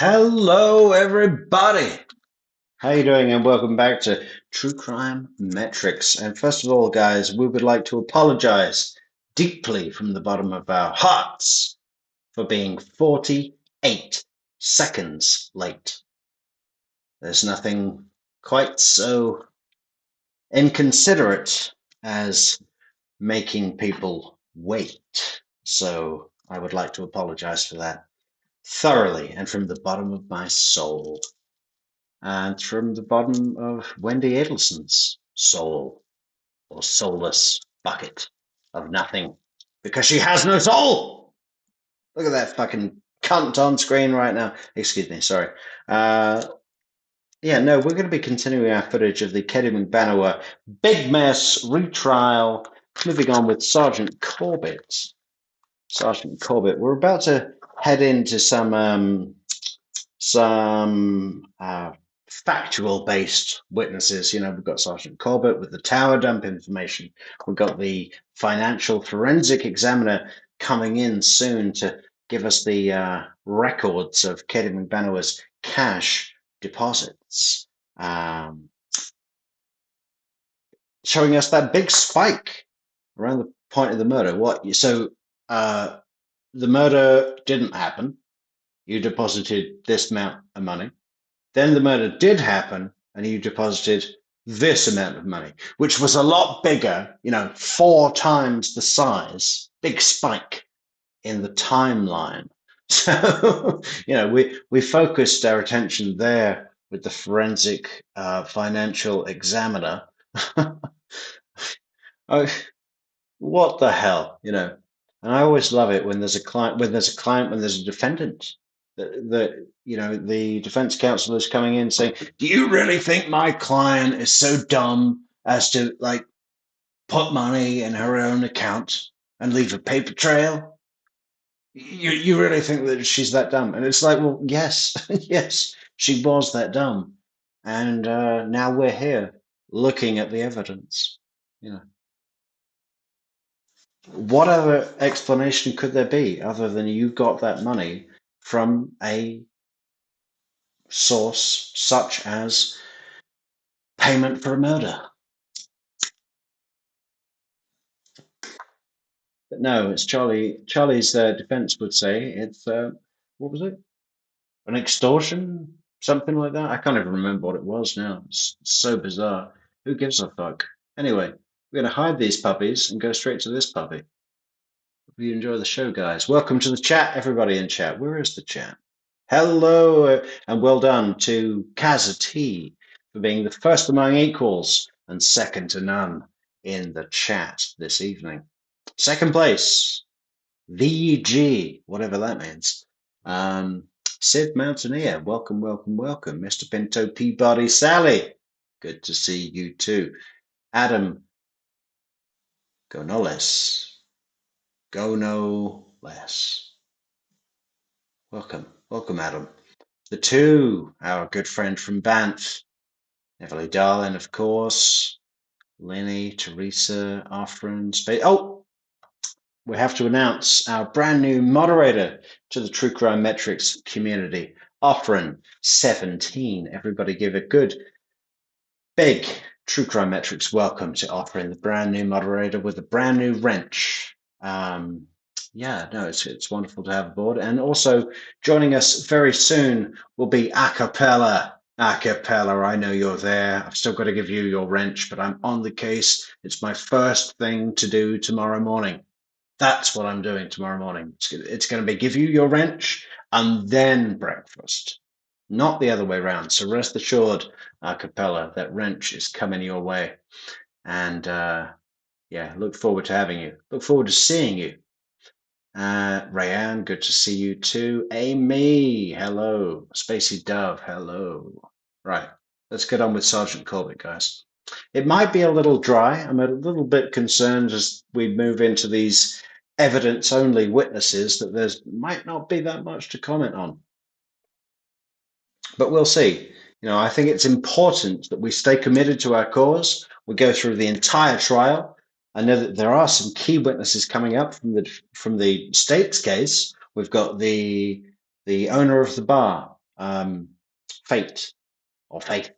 Hello, everybody. How you doing? And welcome back to True Crime Metrix. And first of all, guys, we would like to apologize deeply from the bottom of our hearts for being 48 seconds late. There's nothing quite so inconsiderate as making people wait. So I would like to apologize for that thoroughly and from the bottom of my soul. And from the bottom of Wendi Adelson's soul, or soulless bucket of nothing, because she has no soul. Look at that fucking cunt on screen right now. Excuse me, sorry. Yeah, no, we're going to be continuing our footage of the Magbanua big mess retrial, moving on with Sergeant Corbett. Sergeant Corbett, we're about to head into some factual based witnesses. You know, we've got Sergeant Corbett with the tower dump information. We've got the financial forensic examiner coming in soon to give us the records of Katie Magbanua's cash deposits, showing us that big spike around the point of the murder. The murder didn't happen. You deposited this amount of money. Then the murder did happen, and you deposited this amount of money, which was a lot bigger, 4 times the size, big spike in the timeline. So, we focused our attention there with the forensic financial examiner. What the hell, And I always love it when there's a client, when there's a defendant. The defense counsel is coming in saying, "Do you really think my client is so dumb as to put money in her own account and leave a paper trail? You really think that she's that dumb?" And it's like, well, yes, yes, she was that dumb, and now we're here looking at the evidence. What other explanation could there be other than you got that money from a source such as payment for a murder? But no, it's Charlie. Charlie's defense would say it's what was it? An extortion, something like that. I can't even remember what it was now. It's so bizarre. Who gives a fuck? Anyway, we're going to hide these puppies and go straight to this puppy. Hope you enjoy the show, guys. Welcome to the chat, everybody in chat. Where is the chat? Hello, and well done to Kaza T for being the first among equals and second to none in the chat this evening. Second place, VG, whatever that means. Sid Mountaineer, welcome, welcome, welcome. Mr. Pinto Peabody Sally, good to see you too. Adam, go no less. Go no less. Welcome, welcome, Adam. The two, our good friend from Banff, Everly Darling, of course, Lenny, Teresa, Afrin, Space. Oh, we have to announce our brand new moderator to the True Crime Metrix community, Afrin 17. Everybody give a good, big True Crime Metrix welcome to Afrin, the brand new moderator with a brand new wrench. Yeah, no, it's wonderful to have aboard. And also joining us very soon will be Acapella. Acapella, I know you're there. I've still got to give you your wrench, but I'm on the case. It's my first thing to do tomorrow morning. That's what I'm doing tomorrow morning. It's going to be give you your wrench and then breakfast, not the other way around. So rest assured, Acapella, that wrench is coming your way. And yeah, look forward to having you. Look forward to seeing you. Rayanne, good to see you too. Amy, hello. Spacey Dove, hello. Right, let's get on with Sergeant Corbett, guys. It might be a little dry. I'm a little bit concerned as we move into these evidence-only witnesses that there might not be that much to comment on. But we'll see. I think it's important that we stay committed to our cause. We go through the entire trial. I know that there are some key witnesses coming up from the state's case. We've got the owner of the bar, Fate or Faith.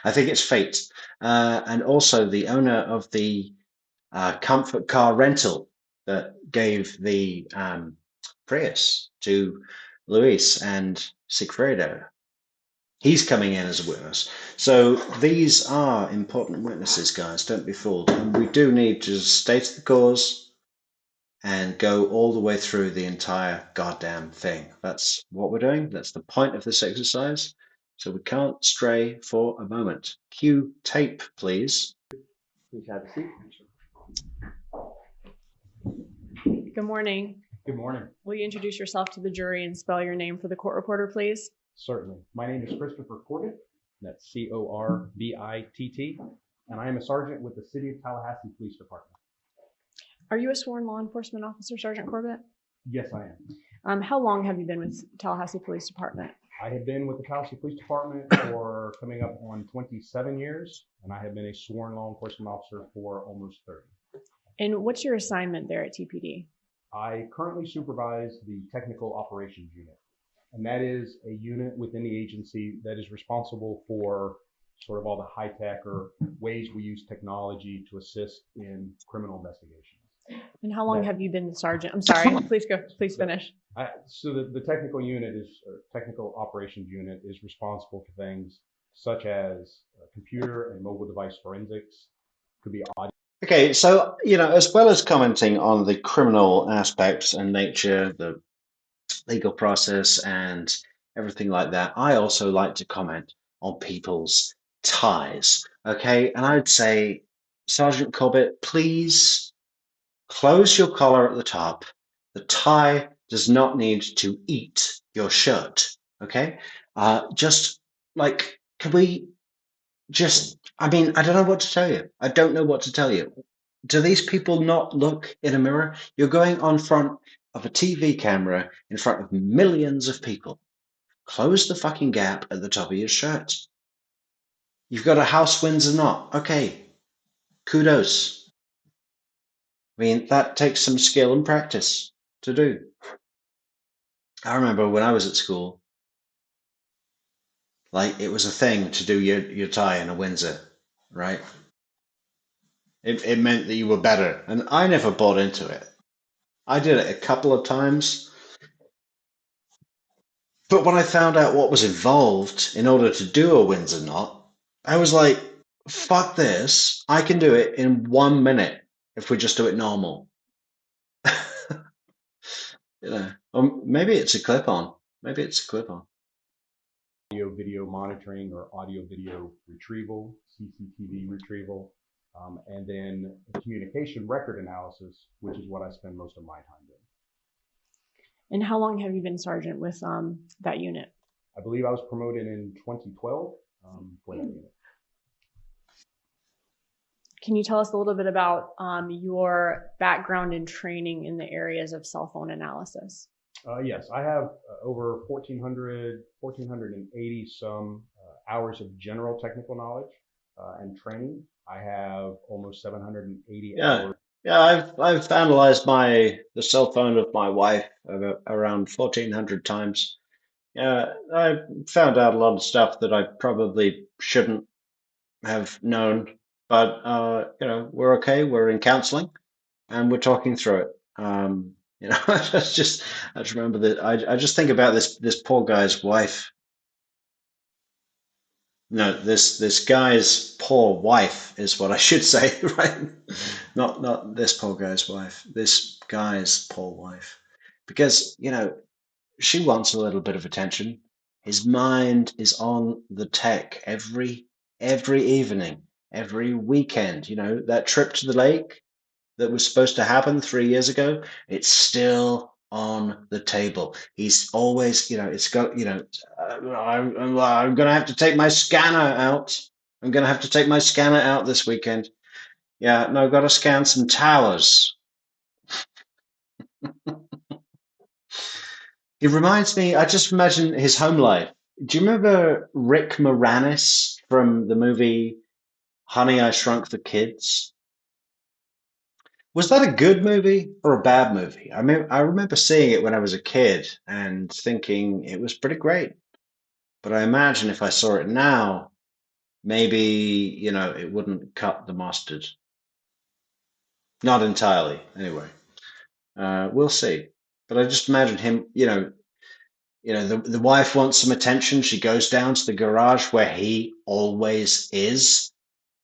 I think it's Fate. And also the owner of the comfort car rental that gave the Prius to Luis and Sigfredo. He's coming in as a witness. So these are important witnesses, guys. Don't be fooled. And we do need to state the cause and go all the way through the entire goddamn thing. That's what we're doing. That's the point of this exercise. So we can't stray for a moment. Cue tape, please. Please have a seat. Good morning. Good morning. Will you introduce yourself to the jury and spell your name for the court reporter, please? Certainly. My name is Christopher Corbitt. That's Corbitt, and I am a sergeant with the City of Tallahassee Police Department. Are you a sworn law enforcement officer, Sergeant Corbett? Yes, I am. How long have you been with Tallahassee Police Department? I have been with the Tallahassee Police Department for coming up on 27 years, and I have been a sworn law enforcement officer for almost 30. And what's your assignment there at TPD? I currently supervise the Technical Operations Unit, and that is a unit within the agency that is responsible for sort of all the high-tech or ways we use technology to assist in criminal investigations. And how long have you been the sergeant? I'm sorry, please finish. So the technical unit or technical operations unit is responsible for things such as computer and mobile device forensics, could be audio. Okay, so, as well as commenting on the criminal aspects and nature, the legal process and everything like that, I also like to comment on people's ties. Okay, and I'd say, Sergeant Corbett, please close your collar at the top. The tie does not need to eat your shirt. Okay, can we I don't know what to tell you. I don't know what to tell you. Do these people not look in a mirror? You're going on front of a TV camera in front of millions of people. Close the fucking gap at the top of your shirt. You've got a house Windsor knot. Okay, kudos. I mean, that takes some skill and practice to do. I remember when I was at school, it was a thing to do your tie in a Windsor, right? It meant that you were better, and I never bought into it. I did it a couple of times, but when I found out what was involved in order to do a Windsor knot, I was like, fuck this, I can do it in 1 minute if we just do it normal. Maybe it's a clip-on. Maybe it's a clip-on. Audio video monitoring or audio video retrieval, CCTV retrieval, and then communication record analysis, which is what I spend most of my time doing. And how long have you been sergeant with that unit? I believe I was promoted in 2012 for that unit. Can you tell us a little bit about your background and training in the areas of cell phone analysis? Yes, I have over 1,480 some hours of general technical knowledge and training. I have almost 780 hours. Yeah, I've analyzed the cell phone of my wife around 1,400 times. Yeah, I found out a lot of stuff that I probably shouldn't have known, but we're okay. We're in counseling, and we're talking through it. I just remember that I just think about this poor guy's wife. No, this guy's poor wife is what I should say, right? Not this poor guy's wife. This guy's poor wife, because she wants a little bit of attention. His mind is on the tech every evening, every weekend. That trip to the lake that was supposed to happen 3 years ago, it's still on the table. He's always, it's got, I'm going to have to take my scanner out. I'm going to have to take my scanner out this weekend. Yeah, no, I've got to scan some towers. He reminds me, I just imagine his home life. Do you remember Rick Moranis from the movie Honey, I Shrunk the Kids? Was that a good movie or a bad movie? I remember seeing it when I was a kid and thinking it was pretty great. But I imagine if I saw it now, maybe, it wouldn't cut the mustard. Not entirely, anyway. We'll see. But I just imagine him, the wife wants some attention. She goes down to the garage where he always is.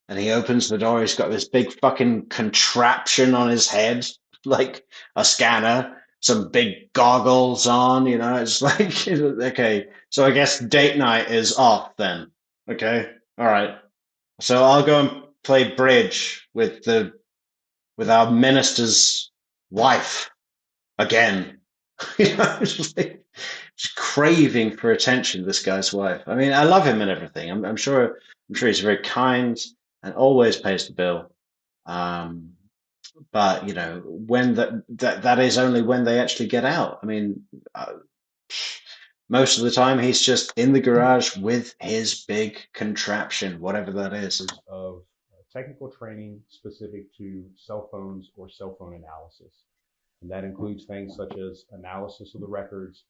And he opens the door. He's got this big fucking contraption on his head, like a scanner, some big goggles on, it's like, okay. So I guess date night is off then. Okay. All right. So I'll go and play bridge with our minister's wife again. It's like, just craving for attention, this guy's wife. I mean, I love him and everything. I'm sure he's very kind and always pays the bill. But when that is only when they actually get out. I mean, most of the time he's just in the garage with his big contraption, whatever that is. Of technical training specific to cell phones or cell phone analysis. And that includes things such as analysis of the records,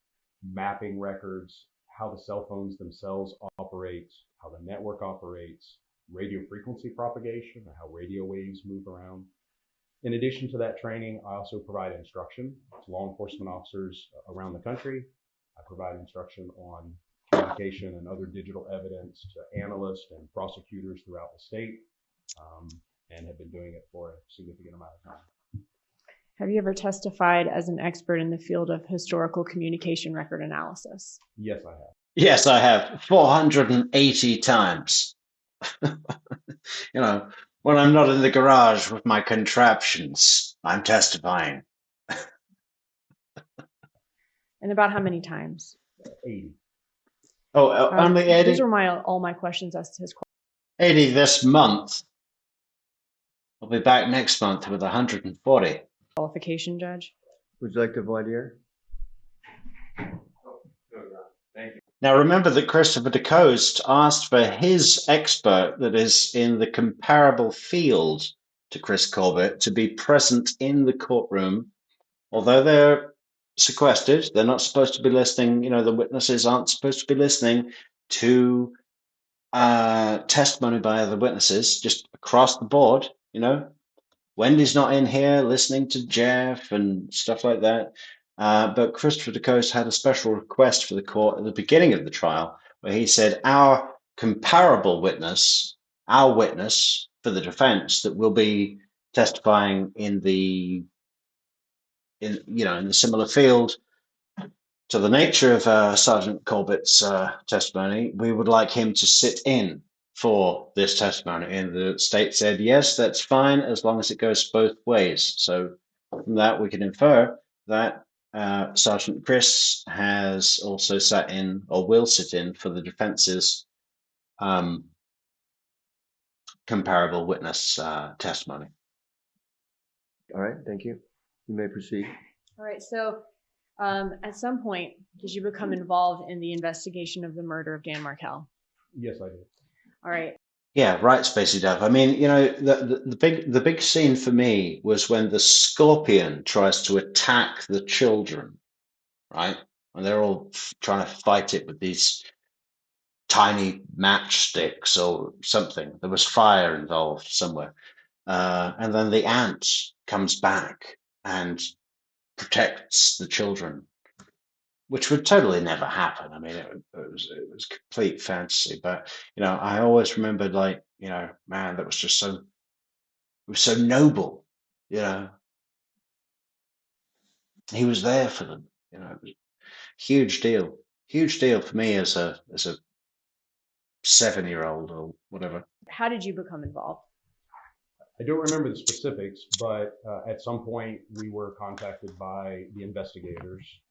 mapping records, how the cell phones themselves operate, how the network operates, radio frequency propagation, how radio waves move around. In addition to that training, I also provide instruction to law enforcement officers around the country. I provide instruction on communication and other digital evidence to analysts and prosecutors throughout the state, and have been doing it for a significant amount of time. Have you ever testified as an expert in the field of historical communication record analysis? Yes, I have. Yes, I have 480 times. When I'm not in the garage with my contraptions, I'm testifying. And about how many times? 80. Oh, only 80? Those are all my questions as to his question. 80 this month. I'll be back next month with 140. Qualification, Judge. Would you like to voir dire? Thank you. Now remember that Christopher DeCoste asked for his expert that is in the comparable field to Chris Corbitt to be present in the courtroom. Although they're sequestered, they're not supposed to be listening, the witnesses aren't supposed to be listening to testimony by other witnesses, just across the board, Wendy's not in here listening to Jeff and stuff like that. But Christopher DeCoste had a special request for the court at the beginning of the trial where he said, our comparable witness, our witness for the defense that will be testifying in the similar field to the nature of Sergeant Corbett's testimony, we would like him to sit in for this testimony. And the state said, yes, that's fine, as long as it goes both ways. So from that, we can infer that Sergeant Chris has also sat in or will sit in for the defense's comparable witness testimony. All right, thank you. You may proceed. All right, so at some point, did you become involved in the investigation of the murder of Dan Markel? Yes, I did. All right. Yeah, right, Spacey Dove. I mean, the big scene for me was when the scorpion tries to attack the children, right? And they're all trying to fight it with these tiny matchsticks or something. There was fire involved somewhere. And then the ant comes back and protects the children, which would totally never happen. I mean, it was complete fantasy. But, I always remembered, like, man, that was just it was so noble, He was there for them, it was a huge deal for me as a 7-year-old or whatever. How did you become involved? I don't remember the specifics, but at some point we were contacted by the investigators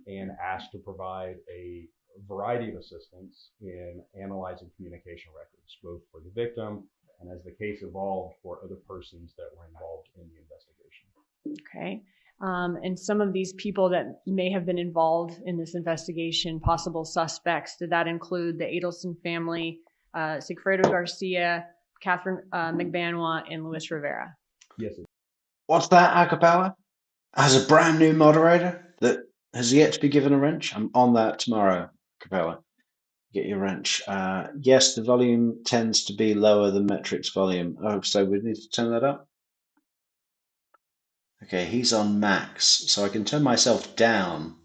and asked to provide a variety of assistance in analyzing communication records, both for the victim and, as the case evolved, for other persons that were involved in the investigation. Okay. And some of these people that may have been involved in this investigation, possible suspects, did that include the Adelson family, Sigfredo Garcia, Catherine Magbanua, and Luis Rivera? Yes. What's that, Acapella? As a brand new moderator that has yet to be given a wrench? I'm on that tomorrow, Capella. Get your wrench. Yes, the volume tends to be lower than Metrix volume. Oh, so we need to turn that up? Okay, he's on max, so I can turn myself down,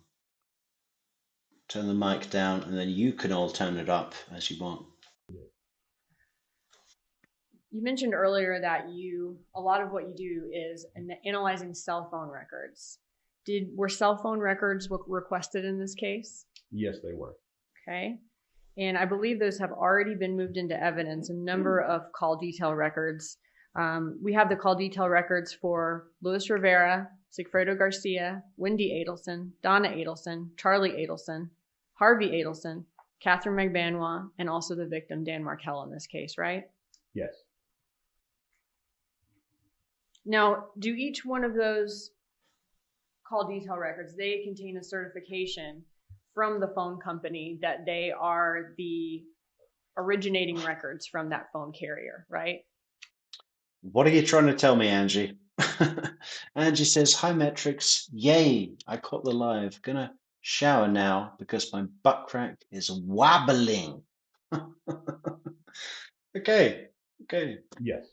turn the mic down, and then you can all turn it up as you want. You mentioned earlier that a lot of what you do is analyzing cell phone records. Were cell phone records requested in this case? Yes, they were. Okay. And I believe those have already been moved into evidence, a number of call detail records. We have the call detail records for Luis Rivera, Sigfredo Garcia, Wendi Adelson, Donna Adelson, Charlie Adelson, Harvey Adelson, Catherine Magbanua, and also the victim, Dan Markel, in this case, right? Yes. Now, do each one of those call detail records, they contain a certification from the phone company that they are the originating records from that phone carrier, right? What are you trying to tell me, Angie? Angie says, hi, Metrix. Yay, I caught the live. Gonna shower now because my butt crack is wobbling. Okay. Yes.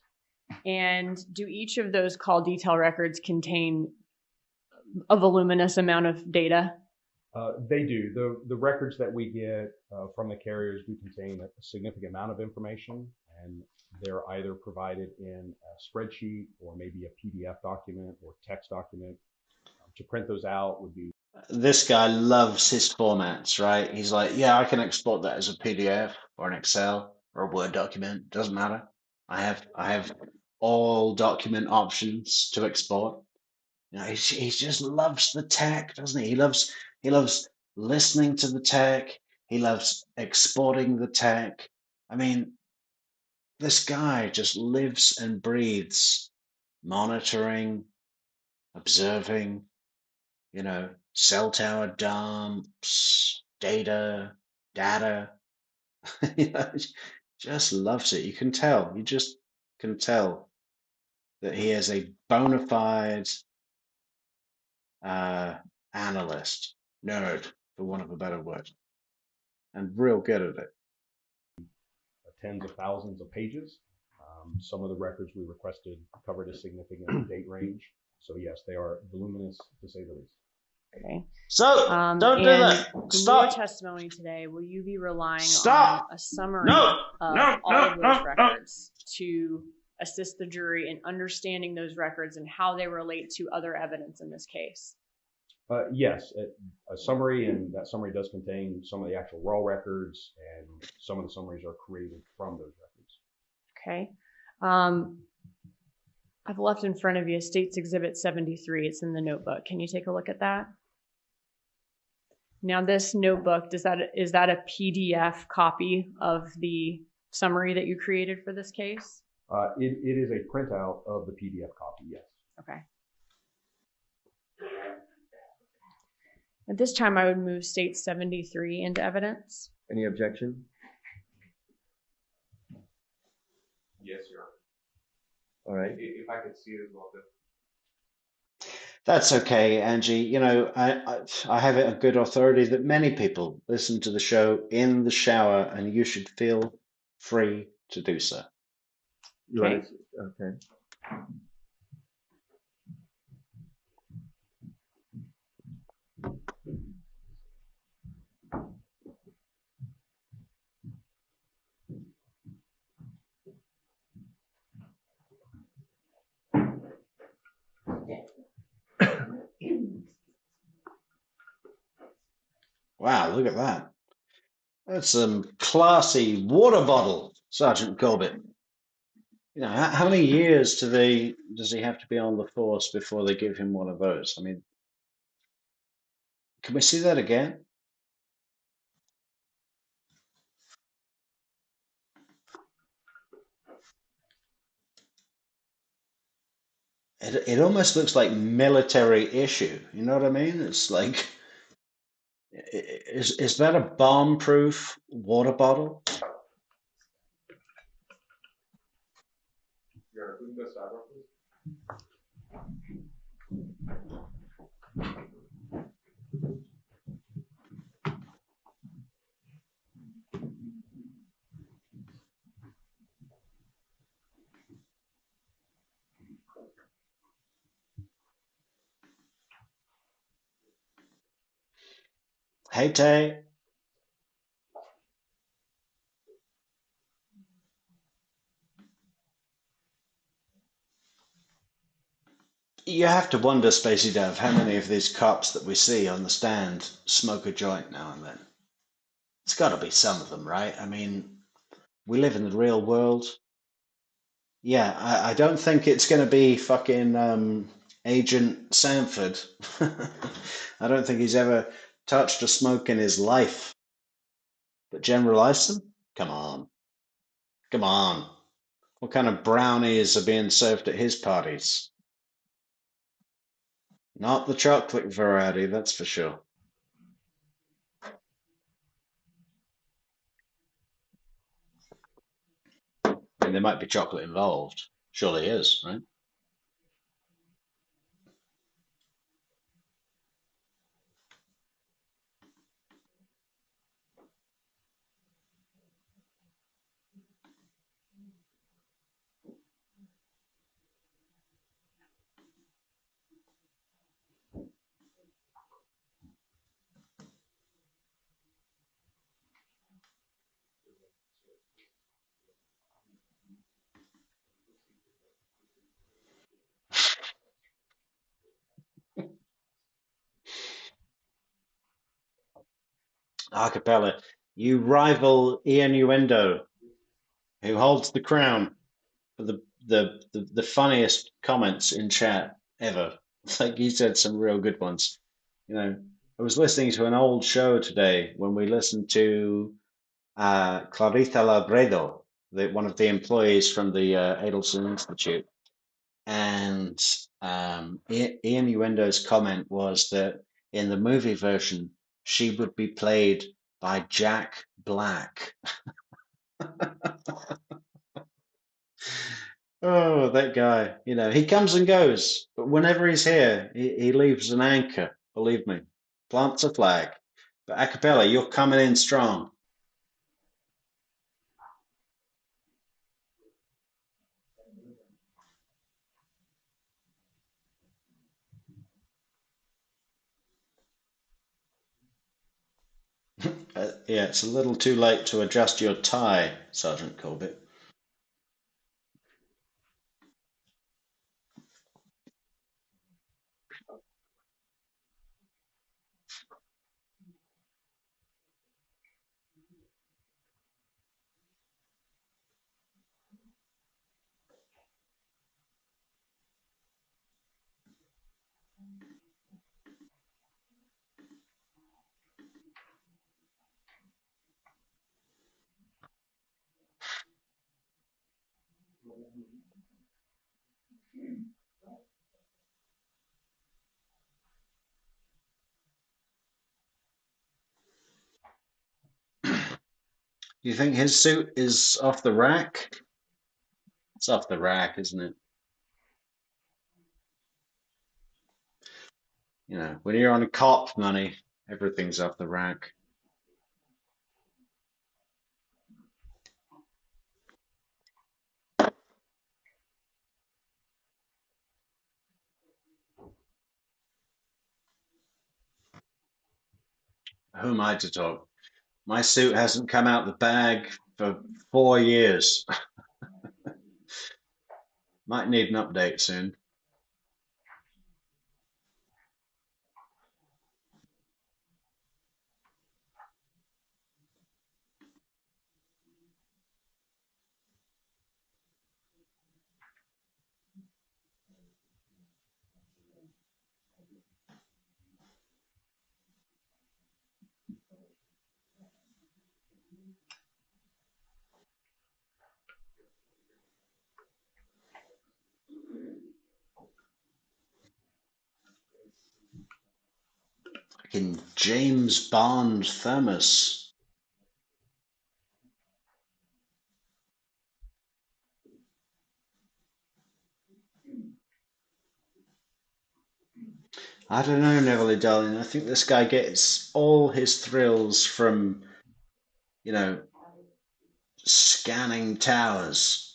And do each of those call detail records contain a voluminous amount of data? They do. The records that we get from the carriers do contain a significant amount of information, and they're either provided in a spreadsheet or maybe a PDF document or text document. To print those out would be. This guy loves his formats, right? He's like, yeah, I can export that as a PDF or an Excel or a Word document. Doesn't matter. I have all document options to export. You know, he just loves the tech, doesn't he? He loves listening to the tech. He loves exporting the tech. I mean, this guy just lives and breathes monitoring, observing, you know, cell tower dumps, data. You know, just loves it. You can tell. You just can tell that he is a bona fide analyst, nerd, for want of a better word, and real good at it. Tens of thousands of pages. Some of the records we requested covered a significant date range. So yes, they are voluminous to say the least. Okay. So don't do that. Stop. In your testimony today, will you be relying Stop. on a summary of all of those records to assist the jury in understanding those records and how they relate to other evidence in this case? Yes, a summary, and that summary does contain some of the actual raw records, and some of the summaries are created from those records. Okay. I've left in front of you State's Exhibit 73. It's in the notebook. Can you take a look at that? Now, this notebook, is that a PDF copy of the summary that you created for this case? It is a printout of the PDF copy, yes. Okay. At this time, I would move State 73 into evidence. Any objection? Yes, Your Honor. All right. If I could see it as well. That's okay, Angie. You know, I have it on good authority that many people listen to the show in the shower, and you should feel free to do so. Okay. Okay. Wow, look at that. That's some classy water bottle, Sergeant Corbett. You know, how many years does he have to be on the force before they give him one of those? I mean, can we see that again? It almost looks like military issue. You know what I mean? It's like, is that a bomb-proof water bottle? Your Honor, we can go sidebar, please. Hey, Tay. You have to wonder, Spacey Dove, how many of these cops that we see on the stand smoke a joint now and then. It's got to be some of them, right? I mean, we live in the real world. Yeah, I don't think it's going to be fucking Agent Sanford. I don't think he's ever touched a smoke in his life. But General Isom? Come on. Come on. What kind of brownies are being served at his parties? Not the chocolate variety, that's for sure. I mean, there might be chocolate involved. Surely is, right? Acapella. You rival Ian Uendo, who holds the crown for the funniest comments in chat ever. Like he said some real good ones. You know, I was listening to an old show today when we listened to Clarita Labredo, one of the employees from the Adelson Institute, and Ian Uendo's comment was that in the movie version she would be played by Jack Black. Oh, that guy. You know, he comes and goes, but whenever he's here, he leaves an anchor, believe me. Plants a flag. But Acapella, you're coming in strong. Yeah, it's a little too late to adjust your tie, Sergeant Corbett. Do you think his suit is off the rack? It's off the rack, isn't it? You know, when you're on cop money, everything's off the rack. Who am I to talk? My suit hasn't come out the bag for 4 years. Might need an update soon. Fucking James Bond thermos. I don't know, Neville darling. I think this guy gets all his thrills from, you know, scanning towers.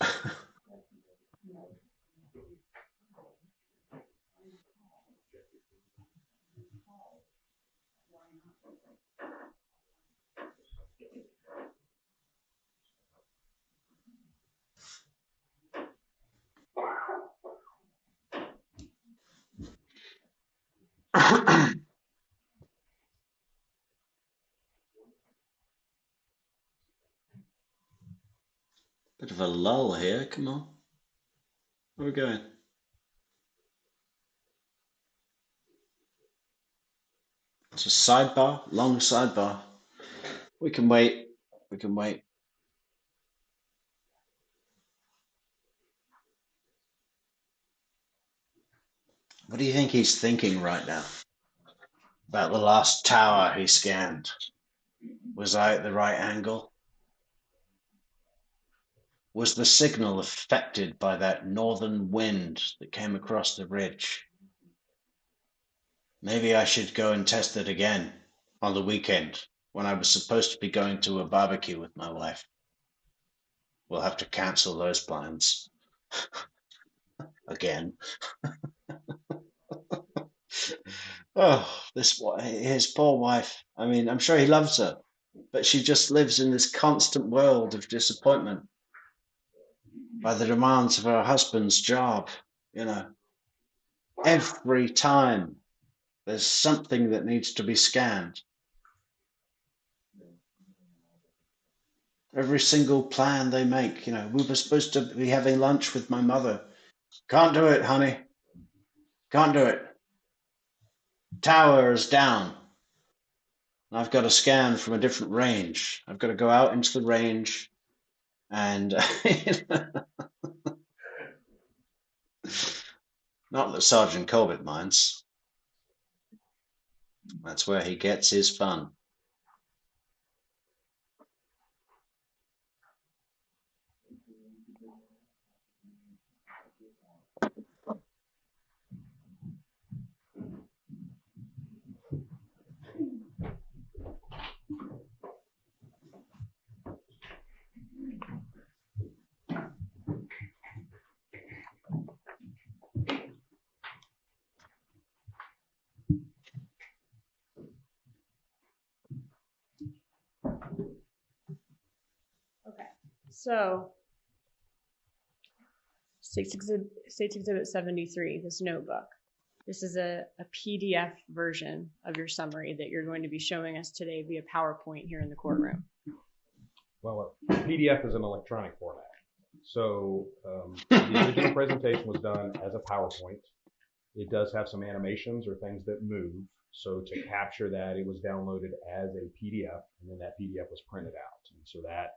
Bit of a lull here. Come on. Where are we going? It's a sidebar, long sidebar. We can wait. We can wait. What do you think he's thinking right now? About the last tower he scanned. Was I at the right angle? Was the signal affected by that northern wind that came across the ridge? Maybe I should go and test it again on the weekend when I was supposed to be going to a barbecue with my wife. We'll have to cancel those plans again. Oh, his poor wife. I mean, I'm sure he loves her, but she just lives in this constant world of disappointment by the demands of her husband's job. You know, every time there's something that needs to be scanned. Every single plan they make, we were supposed to be having lunch with my mother. Can't do it, honey. Can't do it. Tower is down. I've got to scan from a different range. I've got to go out into the range and not that Sergeant Corbett minds. That's where he gets his fun. So, States Exhibit 73, this notebook. This is a PDF version of your summary that you're going to be showing us today via PowerPoint here in the courtroom. Well, a PDF is an electronic format. So the original presentation was done as a PowerPoint. It does have some animations or things that move. So to capture that, it was downloaded as a PDF, and then that PDF was printed out. And so that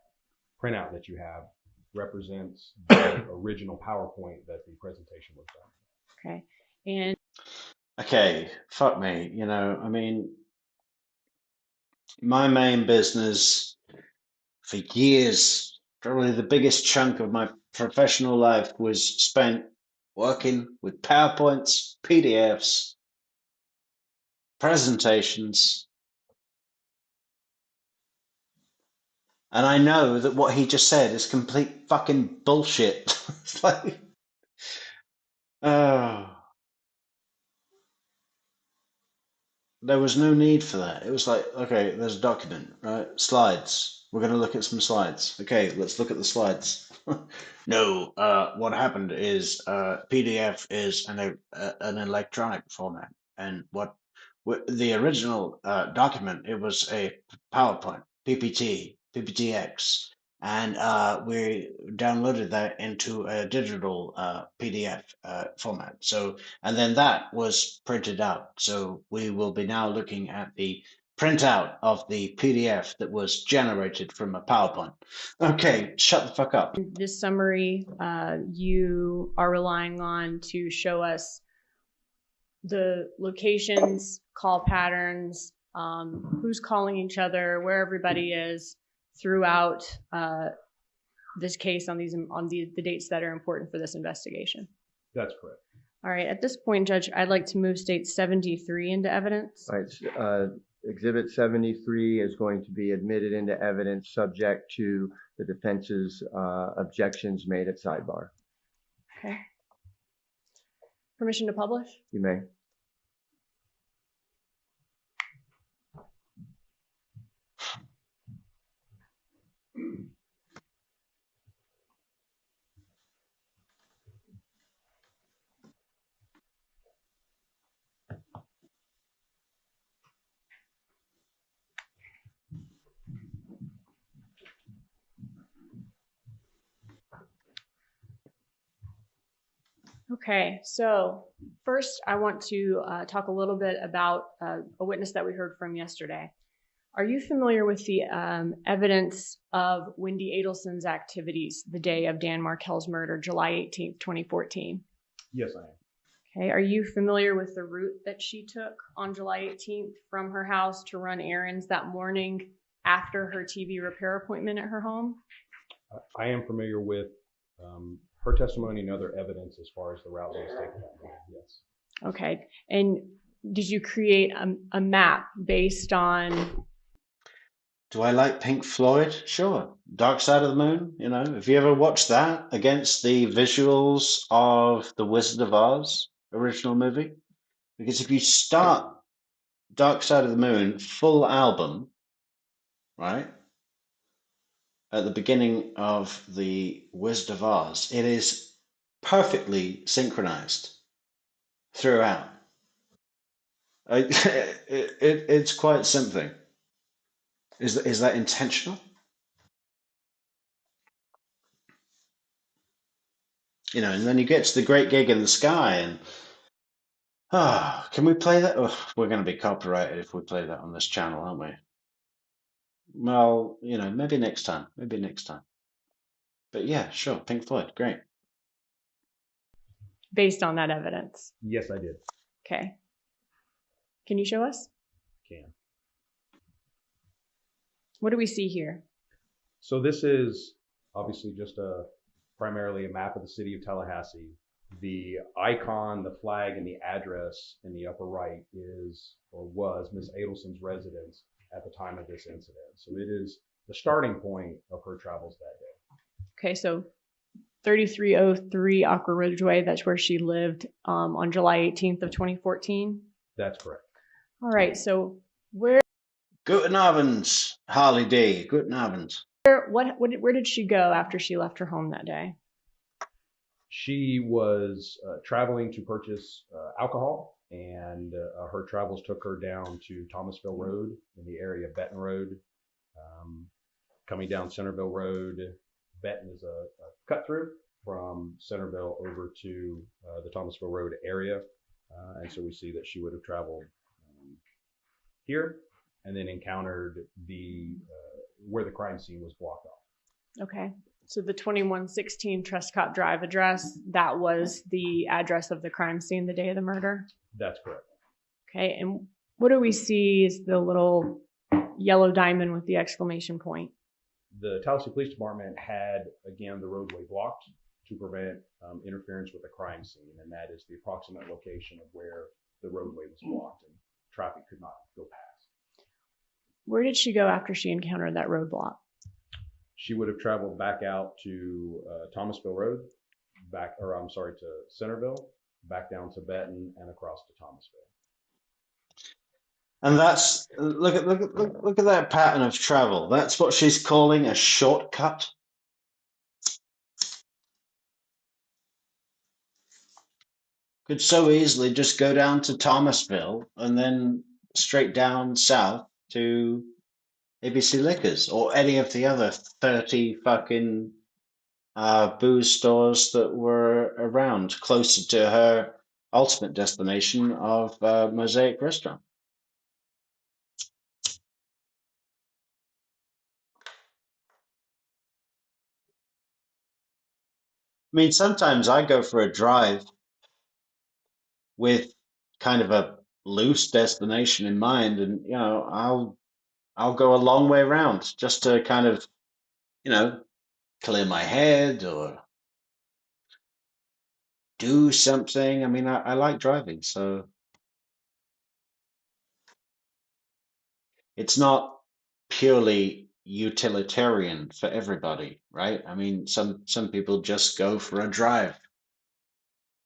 printout that you have represents the original PowerPoint that the presentation was done. Okay. And okay, fuck me. I mean, my main business for years, probably the biggest chunk of my professional life was spent working with PowerPoints, PDFs, presentations. And I know that what he just said is complete fucking bullshit. It's like, oh, there was no need for that. It was like, okay, there's a document, right? Slides. We're going to look at some slides. Okay, let's look at the slides. No, what happened is PDF is an electronic format, and what the original document, it was a PowerPoint, PPT, PPTX, and we downloaded that into a digital PDF format. So, and then that was printed out. So we will be now looking at the printout of the PDF that was generated from a PowerPoint. Okay, shut the fuck up. this summary, you are relying on to show us the locations, call patterns, who's calling each other, where everybody is throughout this case on the dates that are important for this investigation. That's correct. All right. At this point, Judge, I'd like to move State 73 into evidence. All right. Exhibit 73 is going to be admitted into evidence subject to the defense's objections made at sidebar. Okay. Permission to publish? You may. Okay, so first I want to talk a little bit about a witness that we heard from yesterday. Are you familiar with the evidence of Wendi Adelson's activities the day of Dan Markel's murder, July 18th, 2014? Yes, I am. Okay, are you familiar with the route that she took on July 18th from her house to run errands that morning after her TV repair appointment at her home? I am familiar with her testimony and other evidence as far as the route that was taken that morning, yes. Okay, and did you create a map based on... Do I like Pink Floyd? Sure. Dark Side of the Moon, you know. Have you ever watched that against the visuals of The Wizard of Oz original movie? Because if you start Dark Side of the Moon full album, right, at the beginning of The Wizard of Oz, it is perfectly synchronized throughout. It's quite something. Is that intentional? You know, and then you get to the Great Gig in the Sky, and can we play that? Oh, we're going to be copyrighted if we play that on this channel, aren't we? Well, you know, maybe next time. Maybe next time. But yeah, sure, Pink Floyd, great. Based on that evidence? Yes, I did. Okay. Can you show us? Can. What do we see here? So this is obviously just primarily a map of the city of Tallahassee. The icon, the flag, and the address in the upper right is or was Ms. Adelson's residence at the time of this incident. So it is the starting point of her travels that day. Okay, so 3303 Aqua Ridgeway, that's where she lived on July 18th of 2014? That's correct. All right, so where... Guten Abend, Harley D. Guten Abend. Where did she go after she left her home that day? She was traveling to purchase alcohol, and her travels took her down to Thomasville Road in the area of Benton Road. Coming down Centerville Road, Benton is a cut through from Centerville over to the Thomasville Road area. And so we see that she would have traveled here and then encountered where the crime scene was blocked off. Okay. So the 2116 Trescott Drive address, that was the address of the crime scene the day of the murder? That's correct. Okay. And what do we see is the little yellow diamond with the exclamation point? The Tallahassee Police Department had, again, the roadway blocked to prevent interference with the crime scene, and that is the approximate location of where the roadway was blocked and traffic could not go past. Where did she go after she encountered that roadblock? She would have traveled back out to Thomasville Road, to Centerville, back down to Benton, and across to Thomasville. And that's look at that pattern of travel. That's what she's calling a shortcut. Could so easily just go down to Thomasville and then straight down south to ABC Liquors or any of the other 30 fucking booze stores that were around closer to her ultimate destination of Mosaic Restaurant. I mean, sometimes I go for a drive with kind of a loose destination in mind, and you know, I'll go a long way around just to kind of, you know, clear my head or do something. I mean, I like driving, so it's not purely utilitarian for everybody, right? I mean, some people just go for a drive.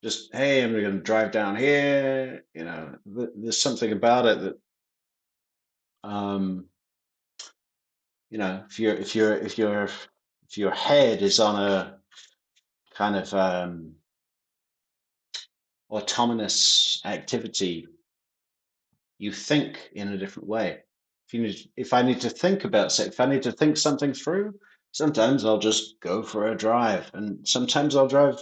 Just, hey, I'm going to drive down here. You know, there's something about it that, you know, if your head is on a kind of autonomous activity, you think in a different way. If I need to think about something, if I need to think something through, sometimes I'll just go for a drive, and sometimes I'll drive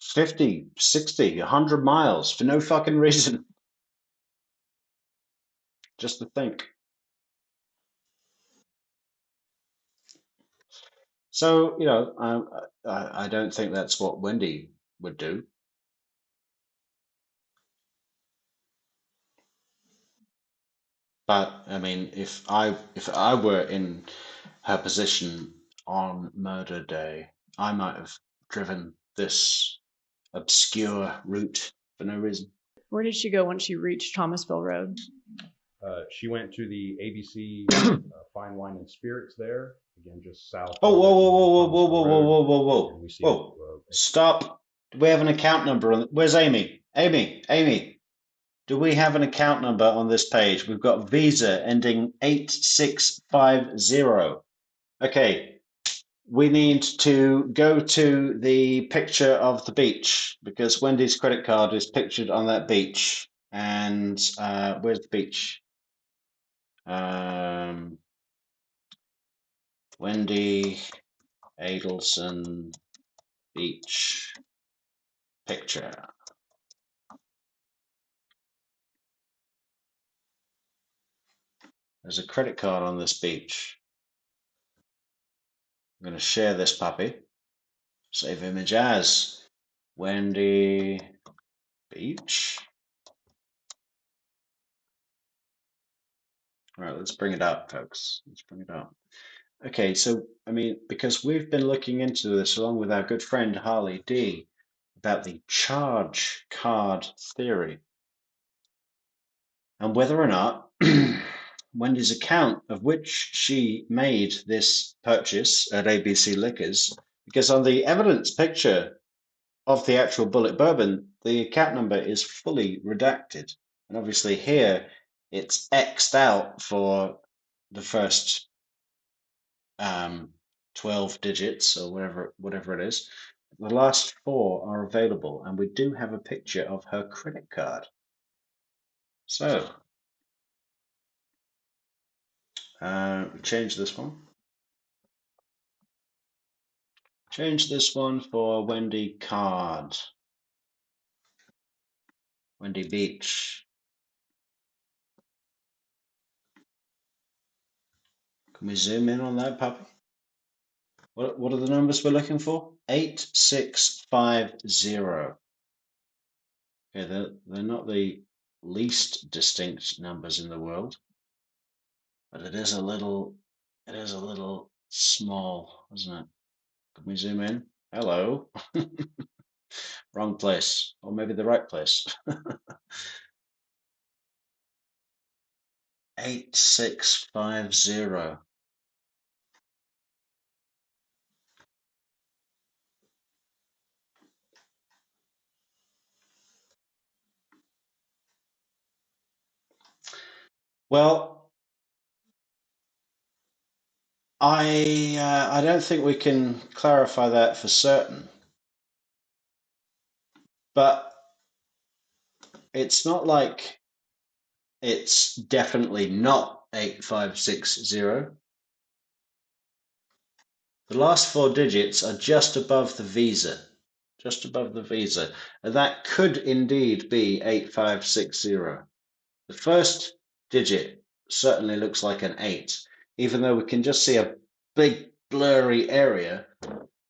50, 60, 100 miles for no fucking reason. Just to think. So, I don't think that's what Wendi would do. But I mean, if I were in her position on murder day, I might have driven this obscure route for no reason. Where did she go once she reached Thomasville Road? She went to the ABC Fine Wine and Spirits there, again, just south. Oh, of whoa, whoa, whoa, whoa, Thomasville whoa, whoa, Road. whoa, whoa, whoa, And we see whoa! Stop! Do we have an account number on? Where's Amy? Amy. Do we have an account number on this page? We've got Visa ending 8650. Okay, we need to go to the picture of the beach because Wendy's credit card is pictured on that beach. And where's the beach? Wendi Adelson beach picture. There's a credit card on this beach. I'm going to share this puppy. Save image as Wendi Beach. All right, let's bring it up, folks. Let's bring it up. Okay, so, I mean, because we've been looking into this along with our good friend Harley D about the charge card theory and whether or not Wendy's account of which she made this purchase at ABC Liquors, because on the evidence picture of the actual bullet bourbon, the account number is fully redacted. And obviously here it's X'd out for the first 12 digits or whatever it is. The last four are available, and we do have a picture of her credit card. So, change this one. Change this one for Wendi Card. Wendi Beach. Can we zoom in on that puppy? What are the numbers we're looking for? 8650. Okay, they're not the least distinct numbers in the world, but it is a little small, isn't it? Can we zoom in? Hello. Wrong place, or maybe the right place. 8650. Well, I don't think we can clarify that for certain, but it's not like it's definitely not 8560. The last four digits are just above the visa, and that could indeed be 8560. The first digit certainly looks like an 8, even though we can just see a big blurry area.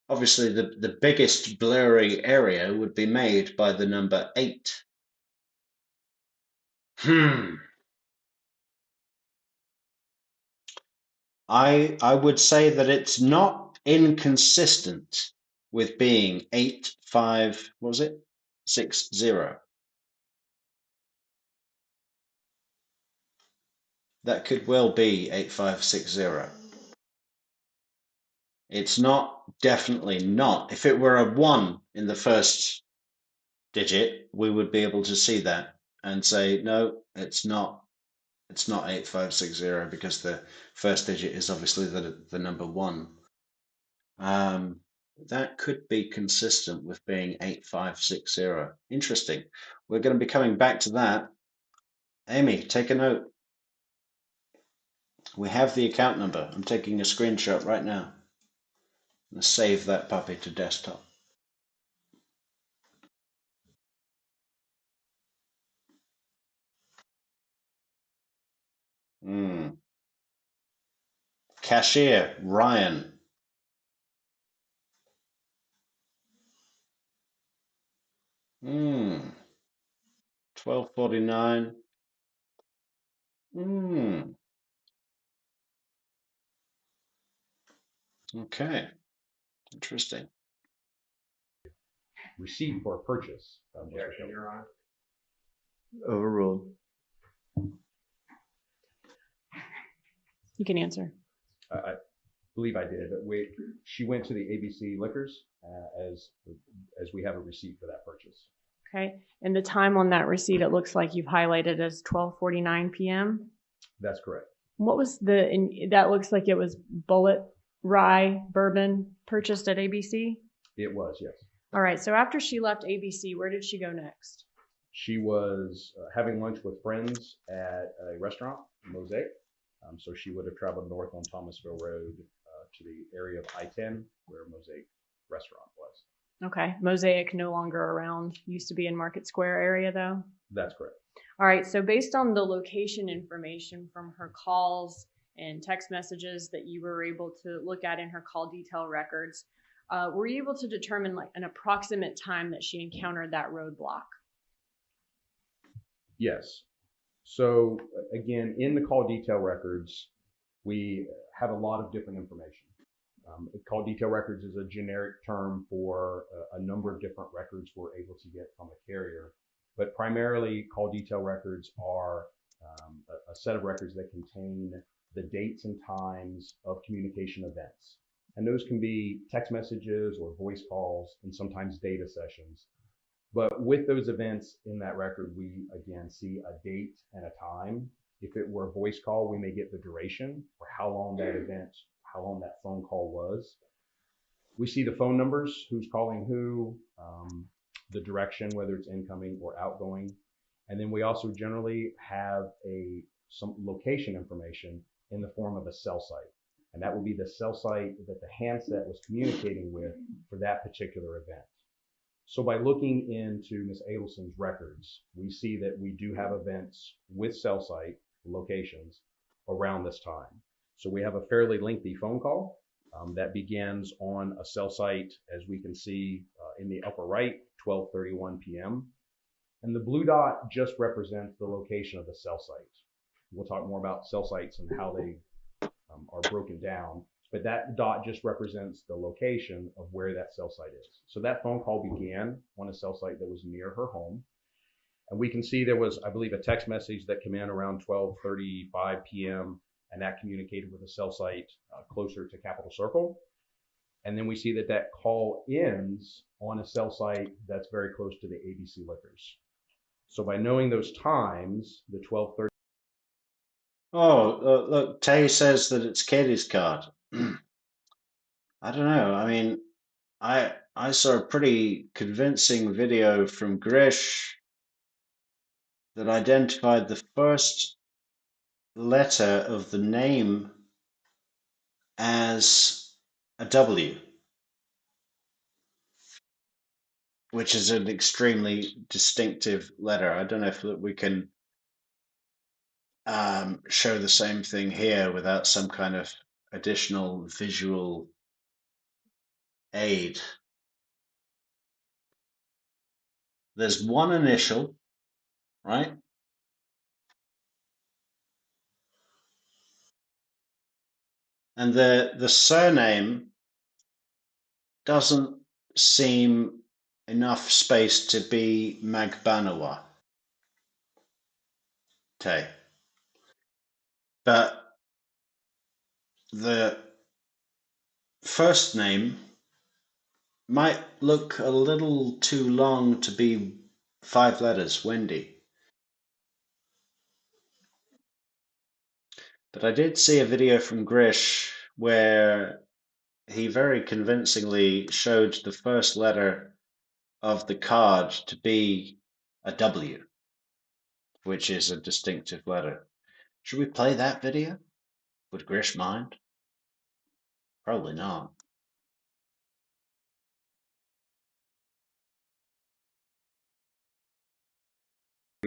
Obviously, the biggest blurry area would be made by the number 8. I would say that it's not inconsistent with being 85, what was it? 60. That could well be 8560. It's not, definitely not. If it were a 1 in the first digit, we would be able to see that and say, no, it's not 8560 because the first digit is obviously the number 1. That could be consistent with being 8560. Interesting. We're going to be coming back to that. Amy, take a note. We have the account number. I'm taking a screenshot right now. I'm going to save that puppy to desktop. Cashier, Ryan. 1249. Okay. Interesting. Receipt for a purchase. Objection, Your Honor. Overruled. You can answer. I believe I did, but she went to the ABC Liquors as we have a receipt for that purchase. Okay. And the time on that receipt, it looks like you've highlighted as 12:49 p.m. That's correct. What was that looks like it was Bullet Rye Bourbon purchased at ABC? It was, yes. All right. So after she left ABC, where did she go next? She was having lunch with friends at a restaurant, Mosaic. So she would have traveled north on Thomasville Road to the area of I-10 where Mosaic restaurant was. Okay. Mosaic no longer around. Used to be in Market Square area though? That's correct. All right. So based on the location information from her calls and text messages that you were able to look at in her call detail records, were you able to determine like an approximate time that she encountered that roadblock? Yes. So again, in the call detail records, we have a lot of different information. Call detail records is a generic term for a number of different records we're able to get from a carrier. But primarily, call detail records are a set of records that contain the dates and times of communication events. And those can be text messages or voice calls and sometimes data sessions. But with those events in that record, we again see a date and a time. If it were a voice call, we may get the duration or how long that phone call was. We see the phone numbers, who's calling who, the direction, whether it's incoming or outgoing. And then we also generally have some location information in the form of a cell site. And that will be the cell site that the handset was communicating with for that particular event. So by looking into Ms. Adelson's records, we see that we do have events with cell site locations around this time. So we have a fairly lengthy phone call that begins on a cell site, as we can see in the upper right, 12:31 p.m. And the blue dot just represents the location of the cell site. We'll talk more about cell sites and how they are broken down. But that dot just represents the location of where that cell site is. So that phone call began on a cell site that was near her home. And we can see there was, I believe, a text message that came in around 12:35 p.m. and that communicated with a cell site closer to Capitol Circle. And then we see that call ends on a cell site that's very close to the ABC Liquors. So by knowing those times, the 12:30. Oh, look, Tay says that it's Katie's card. I don't know. I mean, I saw a pretty convincing video from Grish that identified the first letter of the name as a W, which is an extremely distinctive letter. I don't know if we can show the same thing here without some kind of additional visual aid. There's one initial, right? And the surname doesn't seem enough space to be Magbanua. Tay. But the first name might look a little too long to be 5 letters, Wendi. But I did see a video from Grish where he very convincingly showed the first letter of the card to be a W, which is a distinctive letter. Should we play that video? Would Grish mind? Probably not.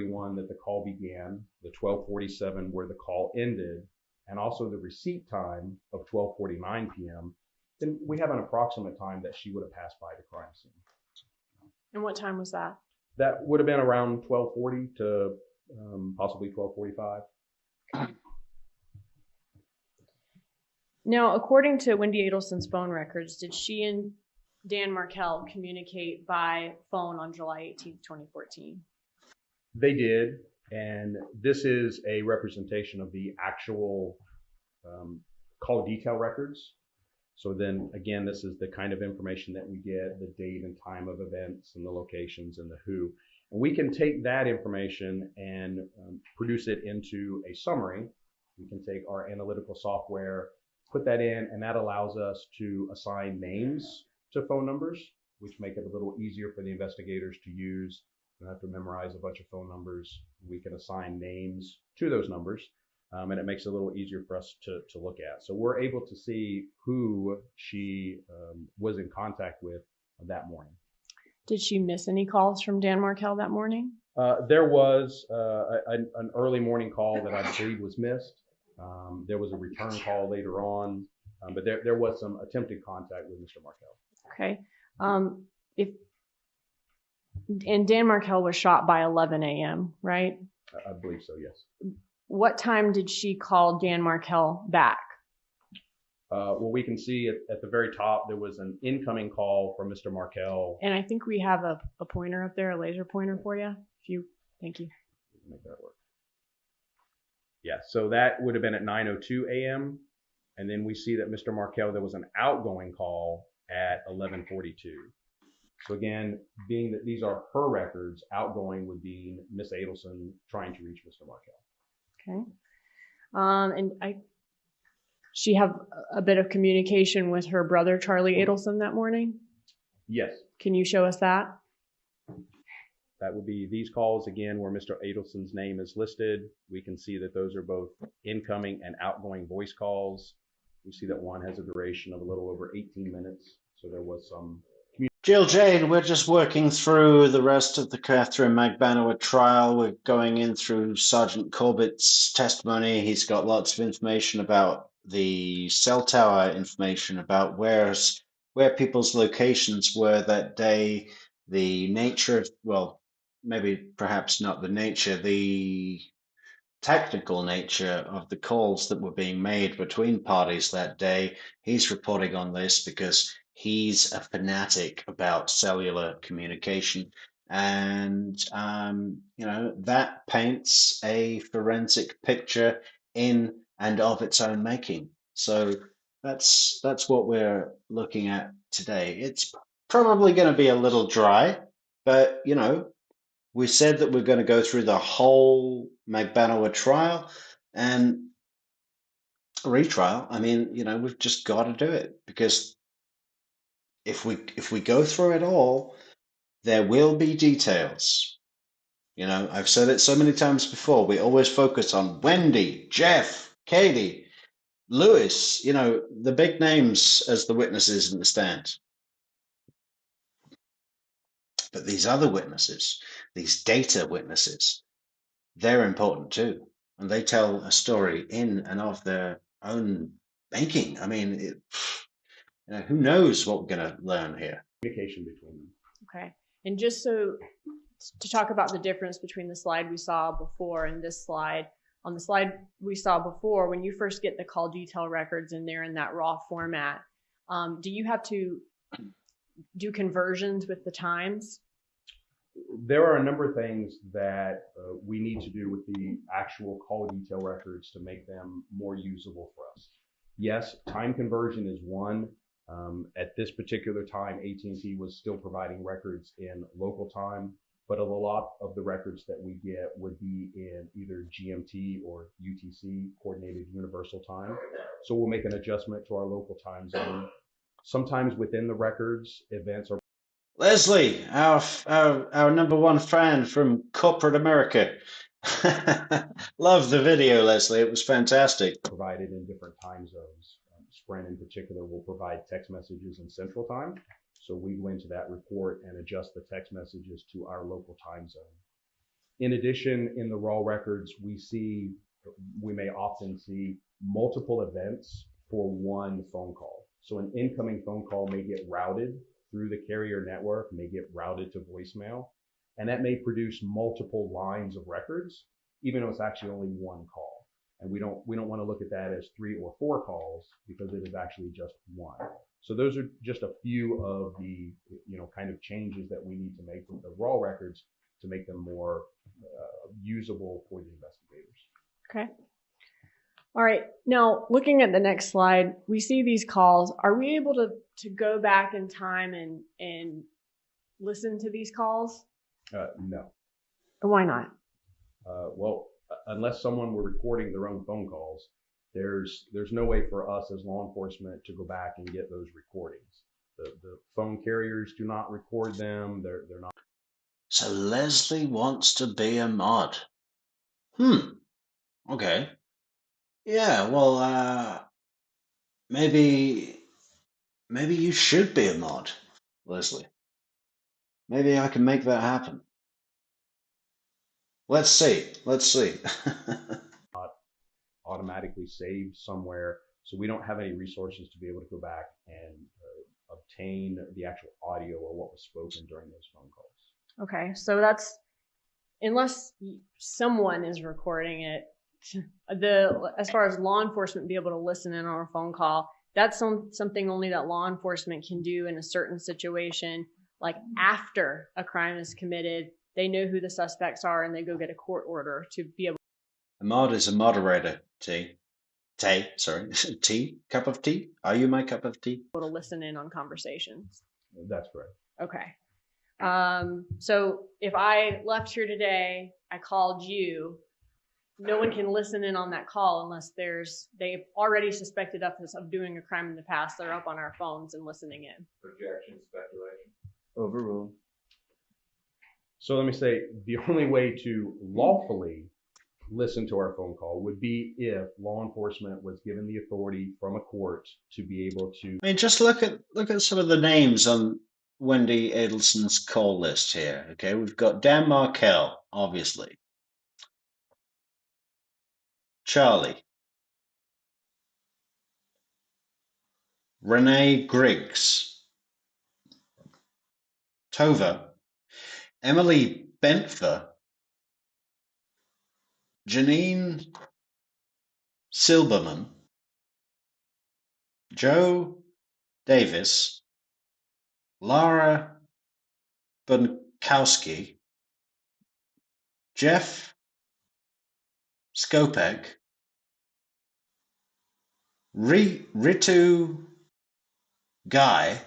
one that the call began, the 12:47 where the call ended, and also the receipt time of 12:49 p.m., then we have an approximate time that she would have passed by the crime scene. And what time was that? That would have been around 12:40 to possibly 12:45. Now, according to Wendi Adelson's phone records, did she and Dan Markel communicate by phone on July 18th, 2014? They did, and this is a representation of the actual call detail records. So then again, this is the kind of information that we get, the date and time of events and the locations and the who. And we can take that information and produce it into a summary. We can take our analytical software, put that in, and that allows us to assign names to phone numbers, which make it a little easier for the investigators to use. You don't have to memorize a bunch of phone numbers. We can assign names to those numbers, and it makes it a little easier for us to look at. So we're able to see who she was in contact with that morning. Did she miss any calls from Dan Markel that morning? There was an early morning call that I believe was missed. There was a return call later on, but there was some attempted contact with Mr. Markel. Okay. And Dan Markel was shot by 11 a.m., right? I believe so, yes. What time did she call Dan Markel back? Well, we can see at the very top, there was an incoming call from Mr. Markel. And I think we have a pointer up there, a laser pointer for you. Thank you. Make that work. Yeah, so that would have been at 9:02 a.m. And then we see that Mr. Markel, there was an outgoing call at 11:42. So again, being that these are her records, outgoing would be Miss Adelson trying to reach Mr. Markel. Okay. She have a bit of communication with her brother, Charlie Adelson, that morning? Yes. Can you show us that? That would be these calls again where Mr. Adelson's name is listed. We can see that those are both incoming and outgoing voice calls. We see that one has a duration of a little over 18 minutes. So there was some Jill Jane, we're just working through the rest of the Catherine Magbanua trial. We're going in through Sergeant Corbett's testimony. He's got lots of information about the cell tower, information about where people's locations were that day, the nature of, well, maybe perhaps not the nature, the technical nature of the calls that were being made between parties that day. He's reporting on this because he's a fanatic about cellular communication, and that paints a forensic picture in and of its own making. So that's what we're looking at today. It's probably going to be a little dry, but we said that we're going to go through the whole Magbanua trial and retrial. I mean, we've just got to do it, because if we go through it all, there will be details. I've said it so many times before. We always focus on Wendi, Jeff, Katie, Lewis, the big names as the witnesses in the stand. But these other witnesses, these data witnesses, they're important too. And they tell a story in and of their own making. I mean, who knows what we're going to learn here? Communication between them. Okay. And just to talk about the difference between the slide we saw before and this slide, on the slide we saw before, when you first get the call detail records and they're in that raw format, do you have to do conversions with the times? There are a number of things that we need to do with the actual call detail records to make them more usable for us. Yes, time conversion is one. At this particular time, AT&T was still providing records in local time, but a lot of the records that we get would be in either GMT or UTC, Coordinated Universal Time. So we'll make an adjustment to our local time zone. Sometimes within the records, events are... Leslie, our number one fan from corporate America. Love the video, Leslie. It was fantastic. Provided in different time zones. Sprint in particular will provide text messages in Central Time. So we go into that report and adjust the text messages to our local time zone. In addition, in the raw records, we may often see multiple events for one phone call. So an incoming phone call may get routed through the carrier network, may get routed to voicemail, and that may produce multiple lines of records, even though it's actually only one call. And we don't want to look at that as 3 or 4 calls because it is actually just one. So those are just a few of the kind of changes that we need to make with the raw records to make them more usable for the investigators. Okay. All right. Now, looking at the next slide, we see these calls. Are we able to go back in time and listen to these calls? No. Why not? Well, unless someone were recording their own phone calls, there's no way for us as law enforcement to go back and get those recordings. The phone carriers do not record them. They're not. So Leslie wants to be a mod. Okay. Yeah, well, maybe you should be a mod, Leslie. Maybe I can make that happen. Let's see. Automatically saved somewhere, so we don't have any resources to be able to go back and obtain the actual audio or what was spoken during those phone calls. Okay, so that's unless someone is recording it. As far as law enforcement be able to listen in on a phone call, that's something only that law enforcement can do in a certain situation, like after a crime is committed. They know who the suspects are and they go get a court order to be able. A mod is a moderator. Tea, cup of tea. Are you my cup of tea? To listen in on conversations. That's correct. Okay. So if I left here today, I called you, no one can listen in on that call unless they've already suspected us of doing a crime in the past. They're up on our phones and listening in. Projection, speculation. Overruled. So let me say, the only way to lawfully listen to our phone call would be if law enforcement was given the authority from a court to be able to. I mean, just look at some of the names on Wendi Adelson's call list here. Okay, we've got Dan Markel, obviously. Charlie. Renee Griggs. Tova. Emily Bentfer. Janine Silberman. Joe Davis. Lara Bunkowski. Jeff Skopek. Ritu Guy.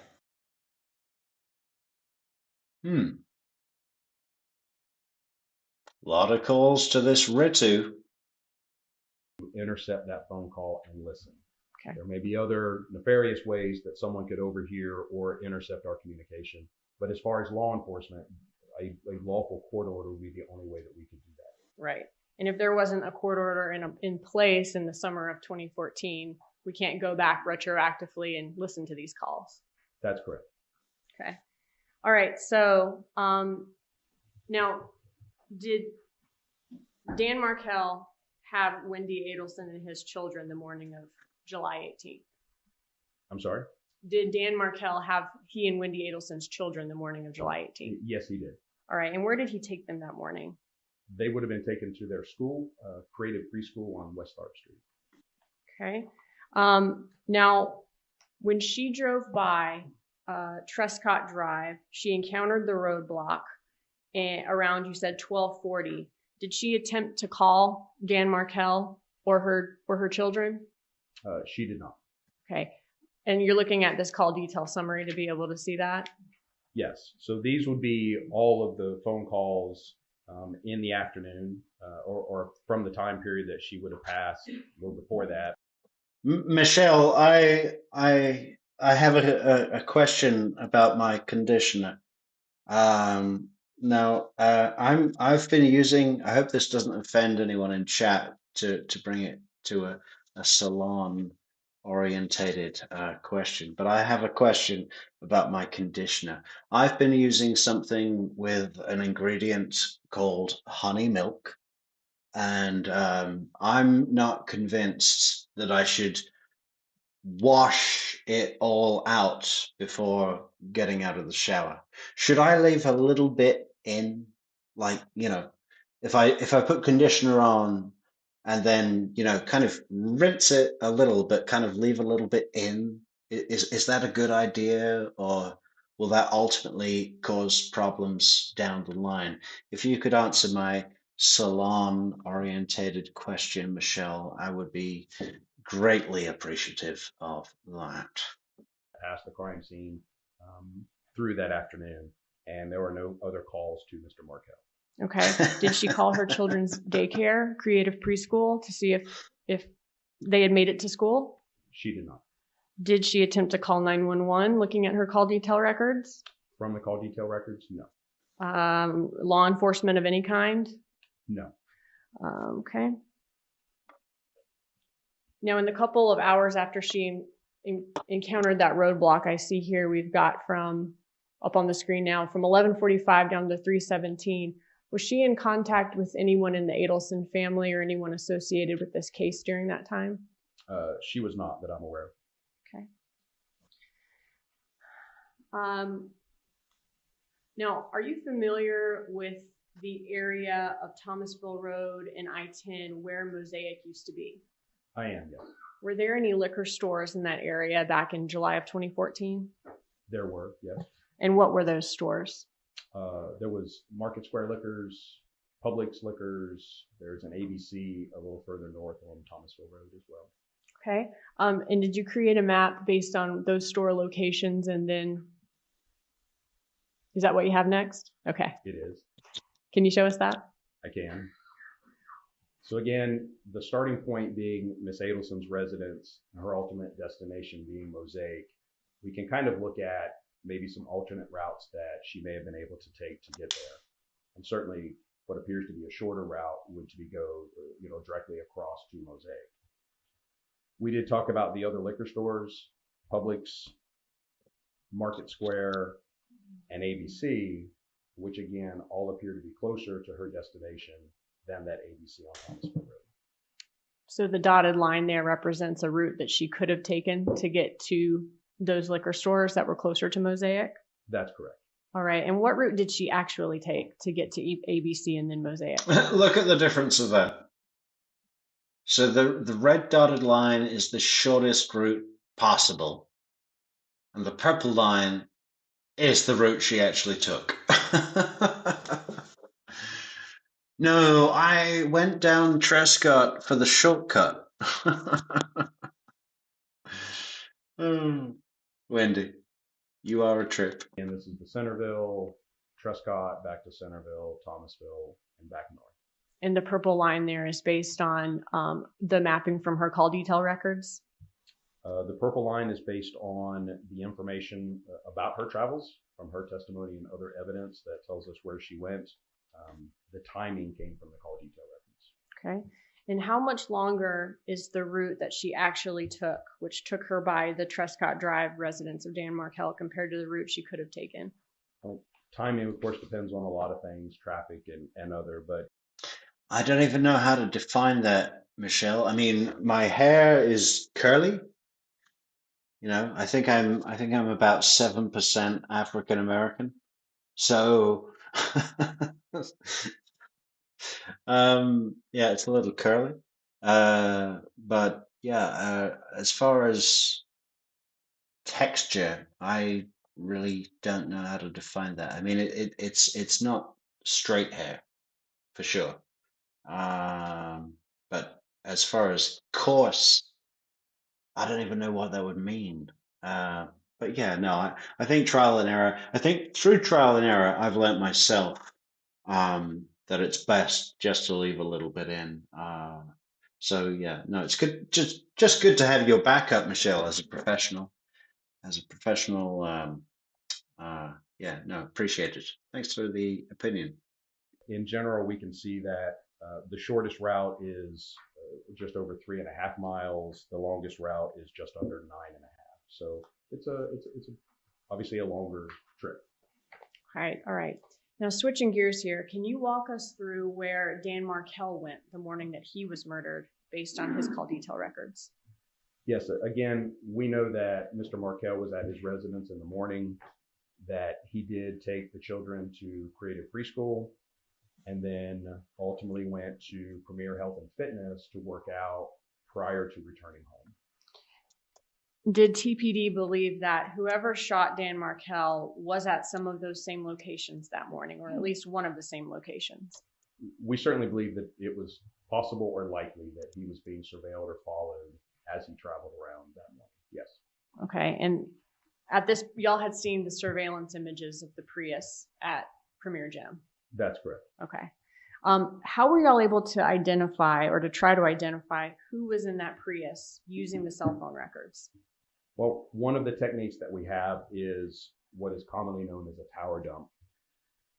A lot of calls to this Ritu. Intercept that phone call and listen. Okay. There may be other nefarious ways that someone could overhear or intercept our communication, but as far as law enforcement, a lawful court order would be the only way that we could do that. Right. And if there wasn't a court order in place in the summer of 2014, we can't go back retroactively and listen to these calls. That's correct. Okay. All right. So now, did Dan Markel have Wendi Adelson and his children the morning of July 18th? I'm sorry? Did Dan Markel have he and Wendi Adelson's children the morning of July 18th? Yes, he did. All right. And where did he take them that morning? They would have been taken to their school, Creative Preschool on West Tharp Street. Okay. Now, when she drove by Trescott Drive, she encountered the roadblock around, you said, 12:40. Did she attempt to call Dan Markel or her children? She did not. Okay. And you're looking at this call detail summary to be able to see that? Yes. So these would be all of the phone calls in the afternoon or from the time period that she would have passed or before that. Michelle, I have a question about my conditioner. Now, I've been using. I hope this doesn't offend anyone in chat to bring it to a salon orientated question, but I have a question about my conditioner. I've been using something with an ingredient called honey milk, and I'm not convinced that I should wash it all out before getting out of the shower. Should I leave a little bit in, like, if I put conditioner on and then, kind of rinse it a little, but kind of leave a little bit in, is that a good idea, or will that ultimately cause problems down the line? If you could answer my salon orientated question, Michelle, I would be greatly appreciative of that. Past the crime scene through that afternoon, and there were no other calls to Mr. Markel. Okay. Did she call her children's daycare, creative preschool, to see if they had made it to school? She did not. Did she attempt to call 911 looking at her call detail records? From the call detail records, no. Law enforcement of any kind? No. Okay. Now, in the couple of hours after she encountered that roadblock, I see here we've got from up on the screen now from 11:45 down to 3:17. Was she in contact with anyone in the Adelson family or anyone associated with this case during that time? She was not, that I'm aware of. Okay. Now, are you familiar with the area of Thomasville Road and I-10 where Mosaic used to be? I am, yes. Were there any liquor stores in that area back in July of 2014? There were, yes. And what were those stores? There was Market Square Liquors, Publix Liquors. There's an ABC a little further north on Thomasville Road as well. Okay. And did you create a map based on those store locations, and then is that what you have next? Okay. It is. Can you show us that? I can. So again, the starting point being Miss Adelson's residence, and her ultimate destination being Mosaic, we can kind of look at maybe some alternate routes that she may have been able to take to get there. And certainly what appears to be a shorter route would to be go, directly across to Mosaic. We did talk about the other liquor stores, Publix, Market Square, and ABC, which again, all appear to be closer to her destination than that ABC on Thomasville Road. So the dotted line there represents a route that she could have taken to get to those liquor stores that were closer to Mosaic? That's correct. All right. And what route did she actually take to get to ABC and then Mosaic? Look at the difference of that. So the red dotted line is the shortest route possible, and the purple line is the route she actually took. No, I went down Trescott for the shortcut. Wendi, you are a trip. And this is the Centerville, Trescott, back to Centerville, Thomasville, and back north. And the purple line there is based on the mapping from her call detail records? The purple line is based on the information about her travels from her testimony and other evidence that tells us where she went. The timing came from the call detail records. Okay. And how much longer is the route that she actually took, which took her by the Trescott Drive residence of Dan Markel, compared to the route she could have taken? Well, timing, of course, depends on a lot of things, traffic and other, but I don't even know how to define that, Michelle. I mean, my hair is curly. I think I'm about 7% African American. So yeah, it's a little curly. But yeah, as far as texture, I really don't know how to define that. I mean, it's not straight hair for sure. But as far as coarse, I don't even know what that would mean. But yeah, no, I think trial and error. I think through trial and error, I've learnt myself that it's best just to leave a little bit in. So yeah, no, it's good. Just good to have your backup, Michelle, as a professional. Yeah, no, appreciate it. Thanks for the opinion. in general, we can see that the shortest route is just over 3.5 miles. The longest route is just under 9.5. So it's obviously a longer trip. All right. Now switching gears here, can you walk us through where Dan Markel went the morning that he was murdered based on his call detail records? Yes, again, we know that Mr. Markel was at his residence in the morning, that he did take the children to Creative Preschool, and then ultimately went to Premier Health and Fitness to work out prior to returning home. Did TPD believe that whoever shot Dan Markel was at some of those same locations that morning, or at least one of the same locations? We certainly believe that it was possible or likely that he was being surveilled or followed as he traveled around that morning. Yes. Okay. And at this, y'all had seen the surveillance images of the Prius at Premier Gym. That's correct. Okay. How were y'all able to identify or to try to identify who was in that Prius using the cell phone records? Well, one of the techniques that we have is what is commonly known as a tower dump.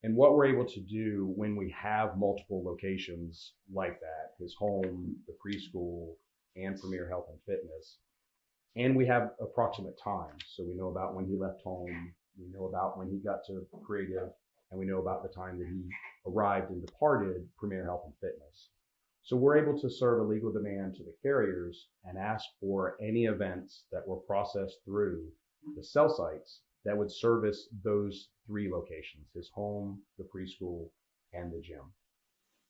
And what we're able to do when we have multiple locations like that, his home, the preschool, and Premier Health and Fitness, and we have approximate times. So we know about when he left home, we know about when he got to Creative, and we know about the time that he arrived and departed Premier Health and Fitness. So we're able to serve a legal demand to the carriers and ask for any events that were processed through the cell sites that would service those three locations, his home, the preschool, and the gym.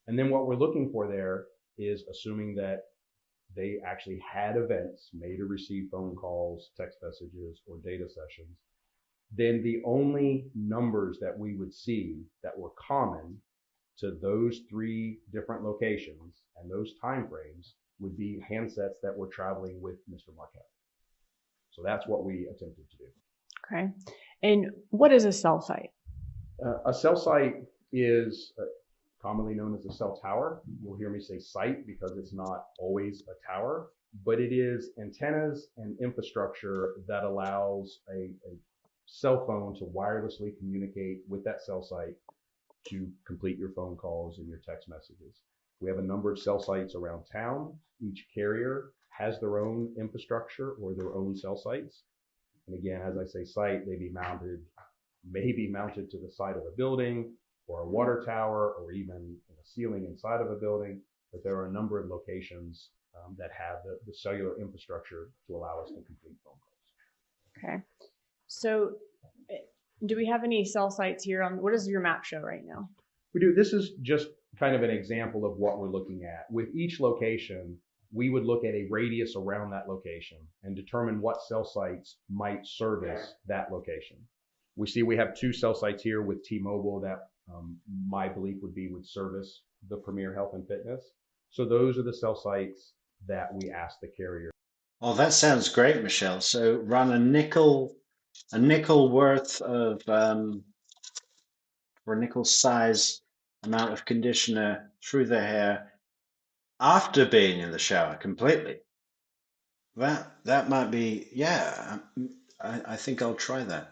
And then what we're looking for there is assuming that they actually had events, made or received phone calls, text messages, or data sessions, then the only numbers that we would see that were common to those three different locations and those time frames would be handsets that were traveling with Mr. Markel. So that's what we attempted to do. Okay. And what is a cell site? A cell site is commonly known as a cell tower. You'll hear me say site because it's not always a tower, but it is antennas and infrastructure that allows a cell phone to wirelessly communicate with that cell site to complete your phone calls and your text messages. We have a number of cell sites around town. Each carrier has their own infrastructure or their own cell sites. And again, as I say site, may be mounted to the side of a building or a water tower or even in a ceiling inside of a building. But there are a number of locations that have the cellular infrastructure to allow us to complete phone calls. Okay. So do we have any cell sites here on, what does your map show right now? We do. This is just kind of an example of what we're looking at. With each location, we would look at a radius around that location and determine what cell sites might service that location. We see we have 2 cell sites here with T-Mobile that my belief would service the Premier Health and Fitness. So those are the cell sites that we ask the carrier. Oh, that sounds great, Michelle. So run a nickel worth of or a nickel size amount of conditioner through the hair after being in the shower completely. That might be, yeah. I think I'll try that.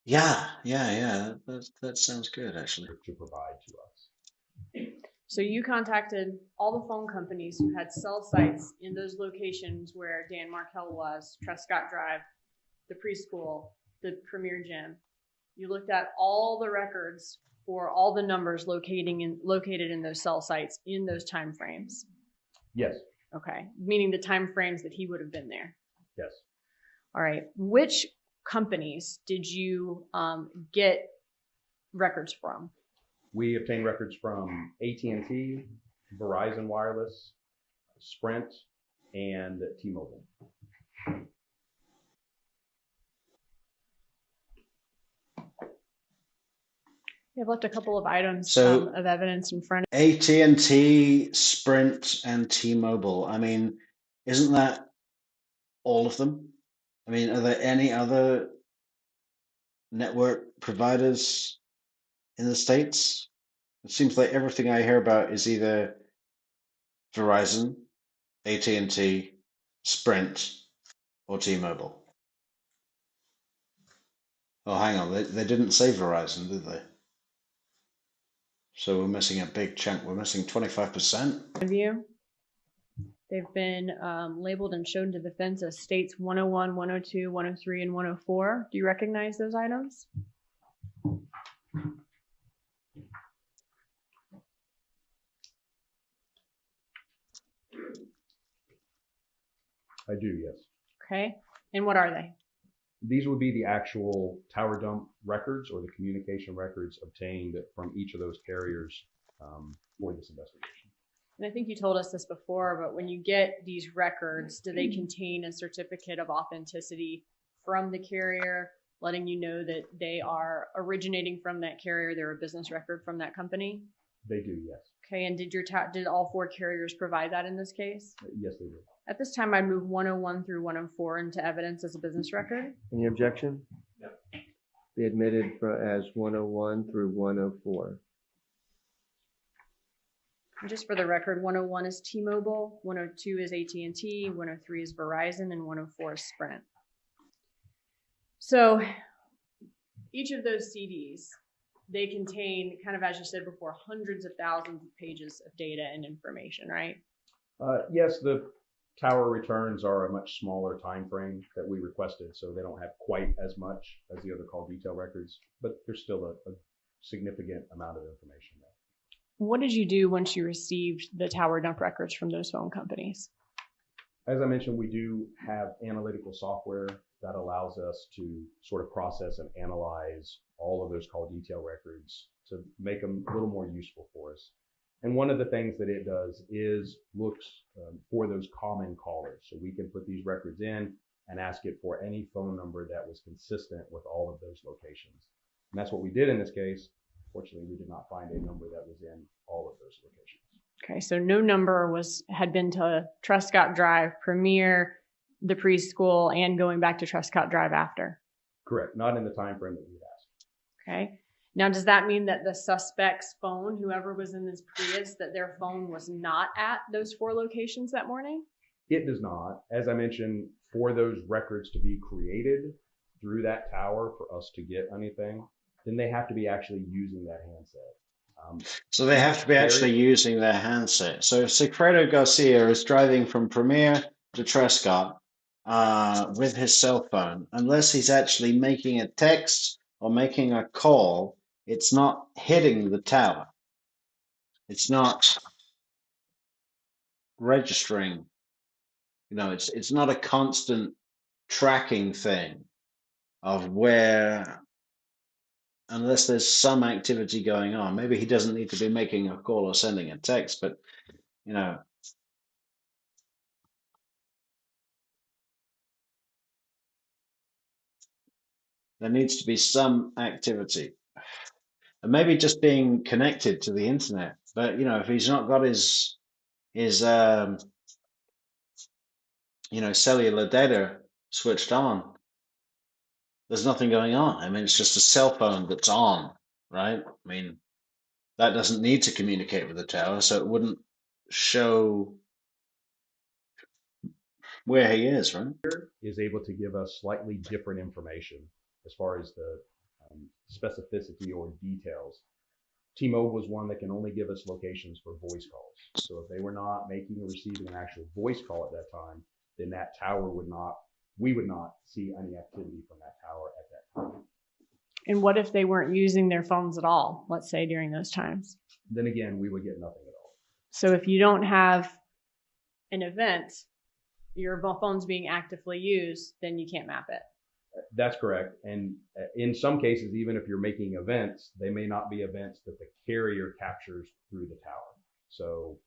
Yeah. That sounds good, actually. To provide to us. So you contacted all the phone companies who had cell sites in those locations where Dan Markel was, Trescott Drive, the preschool, the Premier Gym. You looked at all the records for all the numbers located in those cell sites in those time frames. Yes. Okay, meaning the time frames that he would have been there. Yes. All right. Which companies did you get records from? We obtained records from AT&T, Verizon Wireless, Sprint, and T-Mobile. I've left a couple of items So of evidence in front of AT&T, Sprint, and T-Mobile. I mean, isn't that all of them? I mean, are there any other network providers in the States? It seems like everything I hear about is either Verizon, AT&T, Sprint, or T-Mobile. Oh, hang on, they didn't say Verizon, did they? So we're missing a big chunk. We're missing 25%. Review. They've been labeled and shown to defense as states 101, 102, 103, and 104. Do you recognize those items? I do, yes. Okay. And what are they? These would be the actual tower dump records or the communication records obtained from each of those carriers for this investigation. And I think you told us this before, but when you get these records, do they contain a certificate of authenticity from the carrier, letting you know that they are originating from that carrier, they're a business record from that company? They do, yes. Okay, and did all four carriers provide that in this case? Yes, they do. At this time, I'd move 101 through 104 into evidence as a business record. Any objection? Yep. Be admitted as 101 through 104. And just for the record, 101 is T-Mobile, 102 is AT&T, 103 is Verizon, and 104 is Sprint. So each of those CDs, they contain, kind of as you said before, hundreds of thousands of pages of data and information, right? Yes, the tower returns are a much smaller time frame that we requested, so they don't have quite as much as the other call detail records, but there's still a significant amount of information there. What did you do once you received the tower dump records from those phone companies? As I mentioned, we do have analytical software that allows us to sort of process and analyze all of those call detail records to make them a little more useful for us. And one of the things that it does is looks for those common callers. So we can put these records in and ask it for any phone number that was consistent with all of those locations. And that's what we did in this case. Fortunately, we did not find a number that was in all of those locations. Okay, so no number had been to Truscott Drive, Premier, the preschool, and going back to Truscott Drive after. Correct. Not in the time frame that we asked. Okay. Now, does that mean that the suspect's phone, whoever was in this Prius, that their phone was not at those four locations that morning? It does not. As I mentioned, for those records to be created through that tower for us to get anything, then they have to be actually using that handset. So they have to be actually using their handset. So if Sigfredo Garcia is driving from Premier to Trescott with his cell phone, unless he's actually making a text or making a call, it's not hitting the tower. It's not registering. You know, it's not a constant tracking thing of where, unless there's some activity going on. Maybe he doesn't need to be making a call or sending a text, but, you know, there needs to be some activity. And maybe just being connected to the internet. But, you know, if he's not got his cellular data switched on, there's nothing going on. I mean, it's just a cell phone that's on, right? I mean, that doesn't need to communicate with the tower, so it wouldn't show where he is, right? Is able to give us slightly different information as far as the specificity or details. T-Mobile was one that can only give us locations for voice calls. So if they were not making or receiving an actual voice call at that time, then that tower we would not see any activity from that tower at that time. And what if they weren't using their phones at all, let's say during those times? Then again, we would get nothing at all. So if you don't have an event, your phone's being actively used, then you can't map it. That's correct. And in some cases, even if you're making events, they may not be events that the carrier captures through the tower. So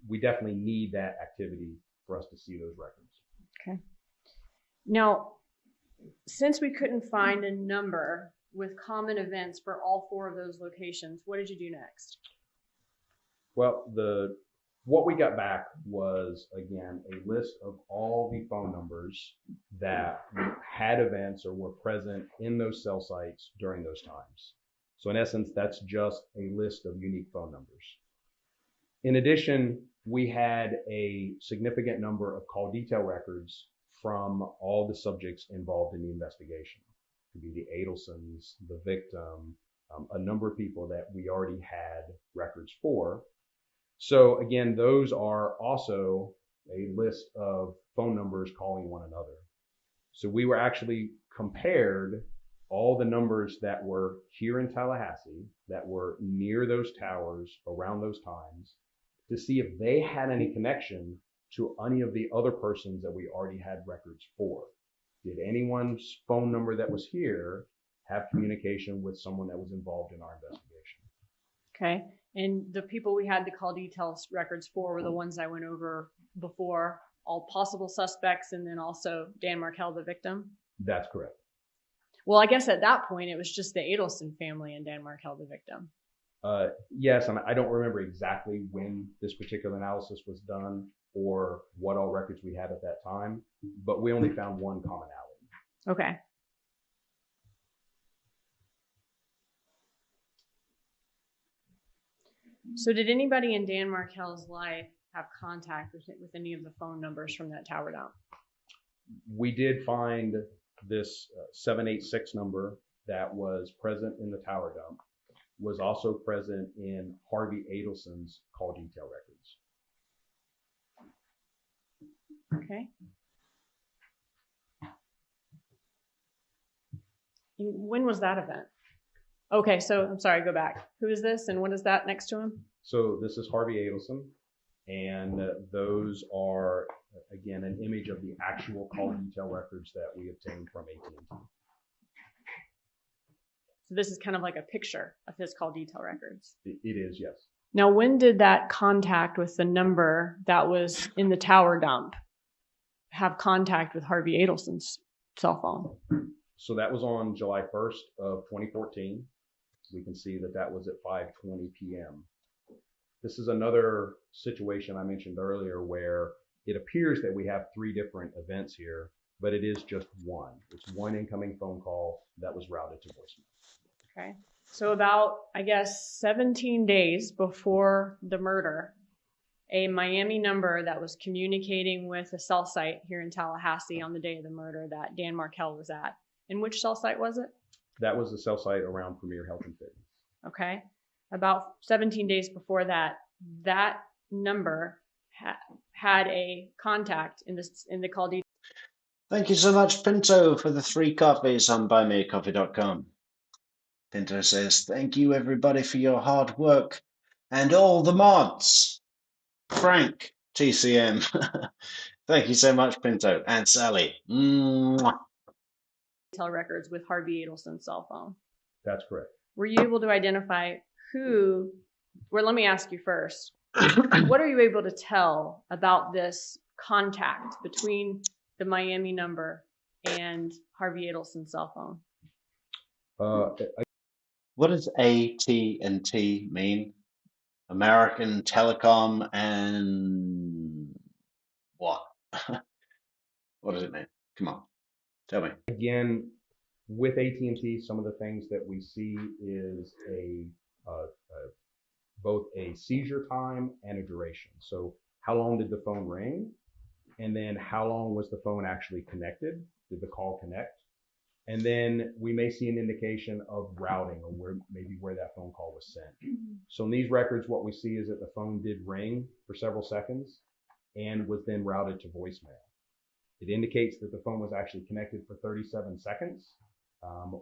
we definitely need that activity for us to see those records. Okay. Now, since we couldn't find a number with common events for all four of those locations, what did you do next? Well, what we got back was, again, a list of all the phone numbers that had events or were present in those cell sites during those times. So in essence, that's just a list of unique phone numbers. In addition, we had a significant number of call detail records from all the subjects involved in the investigation. It could be the Adelsons, the victim, a number of people that we already had records for. So again, those are also a list of phone numbers calling one another. So we were actually compared all the numbers that were here in Tallahassee, that were near those towers around those times, to see if they had any connection to any of the other persons that we already had records for. Did anyone's phone number that was here have communication with someone that was involved in our investigation? Okay. And the people we had the call details records for were the ones I went over before, all possible suspects, and then also Dan Markel, the victim? That's correct. Well, I guess at that point, it was just the Adelson family and Dan Markel, the victim. Yes, and I don't remember exactly when this particular analysis was done or what all records we had at that time, but we only found one commonality. Okay. So did anybody in Dan Markel's life have contact with any of the phone numbers from that tower dump? We did find this 786 number that was present in the tower dump was also present in Harvey Adelson's call detail records. Okay. When was that event? Okay, so I'm sorry, go back. Who is this and what is that next to him? So this is Harvey Adelson, and those are, again, an image of the actual call detail records that we obtained from AT&T. So this is kind of like a picture of his call detail records. It is, yes. Now, when did that contact with the number that was in the tower dump have contact with Harvey Adelson's cell phone? So that was on July 1st of 2014. We can see that that was at 5:20 p.m. This is another situation I mentioned earlier where it appears that we have three different events here, but it is just one. It's one incoming phone call that was routed to voicemail. Okay. So about, I guess, 17 days before the murder, a Miami number that was communicating with a cell site here in Tallahassee on the day of the murder that Dan Markel was at. And which cell site was it? That was the cell site around Premier Health and Fitness. Okay. About 17 days before that, that number had a contact in the call detail. Thank you so much, Pinto, for the 3 coffees on buymeacoffee.com. Pinto says, thank you, everybody, for your hard work and all the mods. Frank, TCM. Thank you so much, Pinto. And Sally. Mwah. Records with Harvey Adelson's cell phone. That's correct. Were you able to identify who, well, let me ask you first. What are you able to tell about this contact between the Miami number and Harvey Adelson's cell phone? What does AT&T mean? American Telecom and what? What does it mean? Come on, tell me. Again, with AT&T, some of the things that we see is both a seizure time and a duration. So how long did the phone ring? And then how long was the phone actually connected? Did the call connect? And then we may see an indication of routing or where that phone call was sent. So in these records, what we see is that the phone did ring for several seconds and was then routed to voicemail. It indicates that the phone was actually connected for 37 seconds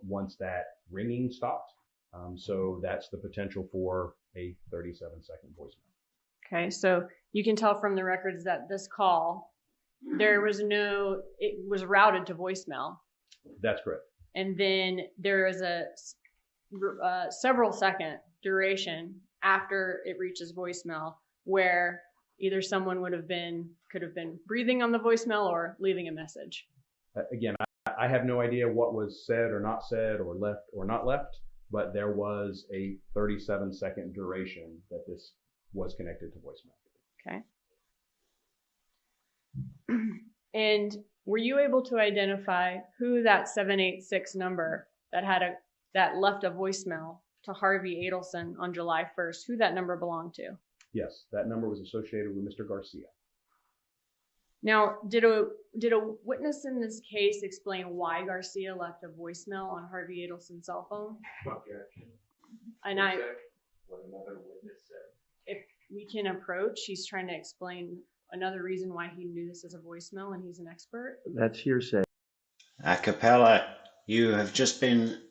once that ringing stopped. So that's the potential for a 37-second voicemail. Okay, so you can tell from the records that this call, it was routed to voicemail. That's correct. And then there is a several second duration after it reaches voicemail where either someone could have been breathing on the voicemail or leaving a message. Again, I have no idea what was said or not said or left or not left, but there was a 37-second duration that this was connected to voicemail. Okay. And were you able to identify who that 786 number that left a voicemail to Harvey Adelson on July 1st, who that number belonged to? Yes, that number was associated with Mr. Garcia. Now, did a witness in this case explain why Garcia left a voicemail on Harvey Adelson's cell phone? And What another witness said. if we can approach, he's trying to explain another reason why he knew this as a voicemail, and he's an expert. That's hearsay. A cappella, you have just been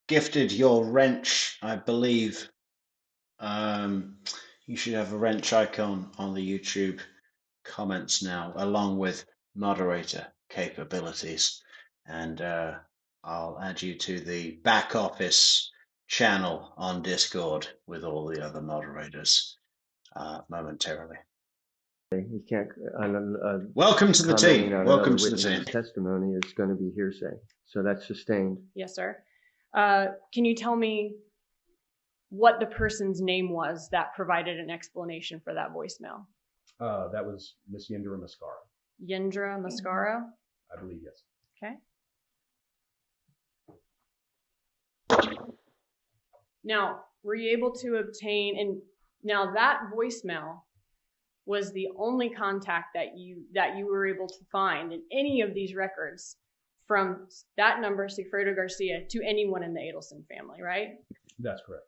gifted your wrench, I believe. You should have a wrench icon on the YouTube comments now, along with moderator capabilities. And I'll add you to the back office channel on Discord with all the other moderators momentarily. You can't. Welcome to the Commenting team. on Welcome another to the witness's team. testimony is going to be hearsay. So that's sustained. Yes, sir. Can you tell me what the person's name was that provided an explanation for that voicemail? That was Miss Yendra Mascara. Yendra Mascara? I believe, yes. Okay. Now, were you able to obtain, and now that voicemail was the only contact that you were able to find in any of these records from that number, Sigfredo Garcia, to anyone in the Adelson family, right? That's correct.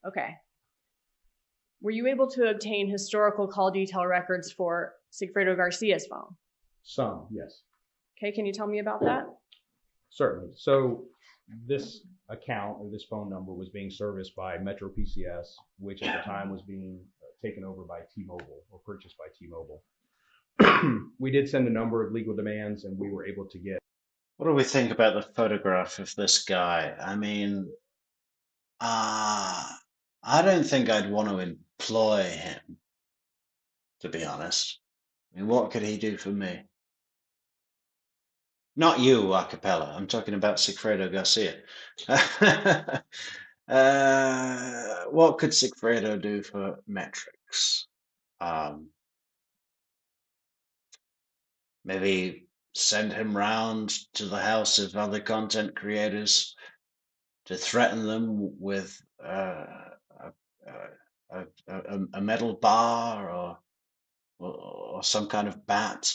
Okay. Were you able to obtain historical call detail records for Sigfredo Garcia's phone? Some, yes. Okay, can you tell me about that? Certainly. So this account or this phone number was being serviced by Metro PCS, which at the time was being taken over by T-Mobile or purchased by T-Mobile. We did send a number of legal demands, and we were able to get. What do we think about the photograph of this guy? I mean, I don't think I'd want to employ him, to be honest. I mean, what could he do for me? Not you, Acapella. I'm talking about Sigfredo Garcia. What could Sigfredo do for Metrix? Maybe send him round to the house of other content creators to threaten them with a metal bar or some kind of bat.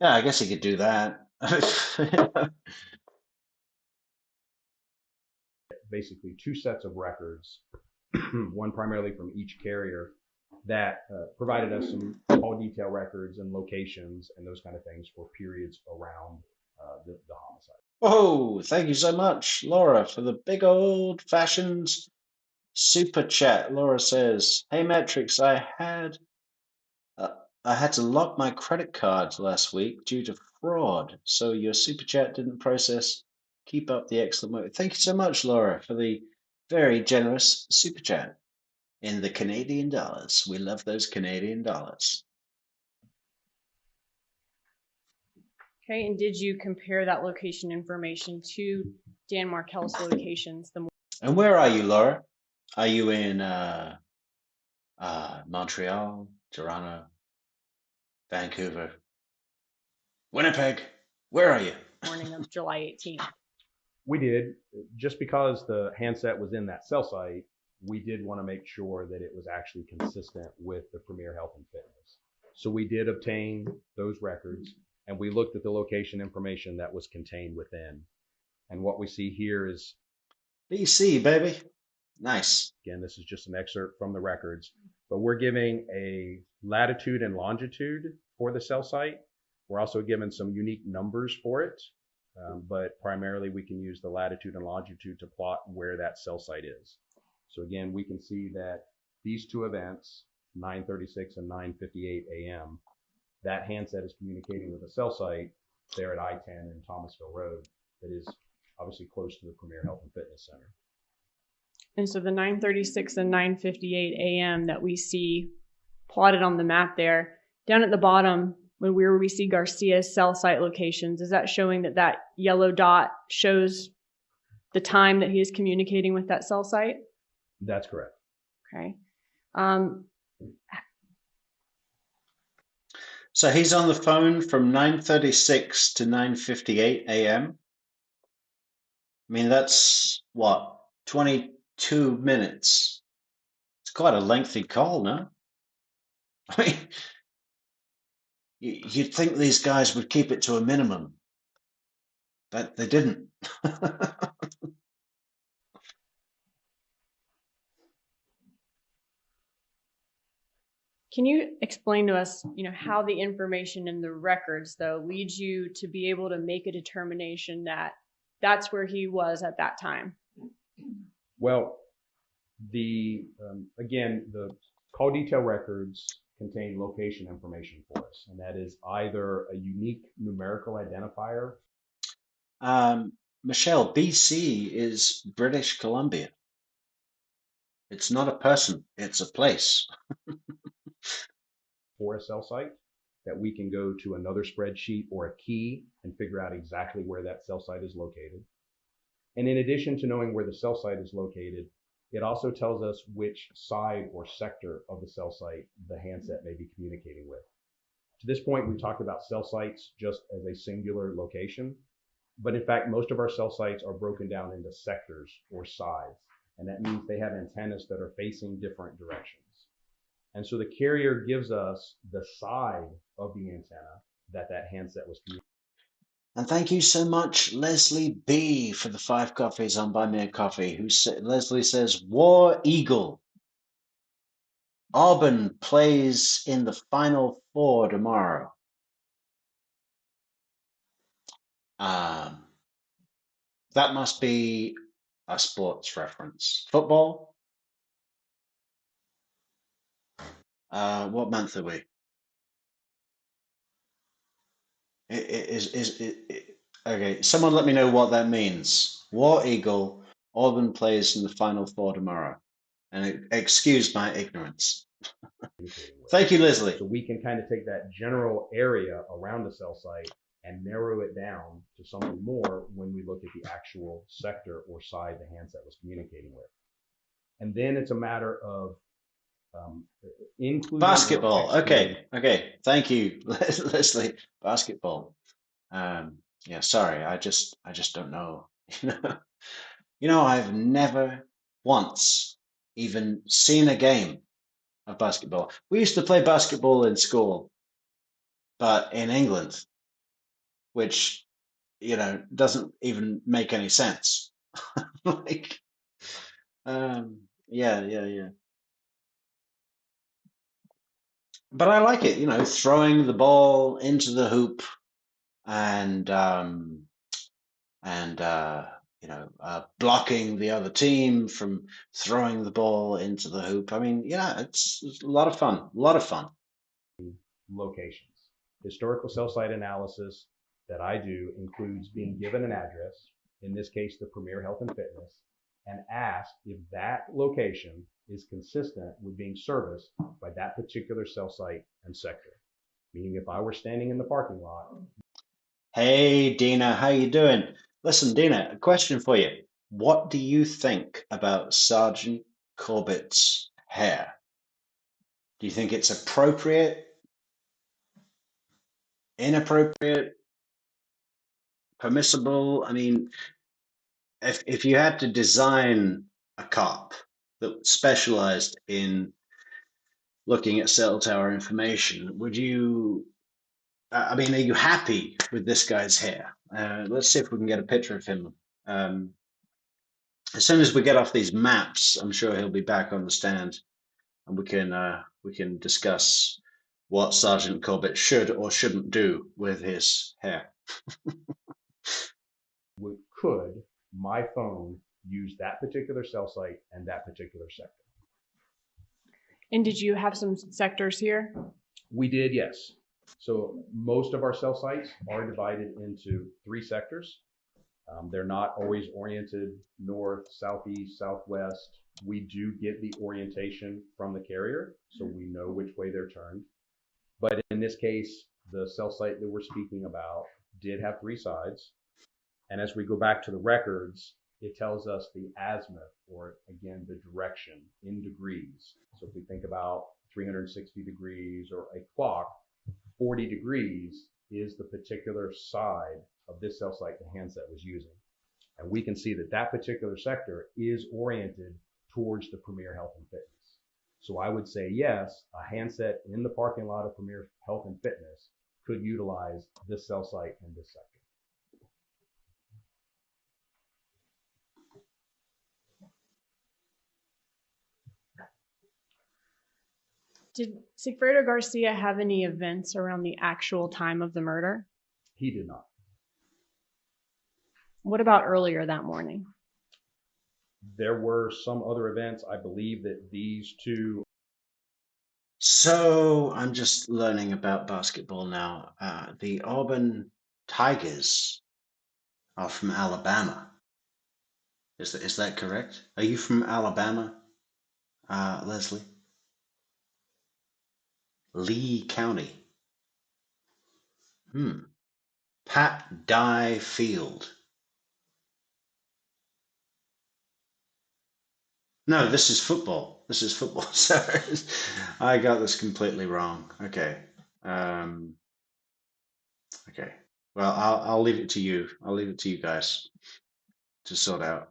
Yeah, I guess he could do that. Basically 2 sets of records, one primarily from each carrier, that provided us some call detail records and locations and those kind of things for periods around the homicide. Oh, thank you so much, Laura, for the big old-fashioned super chat. Laura says, "Hey, Metrix, I had to lock my credit card last week due to fraud, so your super chat didn't process. Keep up the excellent work." Thank you so much, Laura, for the very generous super chat in the Canadian dollars. We love those Canadian dollars. Okay, and did you compare that location information to Dan Markel's locations? And where are you, Laura? Are you in Montreal, Toronto, Vancouver, Winnipeg? Where are you? Morning of July 18th. We did, just because the handset was in that cell site, we did want to make sure that it was actually consistent with the Premier Health and Fitness. So we did obtain those records, and we looked at the location information that was contained within. And what we see here is, BC, baby. Nice. again, this is just an excerpt from the records, but we're giving a latitude and longitude for the cell site. We're also given some unique numbers for it, but primarily we can use the latitude and longitude to plot where that cell site is. So again, we can see that these 2 events, 9:36 and 9:58 a.m., that handset is communicating with a cell site there at I-10 and Thomasville Road that is obviously close to the Premier Health and Fitness Center. And so the 9:36 and 9:58 a.m. that we see plotted on the map there, down at the bottom, where we see Garcia's cell site locations, is that showing that that yellow dot shows the time that he is communicating with that cell site? That's correct. Okay. So he's on the phone from 9:36 to 9:58 a.m. I mean, that's what, 22 minutes. It's quite a lengthy call, no? I mean, you'd think these guys would keep it to a minimum, But they didn't. Can you explain to us, how the information in the records, though, leads you to be able to make a determination that that's where he was at that time? Well, again, the call detail records contain location information for us, and that is either a unique numerical identifier. Michelle, BC is British Columbia. It's not a person, it's a place. For a cell site that we can go to another spreadsheet or a key and figure out exactly where that cell site is located. And in addition to knowing where the cell site is located, it also tells us which side or sector of the cell site the handset may be communicating with. To this point, we talked about cell sites just as a singular location, but in fact, most of our cell sites are broken down into sectors or sides, and that means they have antennas that are facing different directions. And so the carrier gives us the side of the antenna that handset was communicating. And thank you so much, Leslie B, for the 5 coffees on Buy Me a Coffee. Leslie says, War Eagle. Auburn plays in the Final Four tomorrow. That must be a sports reference. Football? What month are we? Okay, someone let me know what that means. War Eagle, Auburn plays in the Final Four tomorrow. And excuse my ignorance. Thank you, Leslie. So we can kind of take that general area around the cell site and narrow it down to something more when we look at the actual sector or side the handset was communicating with. And then it's a matter of including basketball. Okay. Thank you, Leslie. Basketball. Yeah. Sorry, I just don't know. I've never once even seen a game of basketball. We used to play basketball in school, but in England, which doesn't even make any sense. Like, yeah. But I like it, throwing the ball into the hoop and blocking the other team from throwing the ball into the hoop. I mean, it's a lot of fun. Locations. Historical cell site analysis that I do includes being given an address, in this case, the Premier Health and Fitness, and ask if that location is consistent with being serviced by that particular cell site and sector. Meaning if I were standing in the parking lot. Hey, Dina, how you doing? Listen, Dina, a question for you. What do you think about Sergeant Corbett's hair? Do you think it's appropriate, inappropriate, permissible? I mean, if you had to design a cop that specialized in looking at cell tower information, are you happy with this guy's hair? Let's see if we can get a picture of him. As soon as we get off these maps, I'm sure he'll be back on the stand, and we can discuss what Sergeant Corbett should or shouldn't do with his hair. Could my phone use that particular cell site and that particular sector? And did you have some sectors here? We did, yes. So most of our cell sites are divided into 3 sectors. They're not always oriented north, southeast, southwest. We do get the orientation from the carrier, so we know which way they're turned. But in this case, the cell site that we're speaking about did have 3 sides. And as we go back to the records, it tells us the azimuth, or again, the direction in degrees. So if we think about 360 degrees or a clock, 40 degrees is the particular side of this cell site the handset was using. And we can see that that particular sector is oriented towards the Premier Health and Fitness. So I would say yes, a handset in the parking lot of Premier Health and Fitness could utilize this cell site and this sector. Did Sigfredo Garcia have any events around the actual time of the murder? He did not. What about earlier that morning? There were some other events. I believe that these two. So I'm just learning about basketball now. The Auburn Tigers are from Alabama. Is that correct? Are you from Alabama, Leslie? Lee County. Pat Dye Field. No, this is football. This is football. Sorry, I got this completely wrong. Okay. Okay. Well, I'll leave it to you. I'll leave it to you guys to sort out.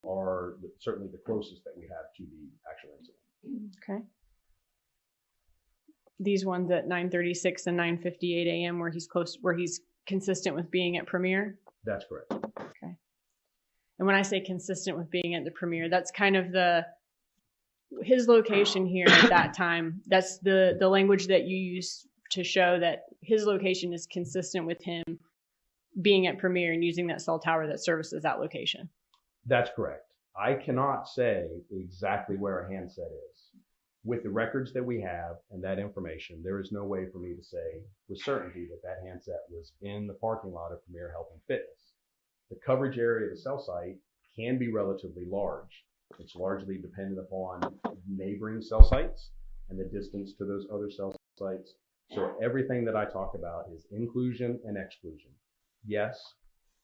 Are certainly the closest that we have to the actual incident. Okay. These ones at 9:36 and 9:58 a.m. where he's consistent with being at Premiere? That's correct. Okay. And when I say consistent with being at the Premiere, that's kind of his location here at that time. That's the language that you use to show that his location is consistent with him being at Premiere and using that cell tower that services that location. That's correct. I cannot say exactly where a handset is. With the records that we have and that information, there is no way for me to say with certainty that that handset was in the parking lot of Premier Health and Fitness. The coverage area of the cell site can be relatively large. It's largely dependent upon neighboring cell sites and the distance to those other cell sites. So everything that I talk about is inclusion and exclusion. Yes,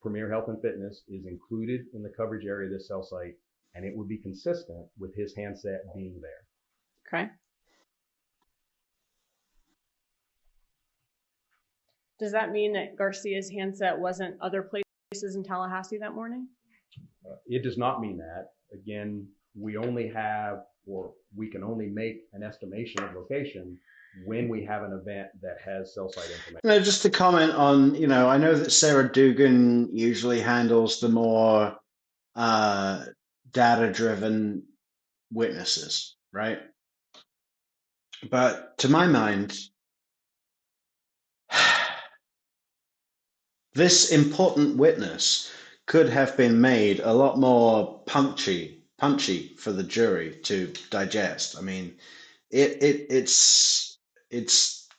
Premier Health and Fitness is included in the coverage area of this cell site, and it would be consistent with his handset being there. Okay. Does that mean that Garcia's handset wasn't other places in Tallahassee that morning? It does not mean that. Again, we can only make an estimation of location when we have an event that has cell site information. Just to comment on, I know that Sarah Dugan usually handles the more data-driven witnesses, right? But to my mind, this important witness could have been made a lot more punchy for the jury to digest. I mean, it's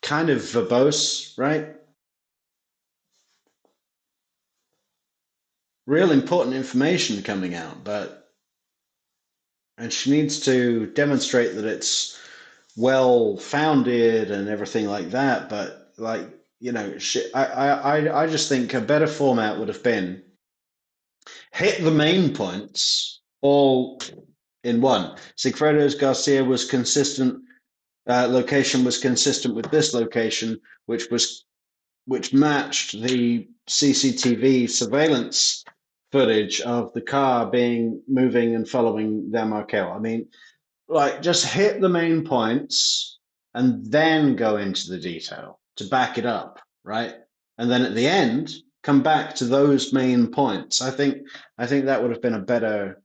kind of verbose, right? Real important information coming out, and she needs to demonstrate that it's well founded and everything like that. But I just think a better format would have been hit the main points all in one. Sigfredo Garcia was consistent. Location was consistent with this location, which matched the CCTV surveillance footage of the car moving and following Dan Markel. I mean, just hit the main points and then go into the detail to back it up, right? And then at the end, come back to those main points. I think that would have been a better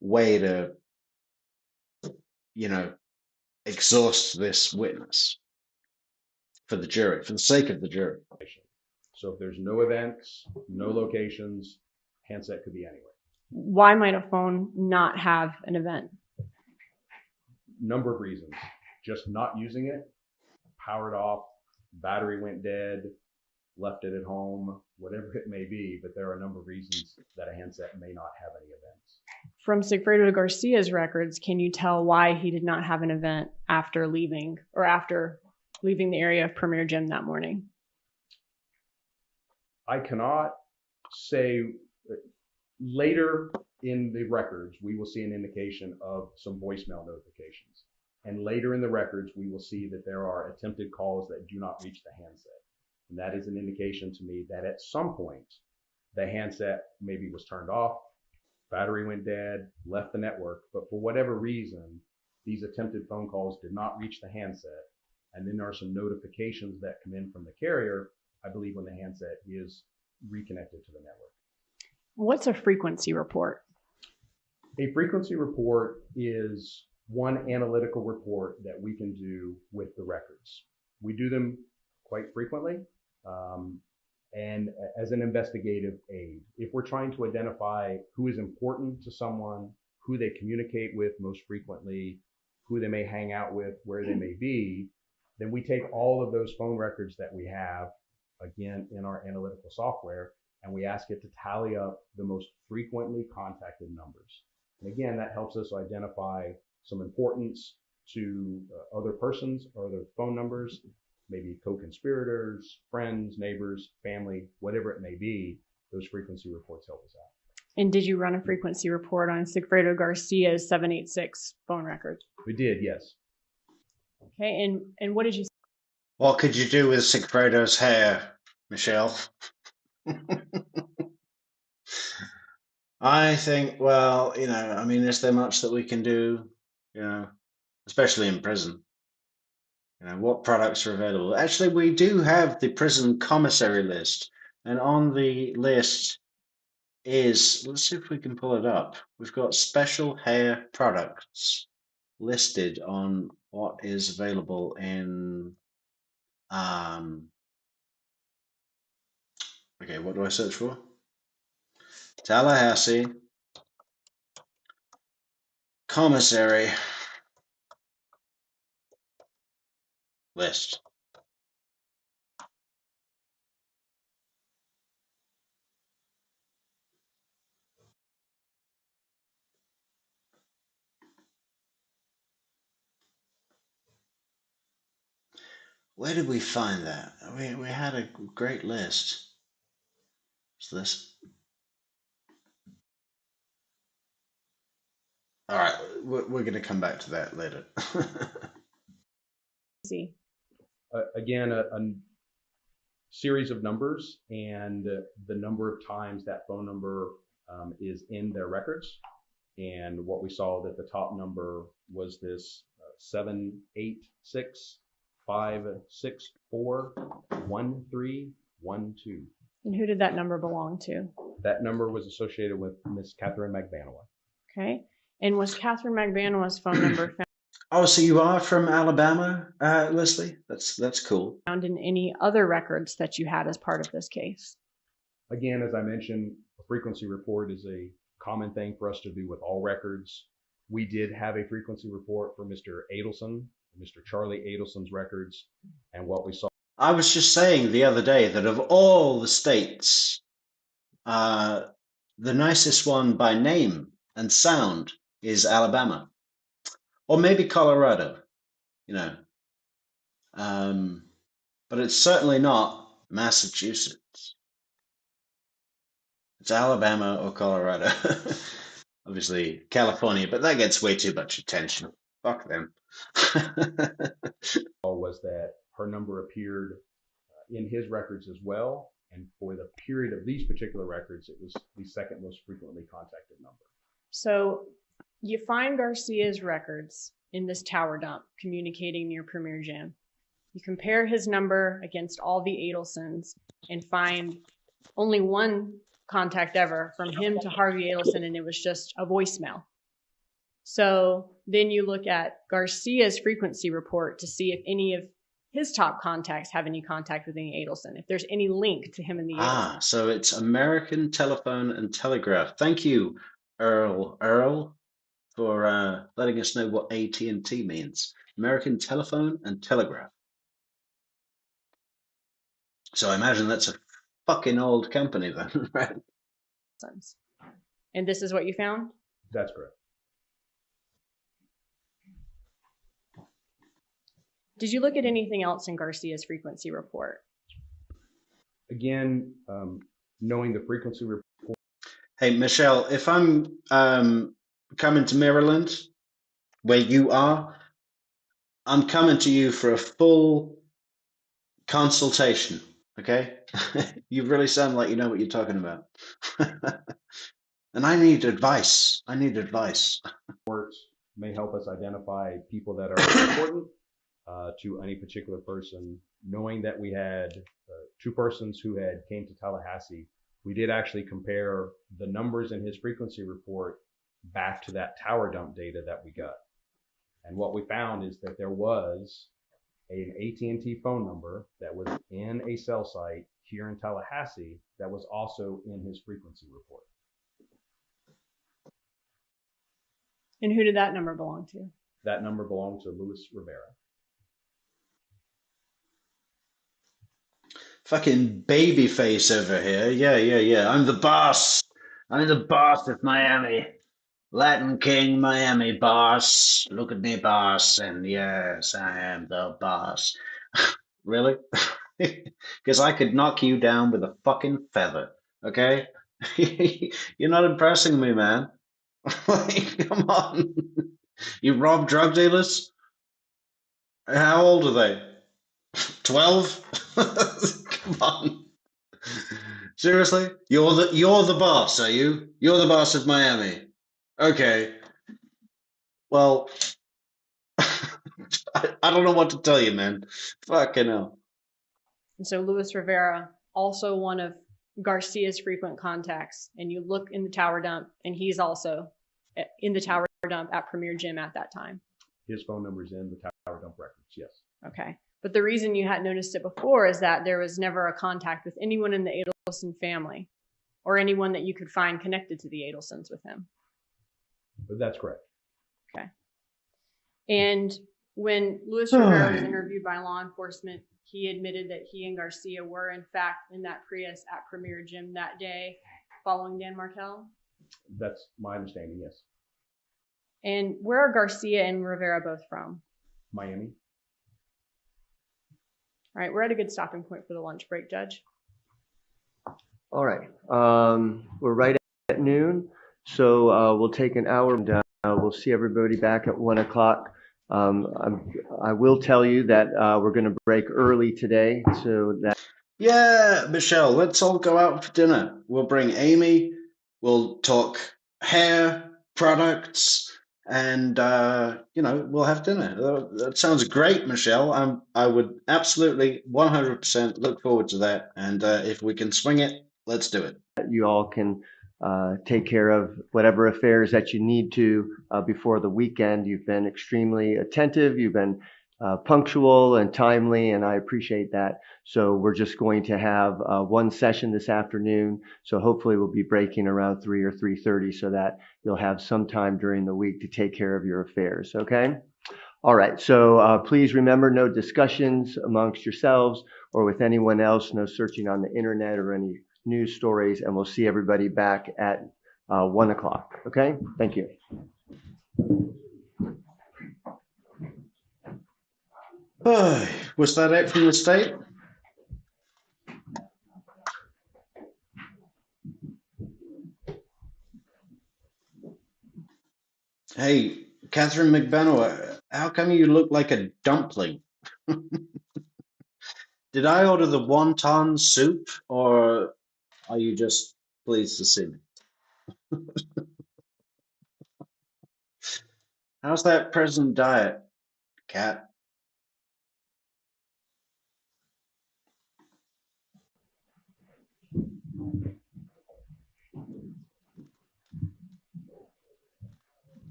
way to, exhaust this witness for the jury, for the sake of the jury. So if there's no events, no locations, handset could be anywhere. Why might a phone not have an event? Number of reasons. Just not using it, powered off, battery went dead, left it at home, whatever it may be, but there are a number of reasons that a handset may not have any events. From Sigfredo Garcia's records, can you tell why he did not have an event after leaving the area of Premier Gym that morning? I cannot say. Later in the records, we will see an indication of some voicemail notifications. And later in the records, we will see that there are attempted calls that do not reach the handset. And that is an indication to me that at some point, the handset maybe was turned off, battery went dead, left the network, but for whatever reason, these attempted phone calls did not reach the handset. And then there are some notifications that come in from the carrier, I believe, when the handset is reconnected to the network. What's a frequency report? A frequency report is one analytical report that we can do with the records. We do them quite frequently, and as an investigative aid. If we're trying to identify who is important to someone, who they communicate with most frequently, who they may hang out with, where they may be, then we take all of those phone records that we have, again, in our analytical software, and we ask it to tally up the most frequently contacted numbers. And again, that helps us identify some importance to other persons or other phone numbers, maybe co-conspirators, friends, neighbors, family, whatever it may be. Those frequency reports help us out. And did you run a frequency report on Sigfredo Garcia's 786 phone records? We did, yes. Okay, and what did you? What could you do with Sigfredo's hair, Michelle? I think, well, I mean, is there much that we can do, especially in prison? What products are available? Actually, we do have the prison commissary list, and on the list is, let's see if we can pull it up. We've got special hair products listed on what is available in, okay, what do I search for? Tallahassee commissary list. Where did we find that? We had a great list. What's this? All right, we're going to come back to that later. See. Again, a series of numbers and the number of times that phone number is in their records. And what we saw that the top number was this 786-564-1312. And who did that number belong to? That number was associated with Miss Catherine Magbanua. Okay. And was Catherine Magbanua's phone number found? Oh, so you are from Alabama, Leslie? That's cool. Found in any other records that you had as part of this case? Again, as I mentioned, a frequency report is a common thing for us to do with all records. We did have a frequency report for Mr. Adelson, Mr. Charlie Adelson's records, and what we saw. I was just saying the other day that of all the states, the nicest one by name and sound is Alabama. Or maybe Colorado, but it's certainly not Massachusetts. It's Alabama or Colorado. Obviously California, but that gets way too much attention. Fuck them. Was that her number appeared in his records as well, and for the period of these particular records, it was the second most frequently contacted number. So you find Garcia's records in this tower dump communicating near Premier Gym. You compare his number against all the Adelsons and find only one contact ever from him to Harvey Adelson, and it was just a voicemail. So then you look at Garcia's frequency report to see if any of his top contacts have any contact with any Adelson, if there's any link to him and the Adelson. So it's American Telephone and Telegraph. Thank you, Earl, for letting us know what AT&T means. American Telephone and Telegraph. So I imagine that's a fucking old company then, right? And this is what you found? That's correct. Did you look at anything else in Garcia's frequency report? Again, knowing the frequency report. Hey, Michelle, if I'm coming to Maryland, where you are, I'm coming to you for a full consultation, okay? You really sound like you know what you're talking about. And I need advice. Reports may help us identify people that are important to any particular person. Knowing that we had two persons who came to Tallahassee, we did actually compare the numbers in his frequency report back to that tower dump data that we got. And what we found is that there was an AT&T phone number that was in a cell site here in Tallahassee that was also in his frequency report. And who did that number belong to? That number belonged to Luis Rivera. Fucking babyface over here. Yeah. I'm the boss. I'm the boss of Miami. Latin King, Miami boss. Look at me, boss. And yes, I am the boss. Really? Because I could knock you down with a fucking feather. Okay? You're not impressing me, man. Like, come on. You rob drug dealers? How old are they? 12? Come on. Seriously? You're the boss, are you? You're the boss of Miami. Okay. Well, I don't know what to tell you, man. Fucking hell. And so Luis Rivera, also one of Garcia's frequent contacts, and you look in the tower dump, and he's also in the tower dump at Premier Gym at that time. His phone number's in the tower dump records, yes. Okay. But the reason you hadn't noticed it before is that there was never a contact with anyone in the Adelson family or anyone that you could find connected to the Adelsons with him. But that's correct. Okay. And when Luis Rivera was interviewed by law enforcement, he admitted that he and Garcia were, in fact, in that Prius at Premier Gym that day following Dan Markel? That's my understanding, yes. And where are Garcia and Rivera both from? Miami. All right, we're at a good stopping point for the lunch break, Judge. All right. We're right at noon, so we'll take an hour and we'll see everybody back at 1 o'clock. I will tell you that we're going to break early today, so that. Yeah, Michelle, let's all go out for dinner. We'll bring Amy. We'll talk hair products, and we'll have dinner. That sounds great, Michelle. I would absolutely 100% look forward to that. And if we can swing it, let's do it. You all can take care of whatever affairs that you need to before the weekend. You've been extremely attentive. You've been punctual and timely, and I appreciate that. So we're just going to have one session this afternoon. So hopefully we'll be breaking around 3 or 3:30 so that you'll have some time during the week to take care of your affairs. Okay? All right. So please remember, no discussions amongst yourselves or with anyone else, no searching on the internet or any news stories, and we'll see everybody back at 1 o'clock. Okay? Thank you. Was that it from the state? Hey, Catherine Magbanua, how come you look like a dumpling? Did I order the wonton soup, or are you just pleased to see me? How's that present diet, Cat?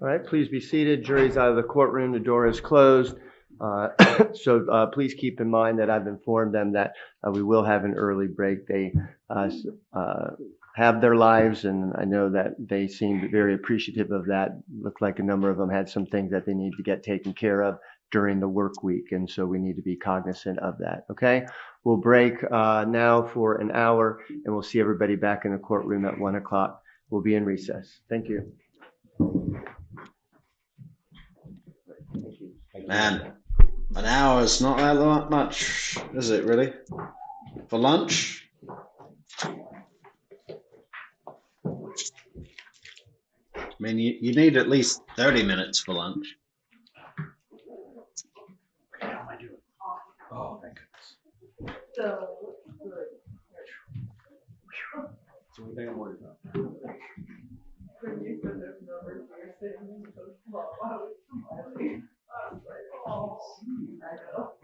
All right, please be seated. Jury's out of the courtroom. The door is closed. So please keep in mind that I've informed them that we will have an early break. They have their lives, and I know that they seemed very appreciative of that. Looked like a number of them had some things that they need to get taken care of during the work week, and so we need to be cognizant of that. Okay, we'll break now for an hour, and we'll see everybody back in the courtroom at 1 o'clock. We'll be in recess. Thank you. Man, an hour is not that much, is it really? For lunch? I mean, you need at least 30 minutes for lunch. How am I doing? Oh, thank goodness. So good. It's the only thing I'm worried about. When you said those numbers, you were sitting so small. I was smiling. I was like, oh, I know.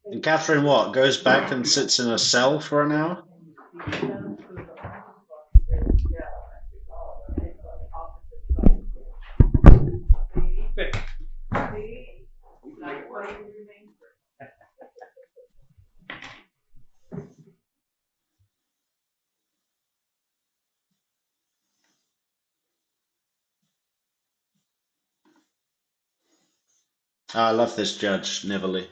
And Catherine what? Goes back and sits in a cell for an hour? I love this Judge Niverley.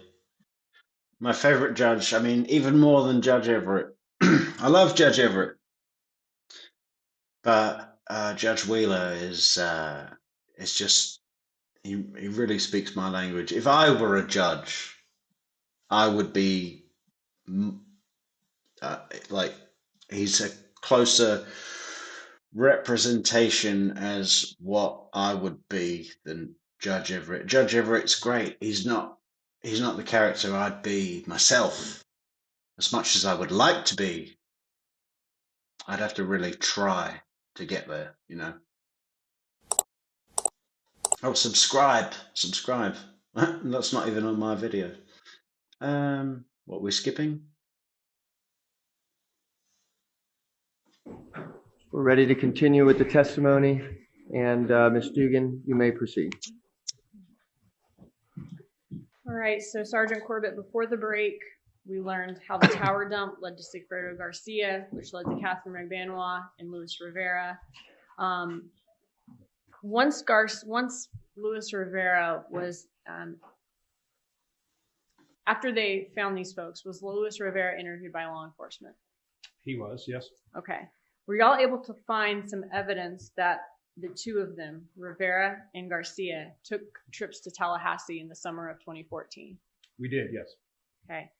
My favorite judge. I mean, even more than Judge Everett. I love Judge Everett, but Judge Wheeler is just he really speaks my language. If I were a judge, I would be like he's a closer representation as what I would be than Judge Everett. Judge Everett's great. He's not the character I'd be myself. As much as I would like to be, I'd have to really try to get there, you know. Oh, subscribe. That's not even on my video. What we're skipping? We're ready to continue with the testimony, and Ms. Dugan, you may proceed. All right, so Sergeant Corbett, before the break, we learned how the tower dump led to Sigfredo Garcia, which led to Catherine Magbanua and Luis Rivera. Once Luis Rivera was, after they found these folks, was Luis Rivera interviewed by law enforcement? He was, yes. Okay. Were y'all able to find some evidence that the two of them, Rivera and Garcia, took trips to Tallahassee in the summer of 2014? We did, yes. Okay.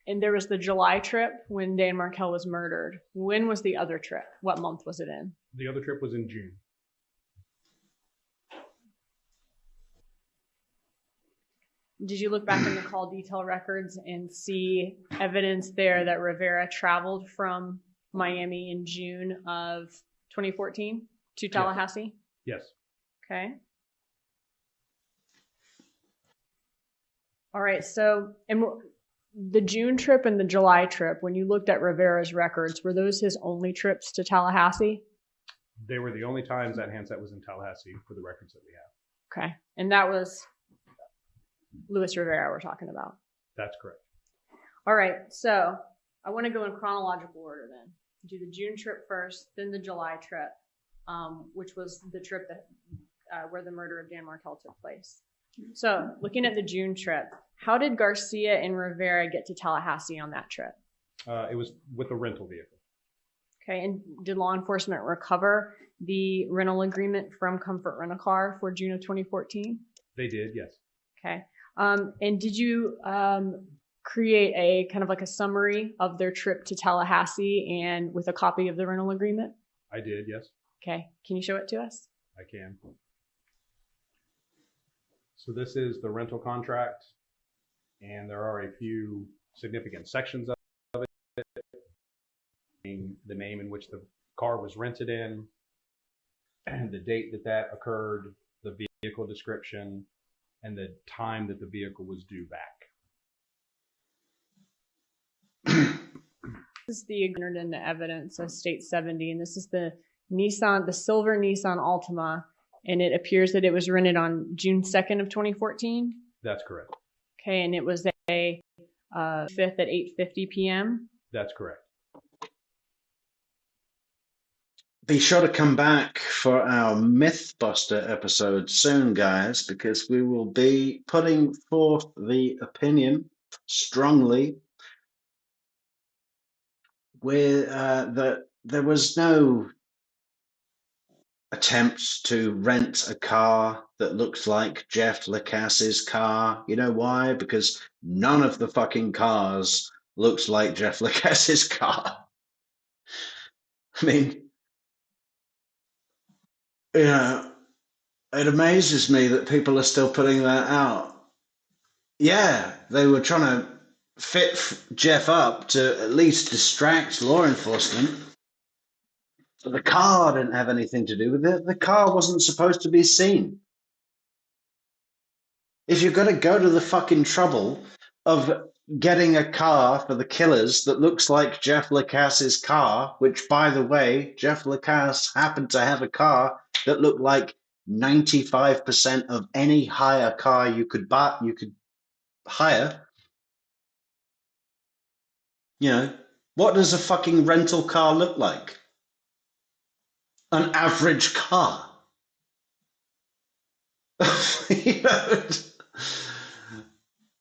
And there was the July trip when Dan Markel was murdered. When was the other trip? What month was it in? The other trip was in June. Did you look back in the call detail records and see evidence there that Rivera traveled from Miami in June of 2014 to Tallahassee? Yes. Okay. All right. So, and the June trip and the July trip, when you looked at Rivera's records, were those his only trips to Tallahassee? They were the only times that handset was in Tallahassee for the records that we have. Okay. And that was Luis Rivera we're talking about. That's correct. All right. So I want to go in chronological order then. Do the June trip first, then the July trip, which was the trip that where the murder of Dan Markel took place. So looking at the June trip, how did Garcia and Rivera get to Tallahassee on that trip? It was with a rental vehicle. Okay. And did law enforcement recover the rental agreement from Comfort Rent-A-Car for June of 2014? They did, yes. Okay. And did you create a kind of like a summary of their trip to Tallahassee and with a copy of the rental agreement? I did, yes. Okay. Can you show it to us? I can. So this is the rental contract, and there are a few significant sections of it, the name in which the car was rented in, and the date that that occurred, the vehicle description, and the time that the vehicle was due back. This is the entered into evidence of State 70, and this is the silver Nissan Altima, and it appears that it was rented on June 2nd of 2014. That's correct. Okay, and it was a 5th at 8:50 p.m. That's correct. Be sure to come back for our Mythbuster episode soon, guys, because we will be putting forth the opinion strongly that there was no attempts to rent a car that looked like Jeff Lacass's car. You know why? Because none of the fucking cars looked like Jeff Lacass's car. I mean, you know, it amazes me that people are still putting that out. Yeah, they were trying to fit Jeff up to at least distract law enforcement. The car didn't have anything to do with it. The car wasn't supposed to be seen. If you're going to go to the fucking trouble of getting a car for the killers that looks like Jeff Lacasse's car, which, by the way, Jeff Lacasse happened to have a car that looked like 95% of any hire car you could buy, you could hire. You know, what does a fucking rental car look like? An average car. You know,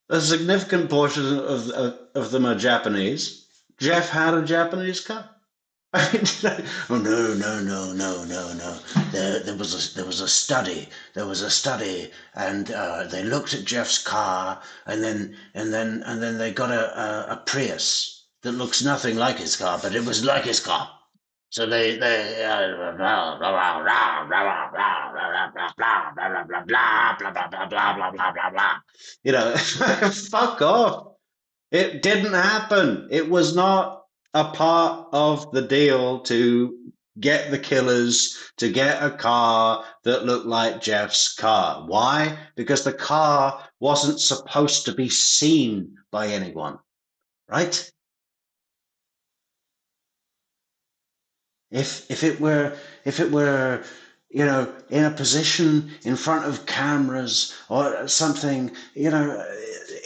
a significant portion of them are Japanese. Jeff had a Japanese car. I mean, oh no. There was a study. There was a study, and they looked at Jeff's car, and then they got a Prius that looks nothing like his car, but it was like his car. So they you know, fuck off. It didn't happen. It was not a part of the deal to get the killers to get a car that looked like Jeff's car. Why? Because the car wasn't supposed to be seen by anyone, right? If it were, you know, in a position in front of cameras or something, you know,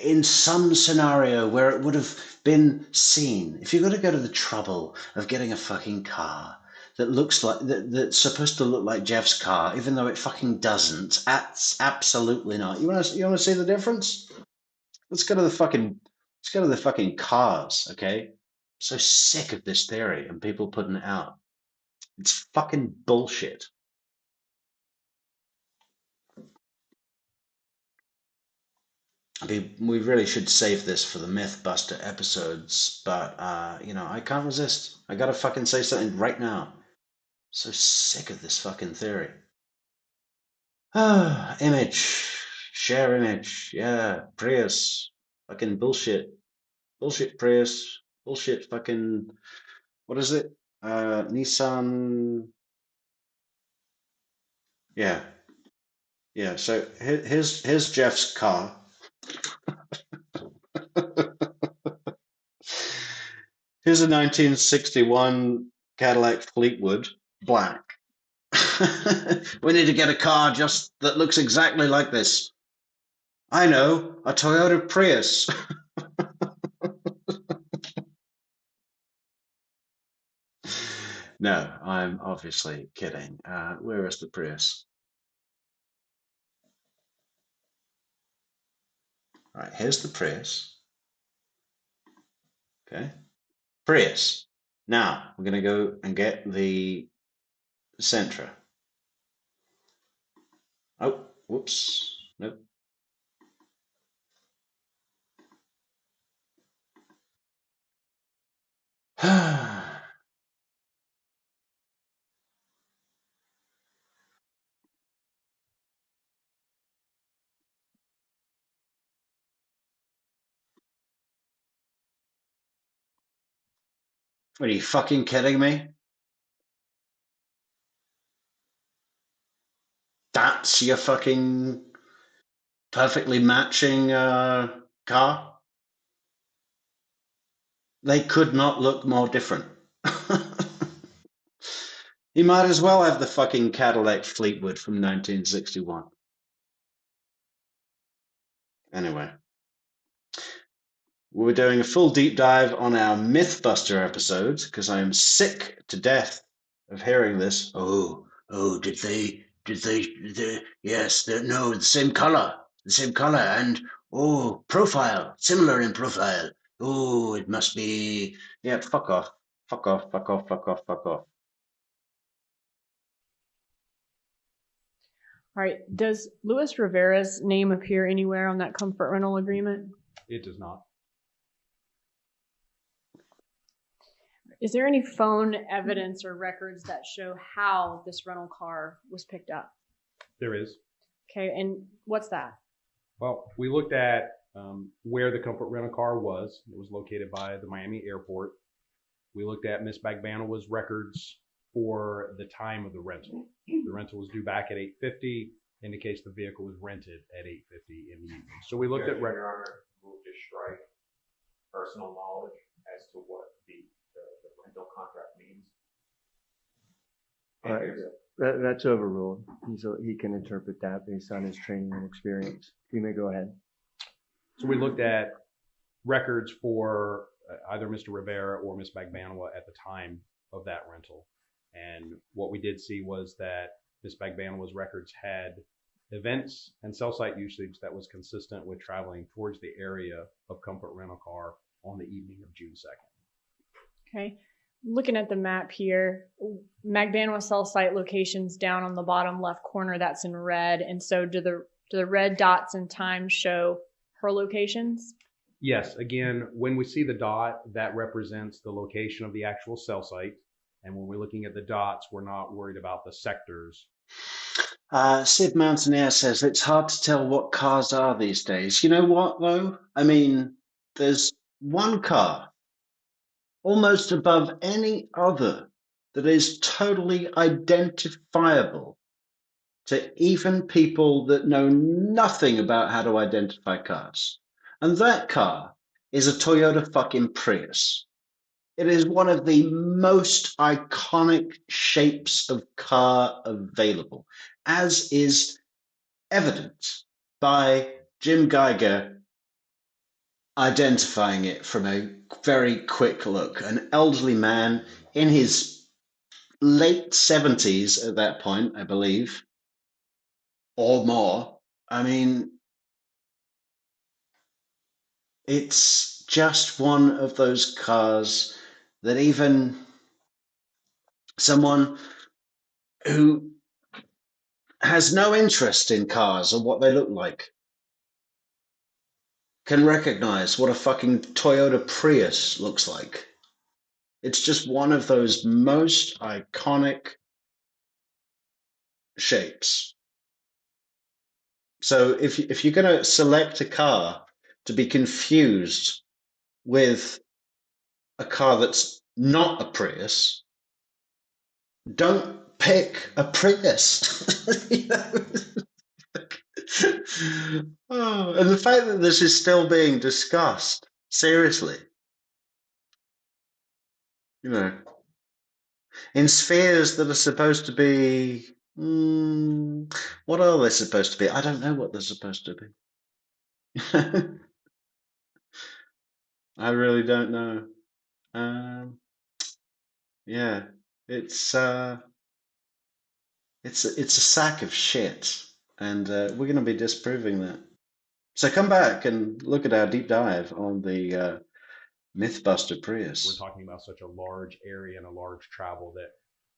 in some scenario where it would have been seen. If you're going to go to the trouble of getting a fucking car that looks like that's supposed to look like Jeff's car, even though it fucking doesn't, that's absolutely not. You want to see the difference? Let's go to the fucking cars, okay? I'm so sick of this theory and people putting it out. It's fucking bullshit. I mean, we really should save this for the Mythbuster episodes, but, you know, I can't resist. I gotta fucking say something right now. So sick of this fucking theory. Ah, image. Share image. Yeah, Prius. Fucking bullshit. Bullshit Prius. Bullshit fucking... What is it? Nissan... Yeah. Yeah, so here's Jeff's car. Here's a 1961 Cadillac Fleetwood, black. We need to get a car just that looks exactly like this. I know, a Toyota Prius. No, I'm obviously kidding. Where is the Prius? All right, here's the Prius. Okay, Prius. Now we're going to go and get the Sentra. Oh, whoops. Nope. Are you fucking kidding me? That's your fucking perfectly matching car? They could not look more different. You might as well have the fucking Cadillac Fleetwood from 1961. Anyway, we're doing a full deep dive on our Mythbuster episodes because I am sick to death of hearing this. Oh, did they, yes, no, the same color, and, oh, profile, similar in profile. Oh, it must be, yeah, fuck off. All right. Does Luis Rivera's name appear anywhere on that comfort rental agreement? It does not. Is there any phone evidence or records that show how this rental car was picked up? There is. Okay, and what's that? Well, we looked at where the comfort rental car was. It was located by the Miami airport. We looked at Miss Magbanua's records for the time of the rental. The rental was due back at 8:50, indicates the vehicle was rented at 8:50 in the evening. So we looked at record. Your Honor, move to strike personal knowledge as to what the rental contract means. That's overruled. He can interpret that based on his training and experience. You may go ahead. So we looked at records for either Mr. Rivera or Ms. Magbanua at the time of that rental. And what we did see was that Ms. Magbanua's records had events and cell site usage that was consistent with traveling towards the area of Comfort Rental Car on the evening of June 2nd. Okay. Looking at the map here, Magbanua cell site locations down on the bottom left corner, that's in red. And so do the red dots and times show her locations? Yes, again, when we see the dot, that represents the location of the actual cell site. And when we're looking at the dots, we're not worried about the sectors. Sid Mountaineer says it's hard to tell what cars are these days. You know what, though? I mean, there's one car almost above any other that is totally identifiable to even people that know nothing about how to identify cars. And that car is a Toyota fucking Prius. It is one of the most iconic shapes of car available, as is evident by Jim Geiger identifying it from a very quick look. An elderly man in his late 70s at that point, I believe, or more. I mean, it's just one of those cars that even someone who has no interest in cars or what they look like can recognize what a fucking Toyota Prius looks like. It's just one of those most iconic shapes. So if you're going to select a car to be confused with a car that's not a Prius, don't pick a Prius. You know? Oh, and the fact that this is still being discussed, seriously, you know, in spheres that are supposed to be, what are they supposed to be? I don't know what they're supposed to be. I really don't know. Yeah, it's a sack of shit, and we're going to be disproving that. So come back and look at our deep dive on the Mythbuster Prius. We're talking about such a large area and a large travel that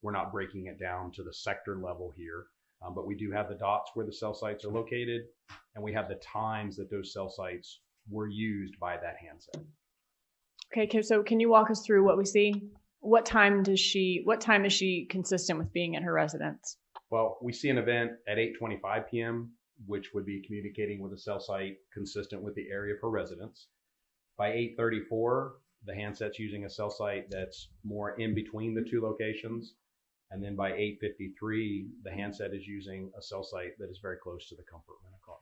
we're not breaking it down to the sector level here. But we do have the dots where the cell sites are located, and we have the times that those cell sites were used by that handset. Okay, so can you walk us through what we see? What time is she consistent with being at her residence? Well, we see an event at 8:25 p.m., which would be communicating with a cell site consistent with the area of her residence. By 8:34, the handset's using a cell site that's more in between the two locations. And then by 8:53, the handset is using a cell site that is very close to the Comfort Rental Car.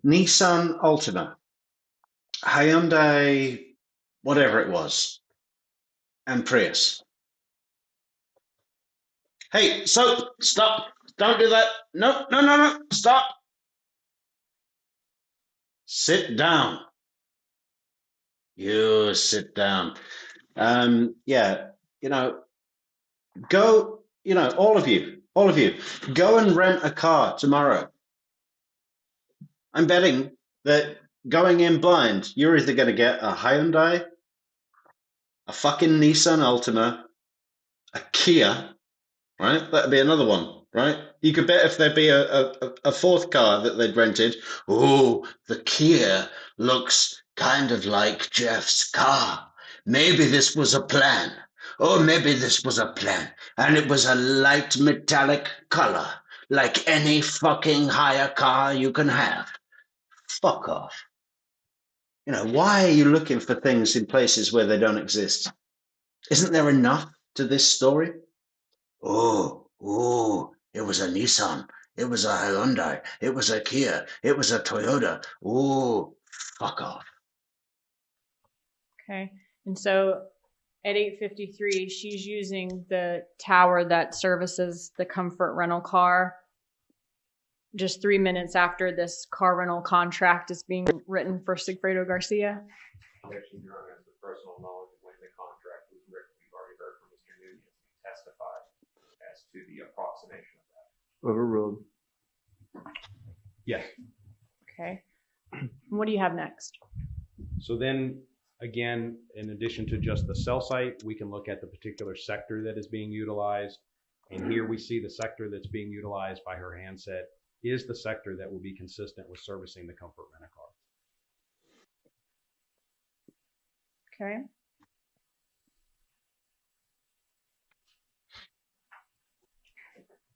Nissan Altima, Hyundai, whatever it was, and Prius. Hey, so stop. Don't do that. No, stop. Sit down. You sit down. Yeah, go, all of you, go and rent a car tomorrow. I'm betting that going in blind, you're either going to get a Hyundai, a fucking Nissan Altima, a Kia, right? That'd be another one, right? You could bet if there'd be a fourth car that they'd rented, oh, the Kia looks kind of like Jeff's car. Maybe this was a plan. Oh, maybe this was a plan. And it was a light metallic color, like any fucking hire car you can have. Fuck off. Why are you looking for things in places where they don't exist? Isn't there enough to this story? It was a Nissan. It was a Hyundai. It was a Kia. It was a Toyota. Ooh, fuck off. Okay. And so at 8:53, she's using the tower that services the Comfort rental car just 3 minutes after this car rental contract is being written for Sigfredo Garcia. Objection, Your Honor, as the personal knowledge of when the contract was written. We've already heard from Mr. Nunez testify as to the approximation of that. Overruled. Yes. Okay. What do you have next? So then, again, in addition to just the cell site, we can look at the particular sector that is being utilized. And here we see the sector that's being utilized by her handset is the sector that will be consistent with servicing the Comfort rent-a-car. Okay.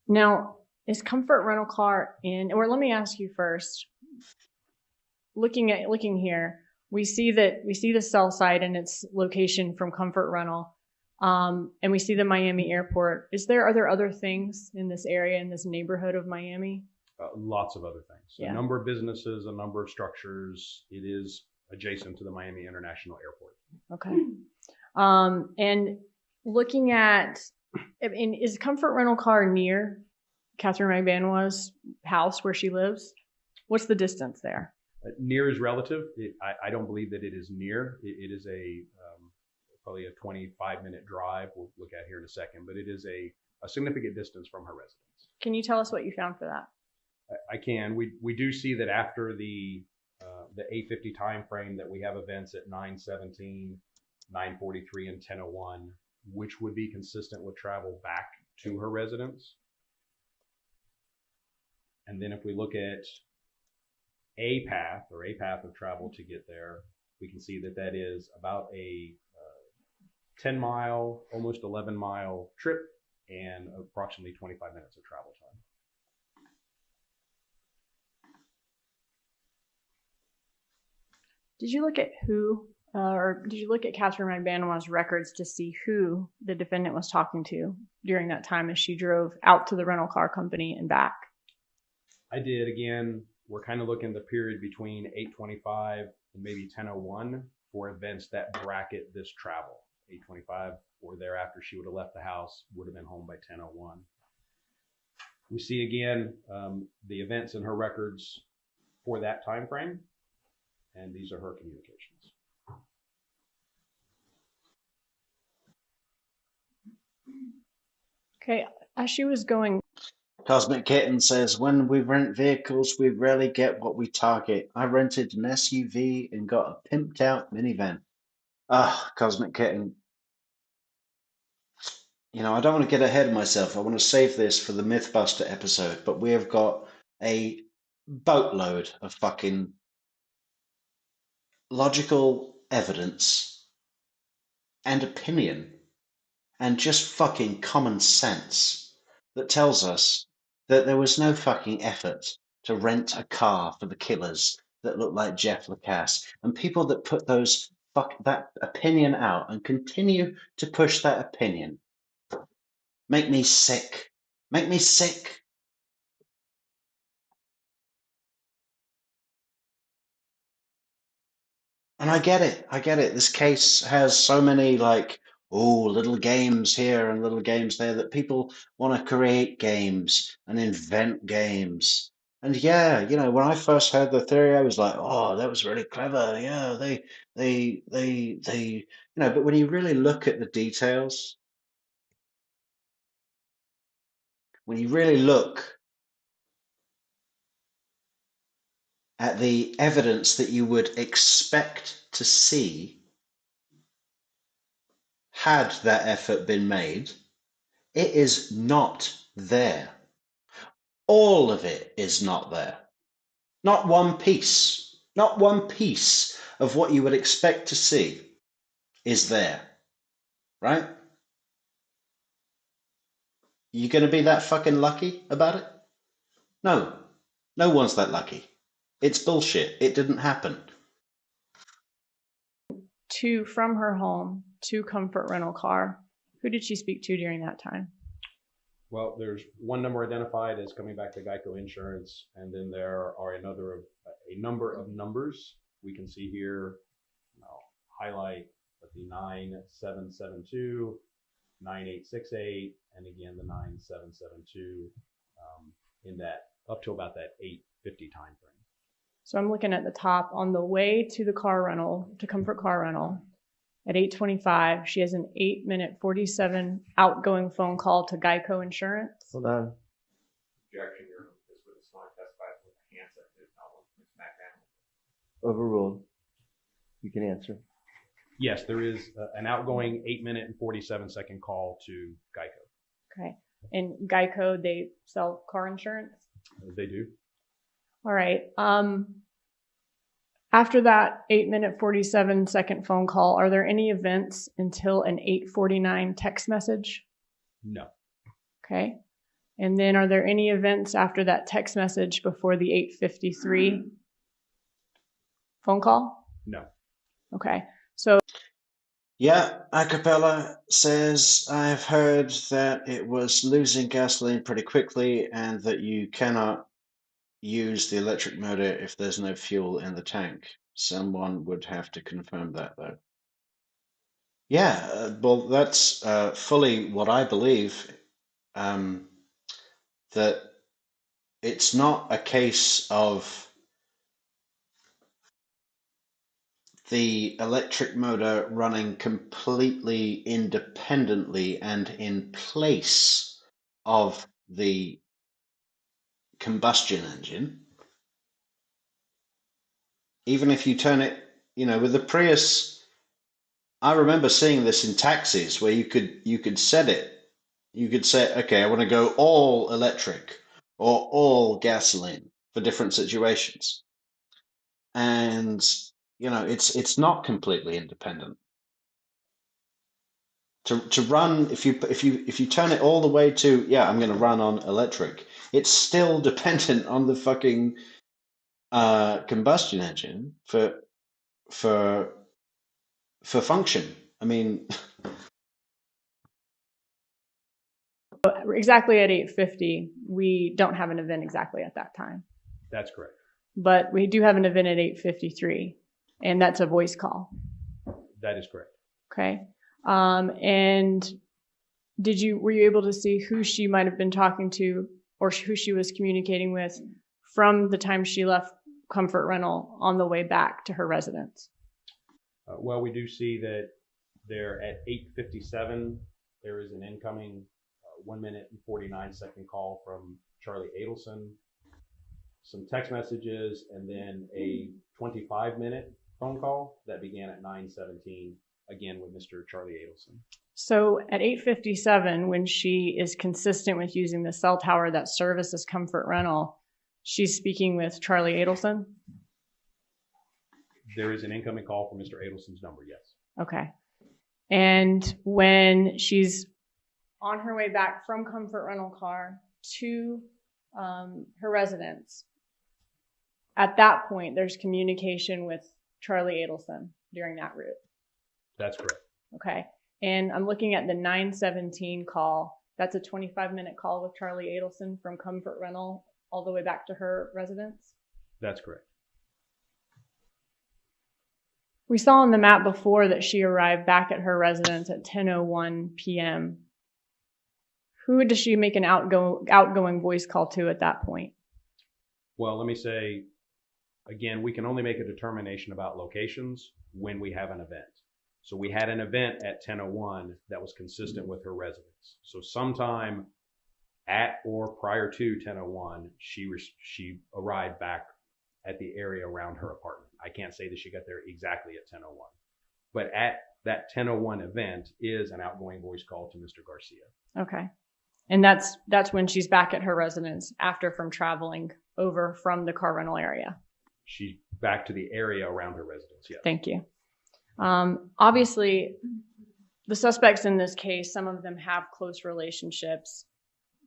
Now, is Comfort rental car in, or let me ask you first, looking here, we see the cell site and its location from Comfort rental, and we see the Miami airport. Are there other things in this area, in this neighborhood of Miami? Lots of other things. Yeah. A number of businesses, a number of structures. It is adjacent to the Miami International Airport. Okay. And looking at, is Comfort rental car near Catherine Magbanua's house where she lives? What's the distance there? Near is relative. I don't believe that it is near. It is probably a 25-minute drive. We'll look at here in a second, but it is a significant distance from her residence. Can you tell us what you found for that? I can. We do see that after the 8:50 time frame that we have events at 9:17, 9:43, and 10:01, which would be consistent with travel back to her residence. And then if we look at a path of travel to get there, we can see that that is about a 10-mile, almost 11-mile trip and approximately 25 minutes of travel time. Did you look at did you look at Catherine Magbanua's records to see who the defendant was talking to during that time as she drove out to the rental car company and back? I did. Again, we're kind of looking at the period between 8:25 and maybe 10:01 for events that bracket this travel. 8:25 or thereafter, she would have left the house, would have been home by 10:01. We see again the events in her records for that time frame, and these are her communications. Okay, as she was going. Cosmic Kitten says, when we rent vehicles, we rarely get what we target. I rented an SUV and got a pimped out minivan. Cosmic Kitten. You know, I don't want to get ahead of myself. I want to save this for the Mythbuster episode, but we have got a boatload of fucking logical evidence and opinion and just fucking common sense that tells us that there was no fucking effort to rent a car for the killers that look like Jeff Lacasse, and people that put that opinion out and continue to push that opinion make me sick. Make me sick. And I get it. This case has so many little games here and little games there that people want to create games and invent games. And yeah, when I first heard the theory, I was like, oh, that was really clever. Yeah, but when you really look at the details, when you really look at the evidence that you would expect to see had that effort been made, it is not there. All of it is not there. Not one piece. Not one piece of what you would expect to see is there. Right? You going to be that fucking lucky about it? No. No one's that lucky. It's bullshit. It didn't happen. From her home to Comfort rental car, who did she speak to during that time? Well, there's one number identified as coming back to Geico Insurance, and then there are a number of numbers we can see here. I'll highlight the 9772, 9868, and again the 9772 in that up to about that 8:50 time frame. So I'm looking at the top on the way to the car rental, to Comfort Car Rental. At 8:25, she has an 8-minute 47 outgoing phone call to Geico Insurance. Hold on. Objection, Your Honor. This witness not testifies with a handset. It's not with Ms. Magbanua. Overruled. You can answer. Yes, there is an outgoing 8-minute and 47-second call to Geico. Okay. And Geico, they sell car insurance? They do. All right. After that 8-minute 47-second phone call, are there any events until an 8:49 text message? No. Okay. And then are there any events after that text message before the 8:53 phone call? No. Okay. So Yeah, Acapella says, I've heard that it was losing gasoline pretty quickly and that you cannot use the electric motor if there's no fuel in the tank. Someone would have to confirm that, though. Yeah, well, that's fully what I believe, that it's not a case of the electric motor running completely independently and in place of the combustion engine. Even if you turn it, with the Prius, I remember seeing this in taxis where you could set it. You could say, okay, I want to go all electric or all gasoline for different situations. And it's not completely independent. To run, if you turn it all the way to, I'm going to run on electric, it's still dependent on the fucking combustion engine for function. I mean, exactly at 8:50, we don't have an event exactly at that time. That's correct. But we do have an event at 8:53, and that's a voice call. That is correct. Okay. And were you able to see who she might have been talking to or who she was communicating with from the time she left Comfort Rental on the way back to her residence? Well, we do see that there at 8:57, there is an incoming 1-minute and 49-second call from Charlie Adelson, some text messages, and then a 25-minute phone call that began at 9:17, again with Mr. Charlie Adelson. So at 8:57, when she is consistent with using the cell tower that services Comfort Rental, she's speaking with Charlie Adelson? There is an incoming call from Mr. Adelson's number, yes. Okay. And when she's on her way back from Comfort Rental car to her residence, at that point, there's communication with Charlie Adelson during that route. That's correct. Okay. And I'm looking at the 9:17 call. That's a 25-minute call with Charlie Adelson from Comfort Rental all the way back to her residence? That's correct. We saw on the map before that she arrived back at her residence at 10:01 p.m. Who does she make an outgoing voice call to at that point? Well, let me say, again, we can only make a determination about locations when we have an event. So we had an event at 10:01 that was consistent with her residence. So sometime at or prior to 10:01, she arrived back at the area around her apartment. I can't say that she got there exactly at 10:01, but at that 10:01 event is an outgoing voice call to Mr. Garcia. Okay. And that's when she's back at her residence after from traveling over from the car rental area. She's back to the area around her residence, yes. Thank you. Obviously, the suspects in this case, some of them have close relationships.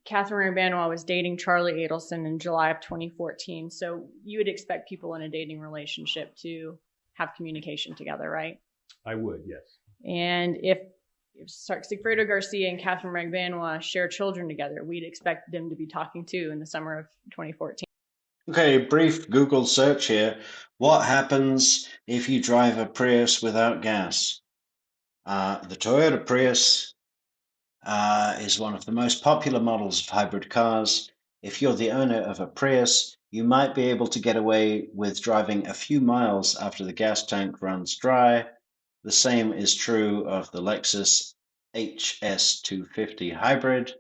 Catherine Magbanua was dating Charlie Adelson in July of 2014. So you would expect people in a dating relationship to have communication together, right? I would, yes. And if if Sigfredo Garcia and Catherine Magbanua share children together, we'd expect them to be talking too in the summer of 2014. Okay, brief Google search here. What happens if you drive a Prius without gas? The Toyota Prius is one of the most popular models of hybrid cars. If you're the owner of a Prius, you might be able to get away with driving a few miles after the gas tank runs dry. The same is true of the Lexus HS250 hybrid.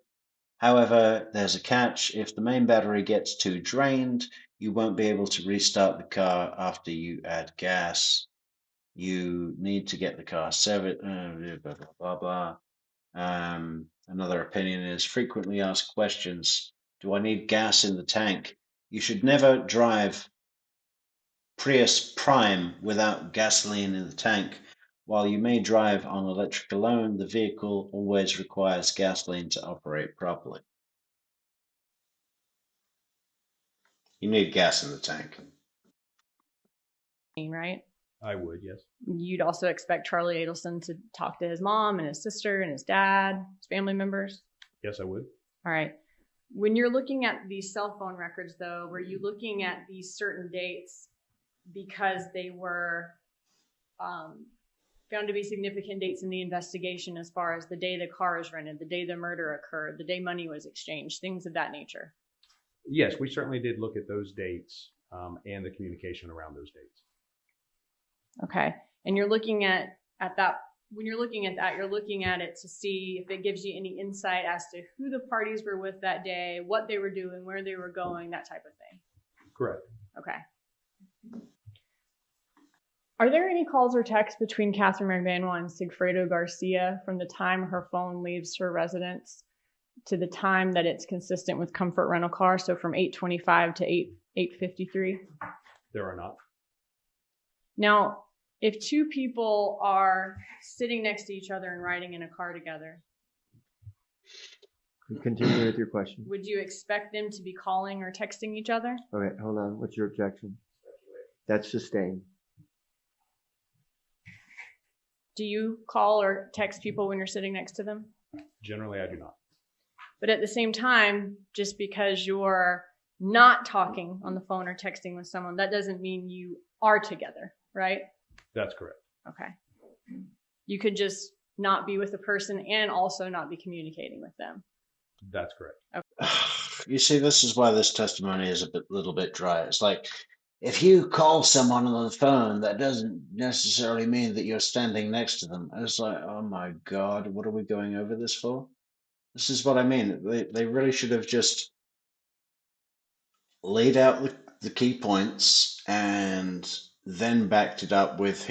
However, there's a catch. If the main battery gets too drained, you won't be able to restart the car after you add gas. You need to get the car serviced, blah, blah, blah, blah. Another opinion is frequently asked questions. Do I need gas in the tank? You should never drive Prius Prime without gasoline in the tank. While you may drive on electric alone, the vehicle always requires gasoline to operate properly. You need gas in the tank. Right? I would, yes. You'd also expect Charlie Adelson to talk to his mom and his sister and his dad, his family members. Yes, I would. All right. When you're looking at these cell phone records, though, were you looking at these certain dates because they were found to be significant dates in the investigation, as far as the day the car was rented, the day the murder occurred, the day money was exchanged, things of that nature? Yes, we certainly did look at those dates and the communication around those dates. Okay. And you're looking at that. When you're looking at that, you're looking at it to see if it gives you any insight as to who the parties were with that day, what they were doing, where they were going, that type of thing. Correct. Okay. Are there any calls or texts between Catherine Magbanua and Sigfredo Garcia from the time her phone leaves her residence to the time that it's consistent with Comfort Rental Car, so from 8:25 to 8:53? There are not. Now, if two people are sitting next to each other and riding in a car together, Continue with your question. would you expect them to be calling or texting each other? Okay, hold on. What's your objection? That's sustained. Do you call or text people when you're sitting next to them? Generally, I do not. But at the same time, just because you're not talking on the phone or texting with someone, that doesn't mean you are together, right? That's correct. Okay. You could just not be with the person and also not be communicating with them. That's correct. Okay. You see, this is why this testimony is little bit dry. It's like, if you call someone on the phone, that doesn't necessarily mean that you're standing next to them. It's like, oh my God, what are we going over this for? This is what I mean. They really should have just laid out the key points and then backed it up with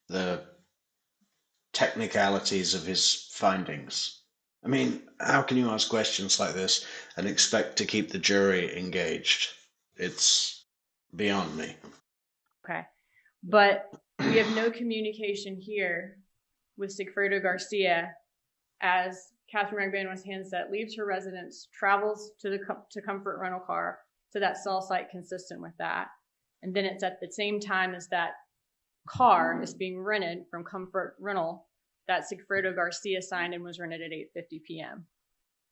the technicalities of his findings. I mean, how can you ask questions like this and expect to keep the jury engaged? It's beyond me. Okay. But we have no communication here with Sigfredo Garcia as Catherine Magbanua's handset leaves her residence, travels to Comfort Rental Car to that cell site consistent with that. And then it's at the same time as that car is being rented from Comfort Rental that Sigfredo Garcia signed and was rented at 8:50 p.m.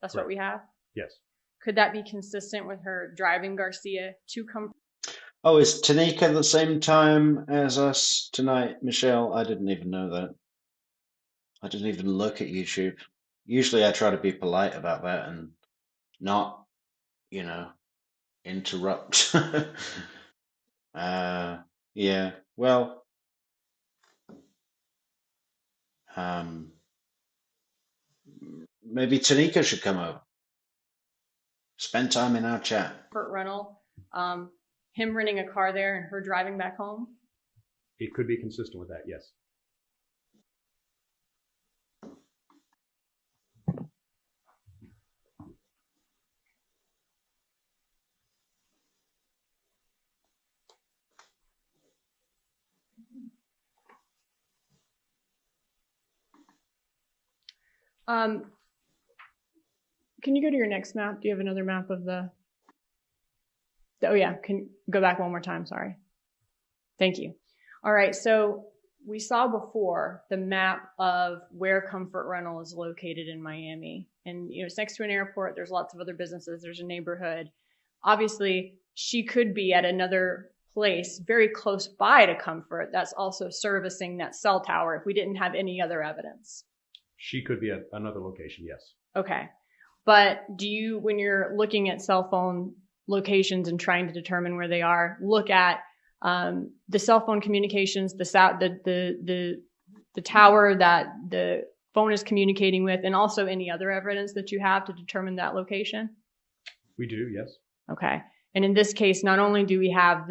That's Right. what we have? Yes. Could that be consistent with her driving Garcia to Comfort? Oh, is Tanika the same time as us tonight, Michelle? I didn't even know that. I didn't even look at YouTube. Usually I try to be polite about that and not, interrupt. Yeah, well, maybe Tanika should come over. Spend time in our chat. Rental, him renting a car there and her driving back home? It could be consistent with that, yes. Can you go to your next map? Do you have another map of the... Oh yeah, can go back one more time, sorry. Thank you. All right, so we saw before the map of where Comfort Rental is located in Miami. And, it's next to an airport. There's lots of other businesses. There's a neighborhood. Obviously, she could be at another place very close by to Comfort that's also servicing that cell tower if we didn't have any other evidence. She could be at another location, yes. Okay. But do you, when you're looking at cell phone locations and trying to determine where they are, look at the cell phone communications, the tower that the phone is communicating with, and also any other evidence that you have to determine that location? We do, yes. Okay. And in this case, not only do we have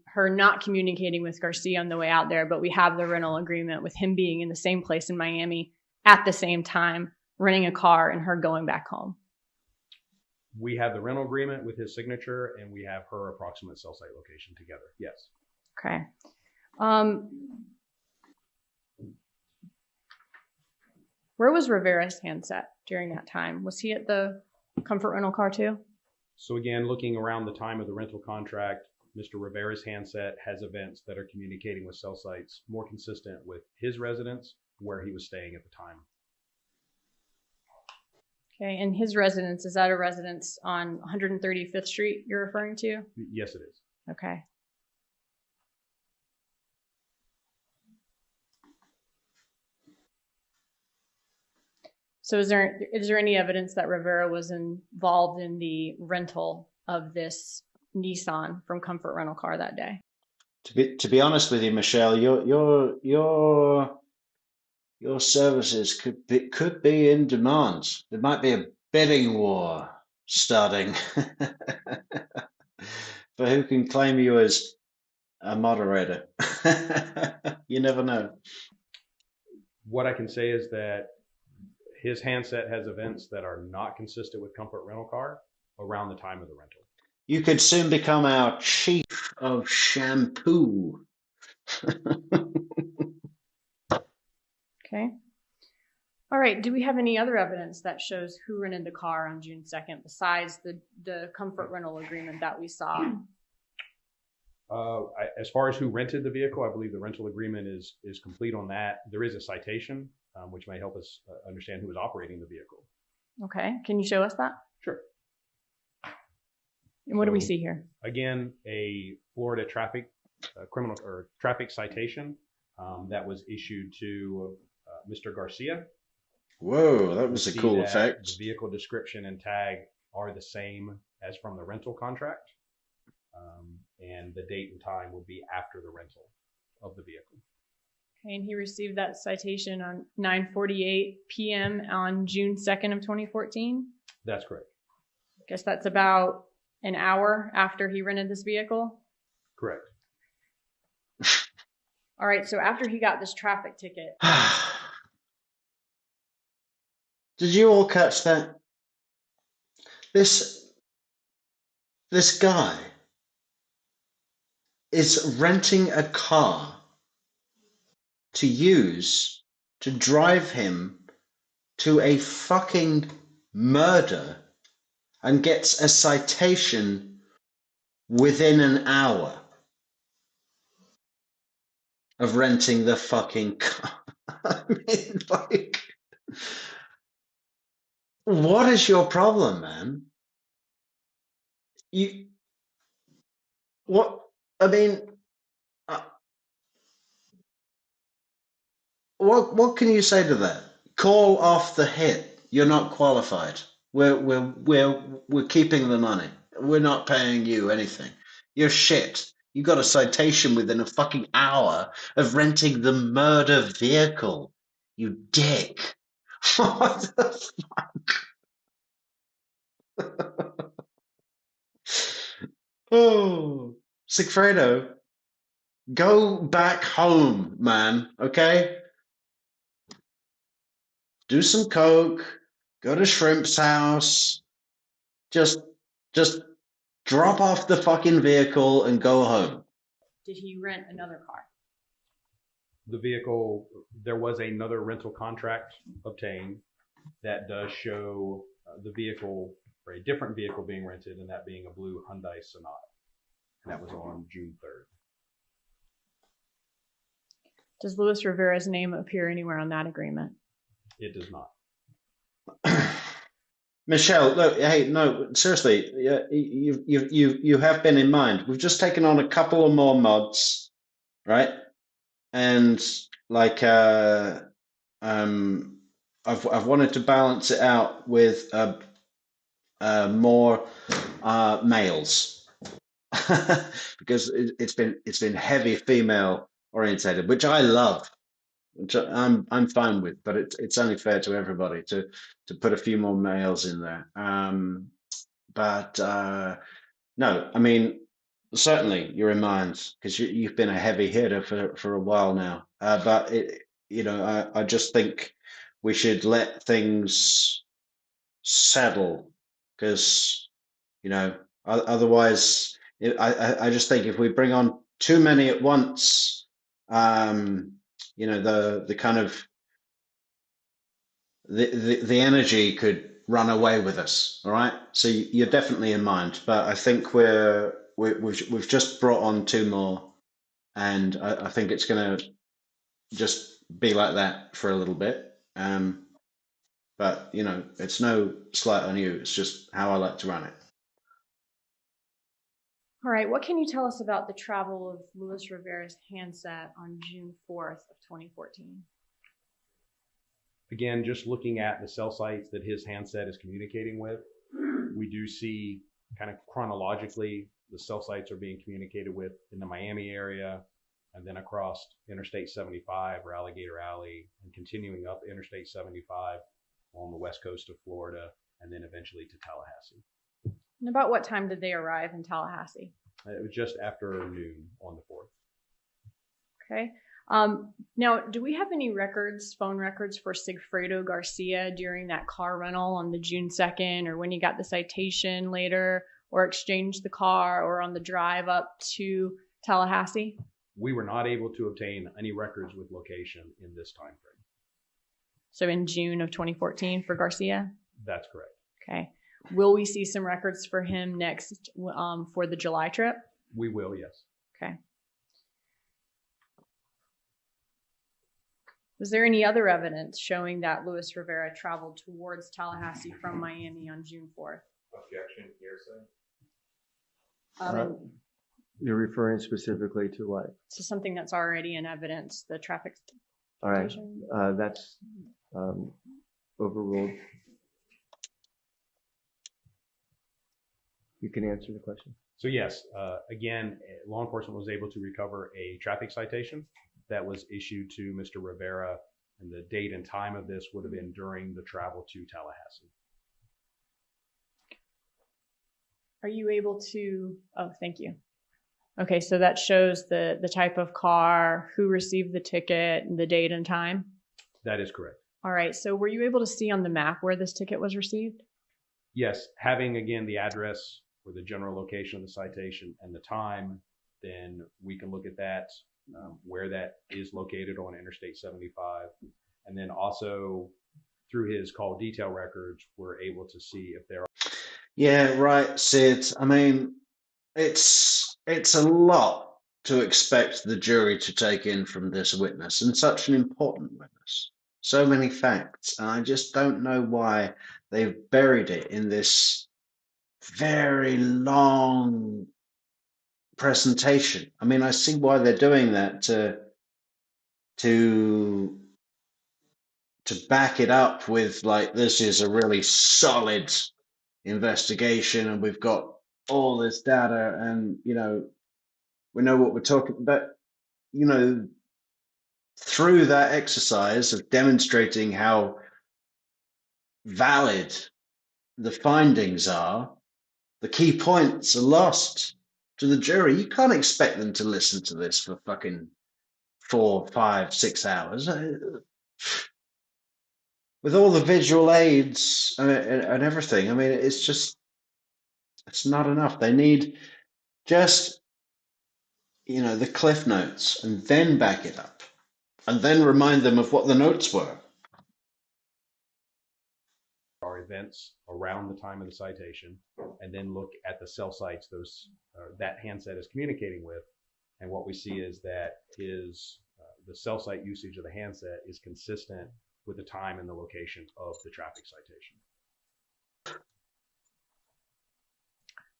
her not communicating with Garcia on the way out there, but we have the rental agreement with him being in the same place in Miami at the same time, renting a car and her going back home. We have the rental agreement with his signature, and we have her approximate cell site location together, yes. Okay. Where was Rivera's handset during that time? Was he at the Comfort Rental car too? So again, looking around the time of the rental contract, Mr. Rivera's handset has events that are communicating with cell sites more consistent with his residence, where he was staying at the time. Okay, and his residence, is that a residence on 135th Street you're referring to? Yes, it is. Okay. So is there any evidence that Rivera was involved in the rental of this Nissan from Comfort Rental car that day? To be honest with you, Michelle, your services could be in demand. There might be a bidding war starting for who can claim you as a moderator. You never know. What I can say is that his handset has events that are not consistent with Comfort Rental car around the time of the rental. You could soon become our chief of shampoo. Okay. All right. Do we have any other evidence that shows who rented the car on June 2nd besides the Comfort Rental agreement that we saw? As far as who rented the vehicle, I believe the rental agreement is complete on that. There is a citation, which may help us understand who was operating the vehicle. Okay. Can you show us that? Sure. And what do we see here? Again, a Florida traffic criminal or traffic citation that was issued to Mr. Garcia. Whoa, that was a cool effect. The vehicle description and tag are the same as from the rental contract, and the date and time would be after the rental of the vehicle. Okay, and he received that citation on 9:48 p.m. on June 2nd of 2014? That's correct. I guess that's about an hour after he rented this vehicle? Correct. All right, so after he got this traffic ticket. Did you all catch that? This guy is renting a car to use to drive him to a fucking murder and gets a citation within an hour of renting the fucking car. I mean, like, what is your problem, man? I mean, what can you say to that? Call off the hit. You're not qualified. We're keeping the money. We're not paying you anything. You're shit. You got a citation within a fucking hour of renting the murder vehicle. You dick. What the fuck? Oh, Sigfredo, go back home, man. Okay? Do some coke. Go to Shrimp's house. Just drop off the fucking vehicle and go home. Did he rent another car? The vehicle, there was another rental contract obtained that does show the vehicle, or a different vehicle being rented, and that being a blue Hyundai Sonata. And that was on June 3rd. Does Luis Rivera's name appear anywhere on that agreement? It does not. Michelle, look, hey, no, seriously, yeah, you have been in mind. We've just taken on a couple of more mods, right? And like, I've wanted to balance it out with more males because it's been heavy female orientated, which I love. Which I'm fine with, but it's only fair to everybody to put a few more males in there. But no, I mean certainly you're in mind because you've been a heavy hitter for a while now. But I just think we should let things settle because otherwise I just think if we bring on too many at once, the kind of the energy could run away with us. All right, so you're definitely in mind, but I think we've just brought on two more, and I think it's going to just be like that for a little bit. But it's no slight on you. It's just how I like to run it. All right, what can you tell us about the travel of Luis Rivera's handset on June 4th of 2014? Again, just looking at the cell sites that his handset is communicating with, we do see kind of chronologically the cell sites are being communicated with in the Miami area and then across Interstate 75 or Alligator Alley and continuing up Interstate 75 on the west coast of Florida and then eventually to Tallahassee. And about what time did they arrive in Tallahassee? It was just after noon on the 4th. Okay. Now, do we have any phone records for Sigfredo Garcia during that car rental on the June 2nd or when he got the citation later or exchanged the car or on the drive up to Tallahassee? We were not able to obtain any records with location in this time frame. So in June of 2014 for Garcia? That's correct. Okay. Will we see some records for him next for the July trip? We will, yes. Okay. Was there any other evidence showing that Luis Rivera traveled towards Tallahassee from Miami on June 4th? Objection, hearsay. You're referring specifically to what? To something that's already in evidence, the traffic All right. citation. That's overruled. You can answer the question. So yes, again, law enforcement was able to recover a traffic citation that was issued to Mr. Rivera, and the date and time of this would have been during the travel to Tallahassee. Are you able to, oh, thank you. Okay, so that shows the type of car, who received the ticket, and the date and time? That is correct. All right, so were you able to see on the map where this ticket was received? Yes, having again the address or the general location of the citation and the time, then we can look at that, where that is located on Interstate 75. And then also through his call detail records, we're able to see if there are. Yeah, right, Sid. I mean, it's a lot to expect the jury to take in from this witness, and such an important witness. So many facts, and I just don't know why they've buried it in this very long presentation. I mean, I see why they're doing that to back it up with like, this is a really solid investigation and we've got all this data and we know what we're talking about. Through that exercise of demonstrating how valid the findings are, the key points are lost to the jury. You can't expect them to listen to this for fucking 4, 5, 6 hours. With all the visual aids and everything, I mean, it's not enough. They need just, the cliff notes and then back it up and then remind them of what the notes were. Our events around the time of the citation, and then look at the cell sites that handset is communicating with. And what we see is that his the cell site usage of the handset is consistent with the time and the location of the traffic citation.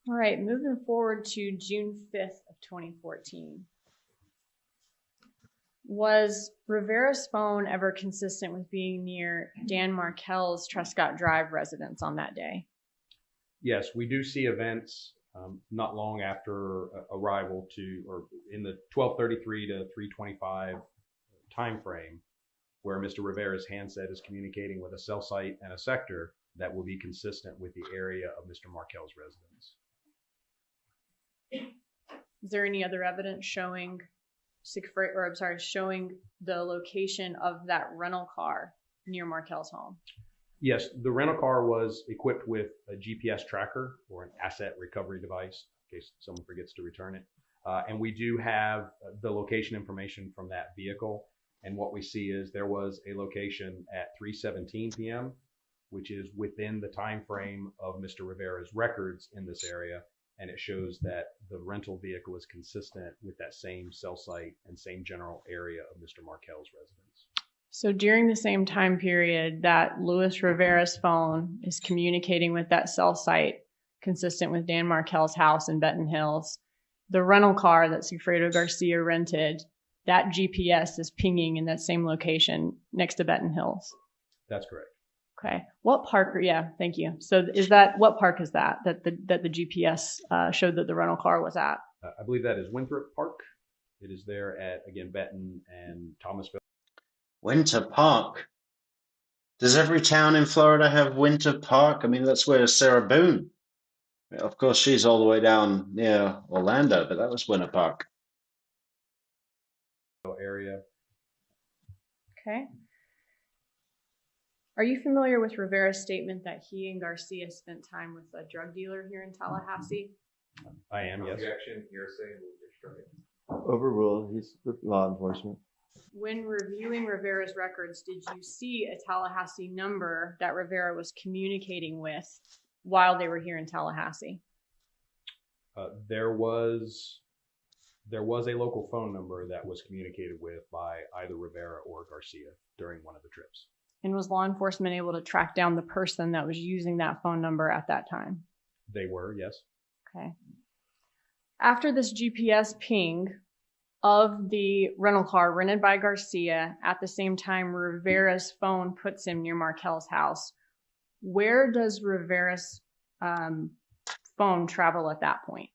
All right, moving forward to June 5th of 2014. Was Rivera's phone ever consistent with being near Dan Markel's Trescott Drive residence on that day? Yes, we do see events not long after arrival or in the 12:33 to 3:25 time frame where Mr. Rivera's handset is communicating with a cell site and a sector that will be consistent with the area of Mr. Markel's residence. Is there any other evidence showing showing the location of that rental car near Markel's home? Yes, the rental car was equipped with a GPS tracker or an asset recovery device in case someone forgets to return it. And we do have the location information from that vehicle. And what we see is there was a location at 3:17 p.m., which is within the time frame of Mr. Rivera's records in this area. And it shows that the rental vehicle is consistent with that same cell site and same general area of Mr. Markel's residence. So during the same time period that Luis Rivera's phone is communicating with that cell site consistent with Dan Markel's house in Benton Hills, the rental car that Sigfredo Garcia rented, that GPS is pinging in that same location next to Benton Hills. That's correct. Okay. What park? Yeah, thank you. So what park is that the GPS showed that the rental car was at? I believe that is Winthrop Park. It is there at, again, Benton and Thomasville. Winter Park. Does every town in Florida have Winter Park? I mean, that's where Sarah Boone. Of course, she's all the way down near Orlando, but that was Winter Park. Area. Okay. Are you familiar with Rivera's statement that he and Garcia spent time with a drug dealer here in Tallahassee? I am, yes. Objection, hearsay, move to strike. Overruled. He's with law enforcement. When reviewing Rivera's records, did you see a Tallahassee number that Rivera was communicating with while they were here in Tallahassee? There was a local phone number that was communicated with by either Rivera or Garcia during one of the trips. And was law enforcement able to track down the person that was using that phone number at that time? They were, yes. Okay. After this GPS ping of the rental car rented by Garcia, at the same time Rivera's phone puts him near Markel's house, where does Rivera's phone travel at that point?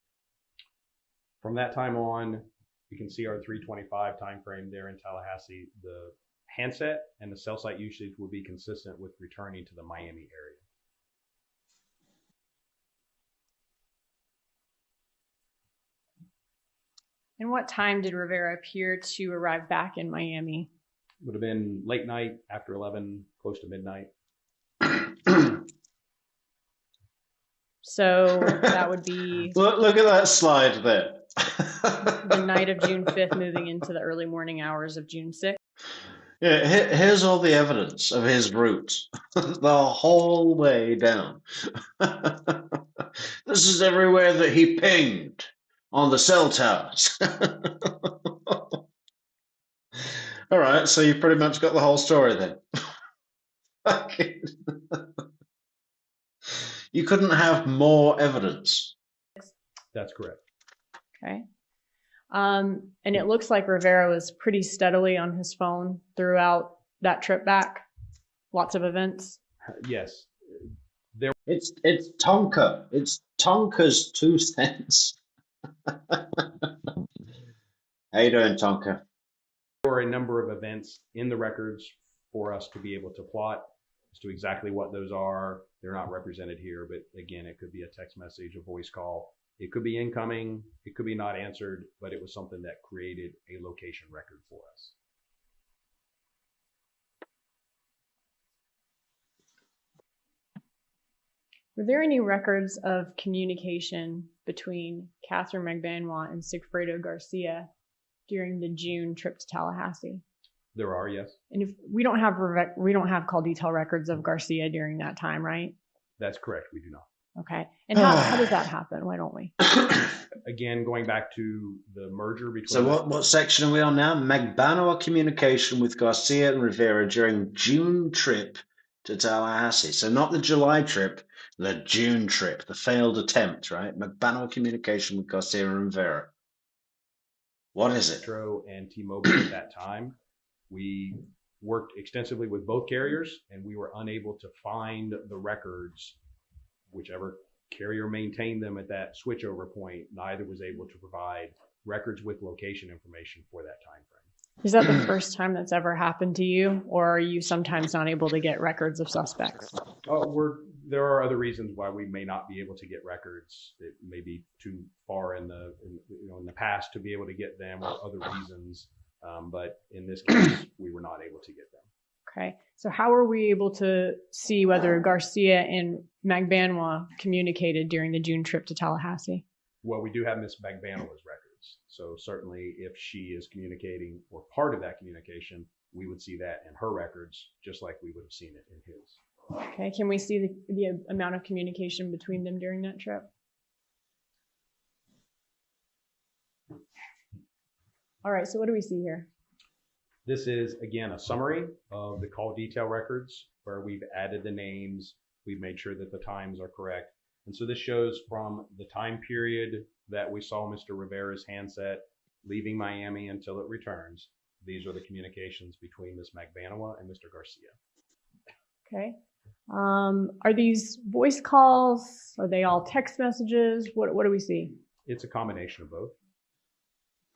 From that time on, you can see our 3:25 time frame there in Tallahassee. The handset and the cell site usage will be consistent with returning to the Miami area. And what time did Rivera appear to arrive back in Miami? Would have been late night, after 11, close to midnight. So that would be Look at that slide there. the night of June 5th, moving into the early morning hours of June 6th. Yeah, here's all the evidence of his route, the whole way down. This is everywhere that he pinged on the cell towers. All right, so you pretty much got the whole story then. You couldn't have more evidence. That's correct. Okay. And it looks like Rivera was pretty steadily on his phone throughout that trip back. Lots of events. Yes. It's Tonka. It's Tonka's 2 cents. How you doing, Tonka? There were a number of events in the records for us to be able to plot as to exactly what those are. They're not represented here, but again, it could be a text message, a voice call. It could be incoming, it could be not answered, but it was something that created a location record for us. Were there any records of communication between Catherine Magbanua and Sigfredo Garcia during the June trip to Tallahassee? There are, yes. And if we don't have call detail records of Garcia during that time, right? That's correct. We do not. Okay. And how does that happen? Why don't we? again, going back to the merger between. So what section are we on now? Magbanua communication with Garcia and Rivera during June trip to Tallahassee. So not the July trip, the June trip, the failed attempt, right? Magbanua communication with Garcia and Rivera. What is it? Metro and T-Mobile at that time. We worked extensively with both carriers, and we were unable to find the records. Whichever carrier maintained them at that switchover point, neither was able to provide records with location information for that time frame. Is that the first time that's ever happened to you, or are you sometimes not able to get records of suspects? There are other reasons why we may not be able to get records. It may be too far in the past to be able to get them, or other reasons. But in this case, we were not able to get them. Okay, so how are we able to see whether Garcia and Magbanua communicated during the June trip to Tallahassee? Well, we do have Miss Magbanua's records. So certainly if she is communicating or part of that communication, we would see that in her records, just like we would have seen it in his. Okay, can we see the amount of communication between them during that trip? All right, so what do we see here? This is, again, a summary of the call detail records where we've added the names, we've made sure that the times are correct. And so this shows from the time period that we saw Mr. Rivera's handset leaving Miami until it returns. These are the communications between Ms. Magbanua and Mr. Garcia. Okay. Are these voice calls? Are they all text messages? What do we see? It's a combination of both.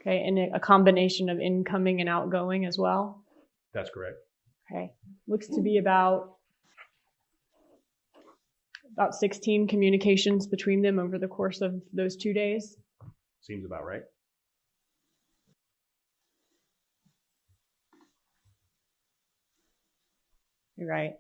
Okay, and a combination of incoming and outgoing as well? That's correct. Okay. Looks to be about 16 communications between them over the course of those 2 days. Seems about right. You're right.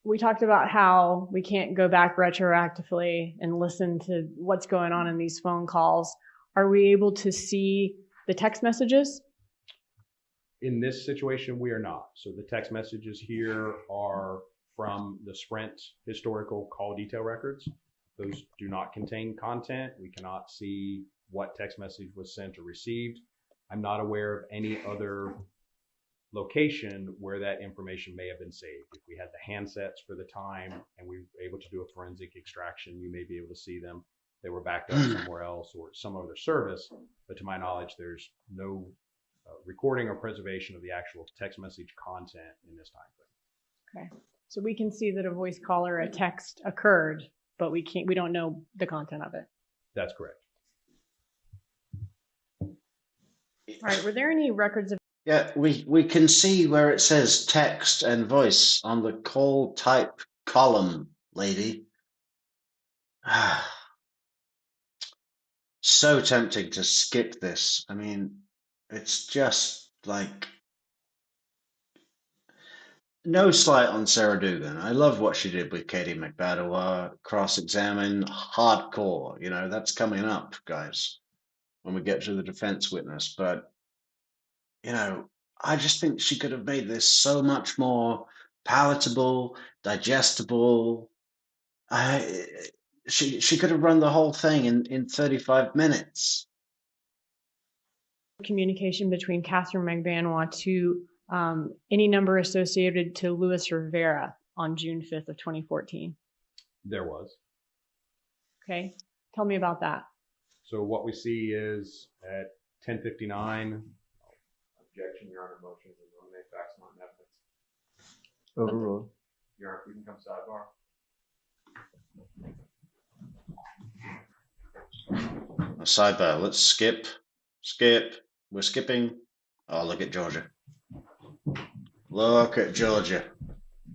We talked about how we can't go back retroactively and listen to what's going on in these phone calls. Are we able to see the text messages? In this situation, we are not. So the text messages here are from the Sprint historical call detail records. Those do not contain content. We cannot see what text message was sent or received. I'm not aware of any other location where that information may have been saved. If we had the handsets for the time and we were able to do a forensic extraction, you may be able to see them. They were backed up somewhere else or some other service, but to my knowledge, there's no recording or preservation of the actual text message content in this time frame. Okay, so we can see that a voice call or a text occurred, but we don't know the content of it. That's correct. All right, were there any records of? Yeah, we can see where it says text and voice on the call type column, lady. So tempting to skip this. I mean, it's just like, no slight on Sarah Dugan. I love what she did with Katie Magbanua, cross-examine, hardcore. You know, that's coming up, guys, when we get to the defense witness. But, you know, I just think she could have made this so much more palatable, digestible. She could have run the whole thing in 35 minutes. Communication between Catherine Magbanua to any number associated to Luis Rivera on June 5th of 2014. There was. Okay, tell me about that. So what we see is at 10:59. Objection, Your Honor, motion to eliminate facts not in evidence. Overruled. Your Honor, we can come sidebar. A sidebar. Let's skip. Skip. We're skipping. Oh, look at Georgia. Look at Georgia.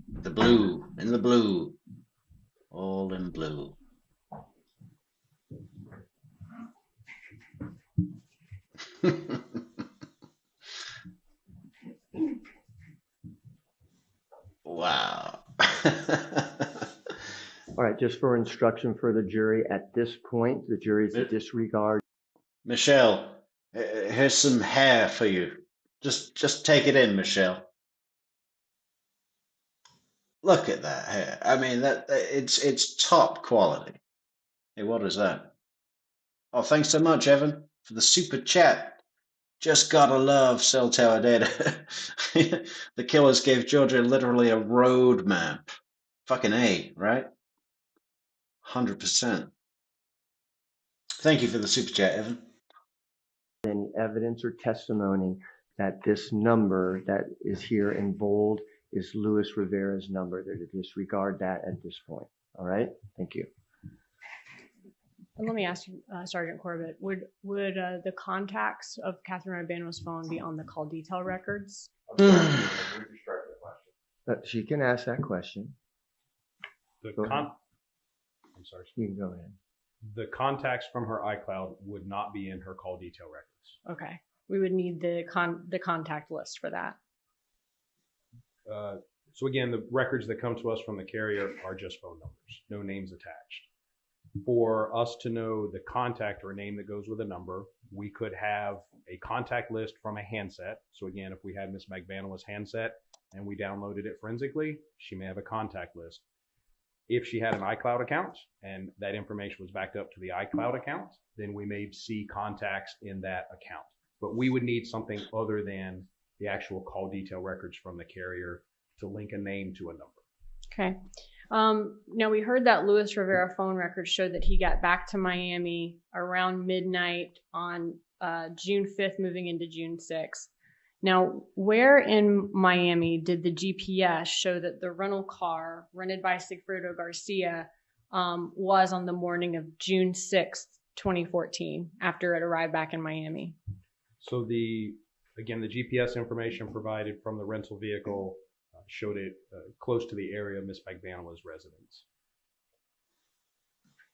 The blue. In the blue. All in blue. Wow. All right, just for instruction for the jury, at this point, the jury's to disregard. Michelle, here's some hair for you. Just take it in, Michelle. Look at that hair. I mean, it's top quality. Hey, what is that? Oh, thanks so much, Evan, for the super chat. Just gotta love cell tower data. The killers gave Georgia literally a road map. Fucking A, right? 100%. Thank you for the super chat, Evan. Any evidence or testimony that this number that is here in bold is Luis Rivera's number. They're to disregard that at this point. All right? Thank you. And let me ask you, Sergeant Corbett, would the contacts of Catherine Magbanua's phone be on the call detail records? She can ask that question. I'm sorry. You can go ahead. The contacts from her iCloud would not be in her call detail records. Okay. We would need the contact list for that. So again, the records that come to us from the carrier are just phone numbers, no names attached. For us to know the contact or name that goes with a number, we could have a contact list from a handset. So again, if we had Ms. Magbanua's handset and we downloaded it forensically, she may have a contact list. If she had an iCloud account and that information was backed up to the iCloud account, then we may see contacts in that account. But we would need something other than the actual call detail records from the carrier to link a name to a number. Okay. Now we heard that Luis Rivera phone records showed that he got back to Miami around midnight on June 5th, moving into June 6th. Now, where in Miami did the GPS show that the rental car rented by Sigfredo Garcia was on the morning of June 6th, 2014, after it arrived back in Miami? So the GPS information provided from the rental vehicle showed it close to the area of Ms. Magbanua's residence.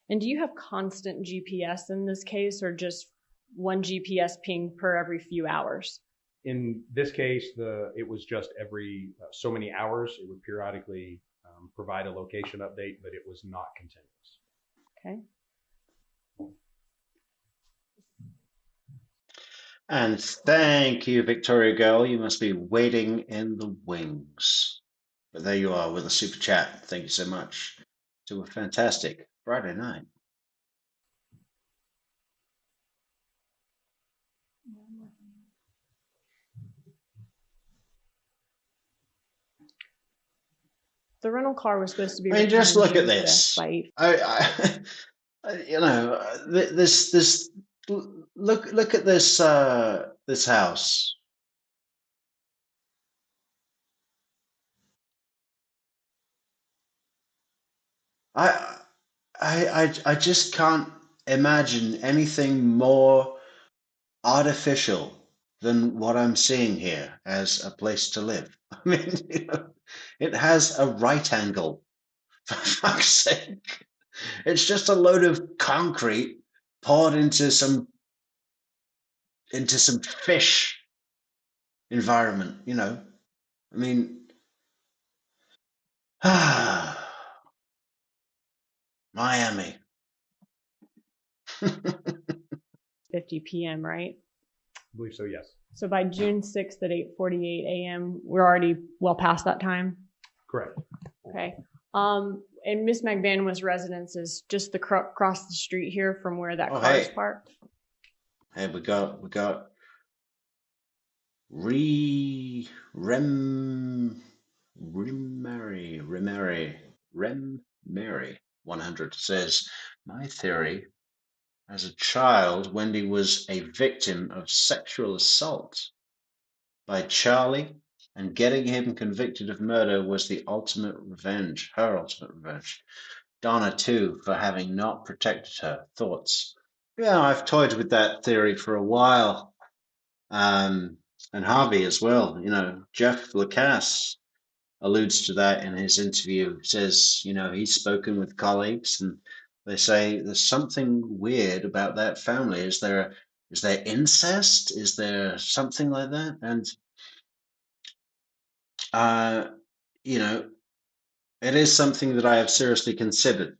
And do you have constant GPS in this case, or just one GPS ping per every few hours? In this case, it was just every so many hours. It would periodically provide a location update, but it was not continuous. Okay. And thank you, Victoria Girl. You must be waiting in the wings. But there you are with a super chat. Thank you so much. To a fantastic Friday night. The rental car was supposed to be. I mean, just look at returned this. by You know, this. Look at this. This house. I just can't imagine anything more artificial than what I'm seeing here as a place to live. I mean, you know, it has a right angle, for fuck's sake. It's just a load of concrete poured into some fish environment, you know. I mean, Miami. 50 p.m., right? I believe so, yes. So by June 6th at 8:48 a.m., we're already well past that time? Correct. Okay. And Miss Magbanua's residence is just across the street here from where that car is parked? Hey, we got Remary 100 says, my theory, as a child, Wendi was a victim of sexual assault by Charlie, and getting him convicted of murder was the ultimate revenge, her ultimate revenge. Donna, too, for having not protected her. Thoughts? Yeah, I've toyed with that theory for a while. And Harvey as well. You know, Jeff Lacasse alludes to that in his interview. Says, you know, he's spoken with colleagues and they say there's something weird about that family. Is there incest? Is there something like that? And you know, it is something that I have seriously considered.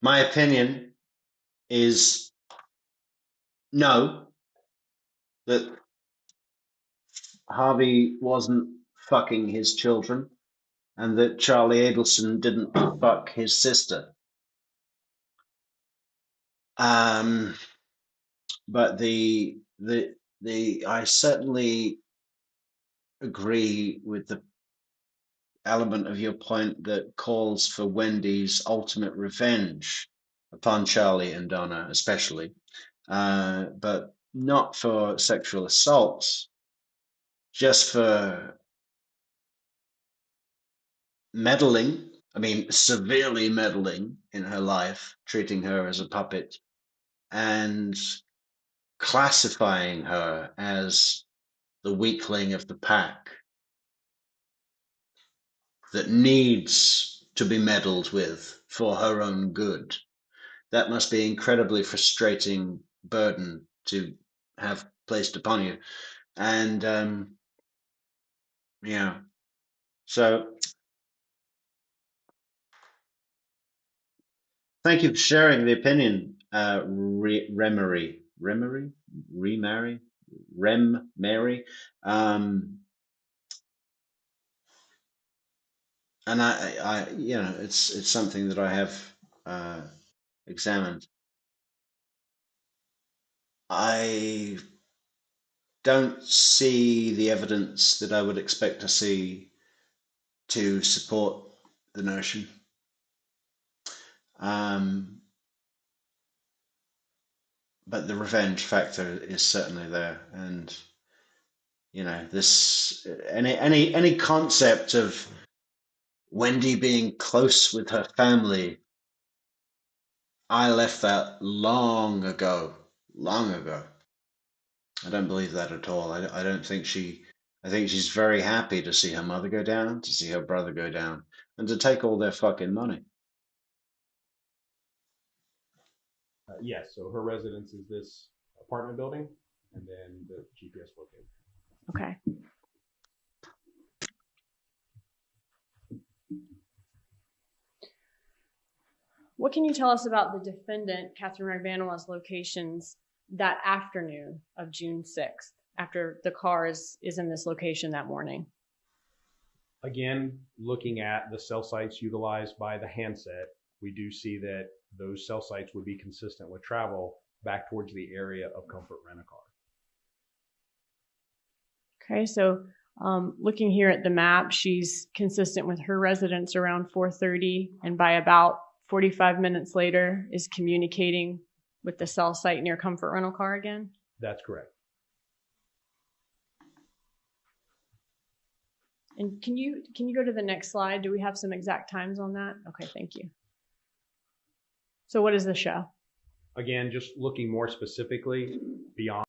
My opinion is no, that Harvey wasn't fucking his children and that Charlie Adelson didn't fuck his sister. But I certainly agree with the element of your point that calls for Wendy's ultimate revenge upon Charlie and Donna, especially, but not for sexual assaults, just for meddling. I mean, severely meddling in her life, treating her as a puppet, and classifying her as the weakling of the pack that needs to be meddled with for her own good. That must be incredibly frustrating burden to have placed upon you. And yeah, so thank you for sharing the opinion, Remarry, Rem Mary. And it's something that I have examined. I don't see the evidence that I would expect to see to support the notion. But the revenge factor is certainly there, and this any concept of Wendy being close with her family, I left that long ago. I don't believe that at all. I don't think I think she's very happy to see her mother go down, to see her brother go down, and to take all their fucking money. Yes, so her residence is this apartment building, and then the GPS location. Okay. What can you tell us about the defendant, Catherine Magbanua's locations that afternoon of June 6th, after the car is in this location that morning? Again, looking at the cell sites utilized by the handset, we do see that those cell sites would be consistent with travel back towards the area of Comfort Rent-A-Car. Okay, so looking here at the map, she's consistent with her residence around 4:30, and by about 45 minutes later is communicating with the cell site near Comfort Rental-Car again? That's correct. And can you go to the next slide? Do we have some exact times on that? Okay, thank you. So what does this show? Again, just looking more specifically beyond.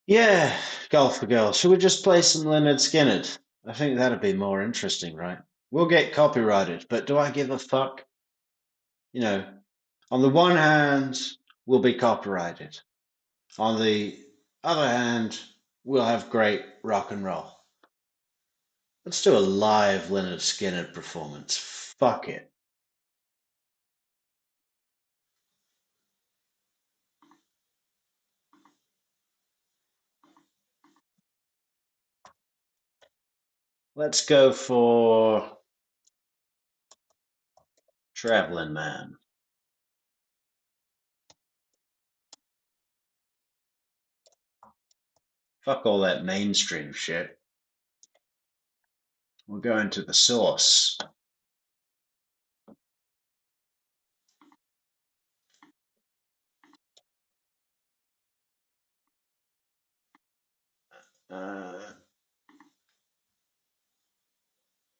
Yeah, golf for girls. Should we just play some Leonard Skinner? I think that'd be more interesting, right? We'll get copyrighted, but do I give a fuck? On the one hand, we'll be copyrighted. On the other hand, we'll have great rock and roll. Let's do a live Leonard Skinner performance. Fuck it. Let's go for Traveling Man. Fuck all that mainstream shit. We're going to the source.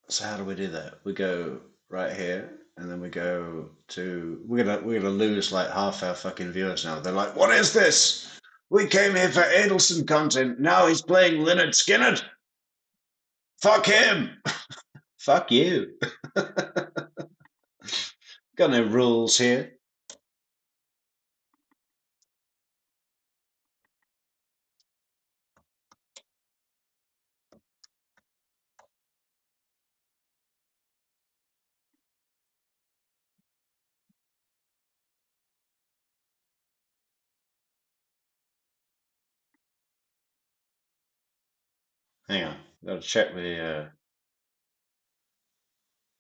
So how do we do that? We go right here, and then we go to. We're gonna lose like half our fucking viewers now. They're like, "What is this? We came here for Adelson content. Now he's playing Leonard Skinner. Fuck him. Fuck you." Got no rules here. Hang on, gotta check the.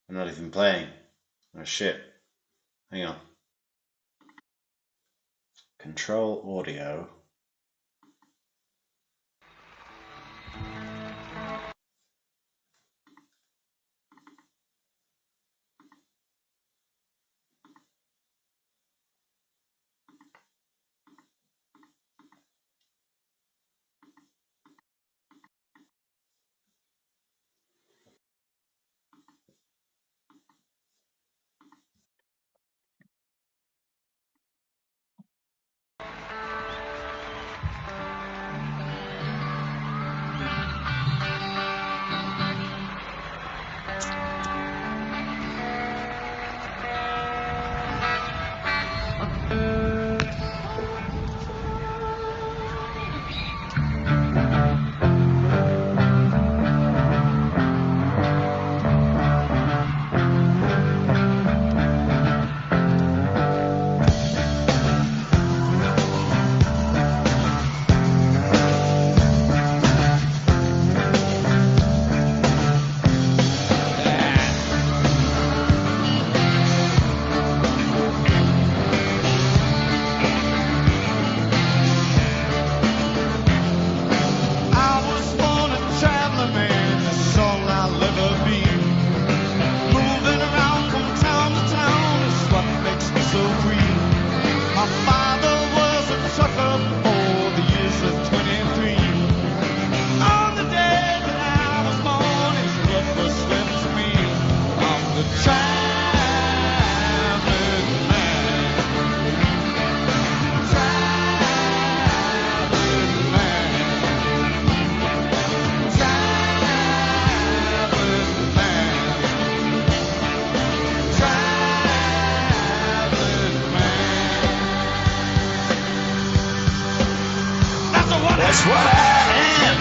I'm not even playing. Oh shit. Hang on. Control audio. That's what I am.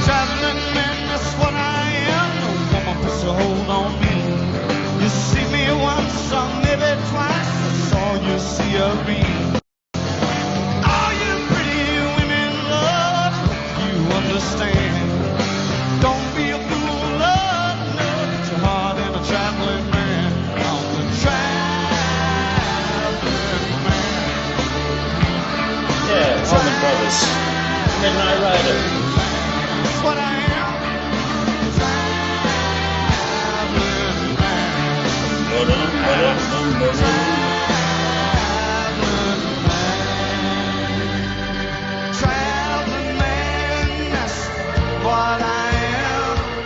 Traveling man, that's what I am. No woman puts a hold on me. You see me once or maybe twice. That's all you see of me. All you pretty women love, you understand. Don't be a fool, love, no, put your heart in a traveling man. On the Yeah, Allman Brothers. Midnight Rider. that's what I am. Traveling man, that's what I am.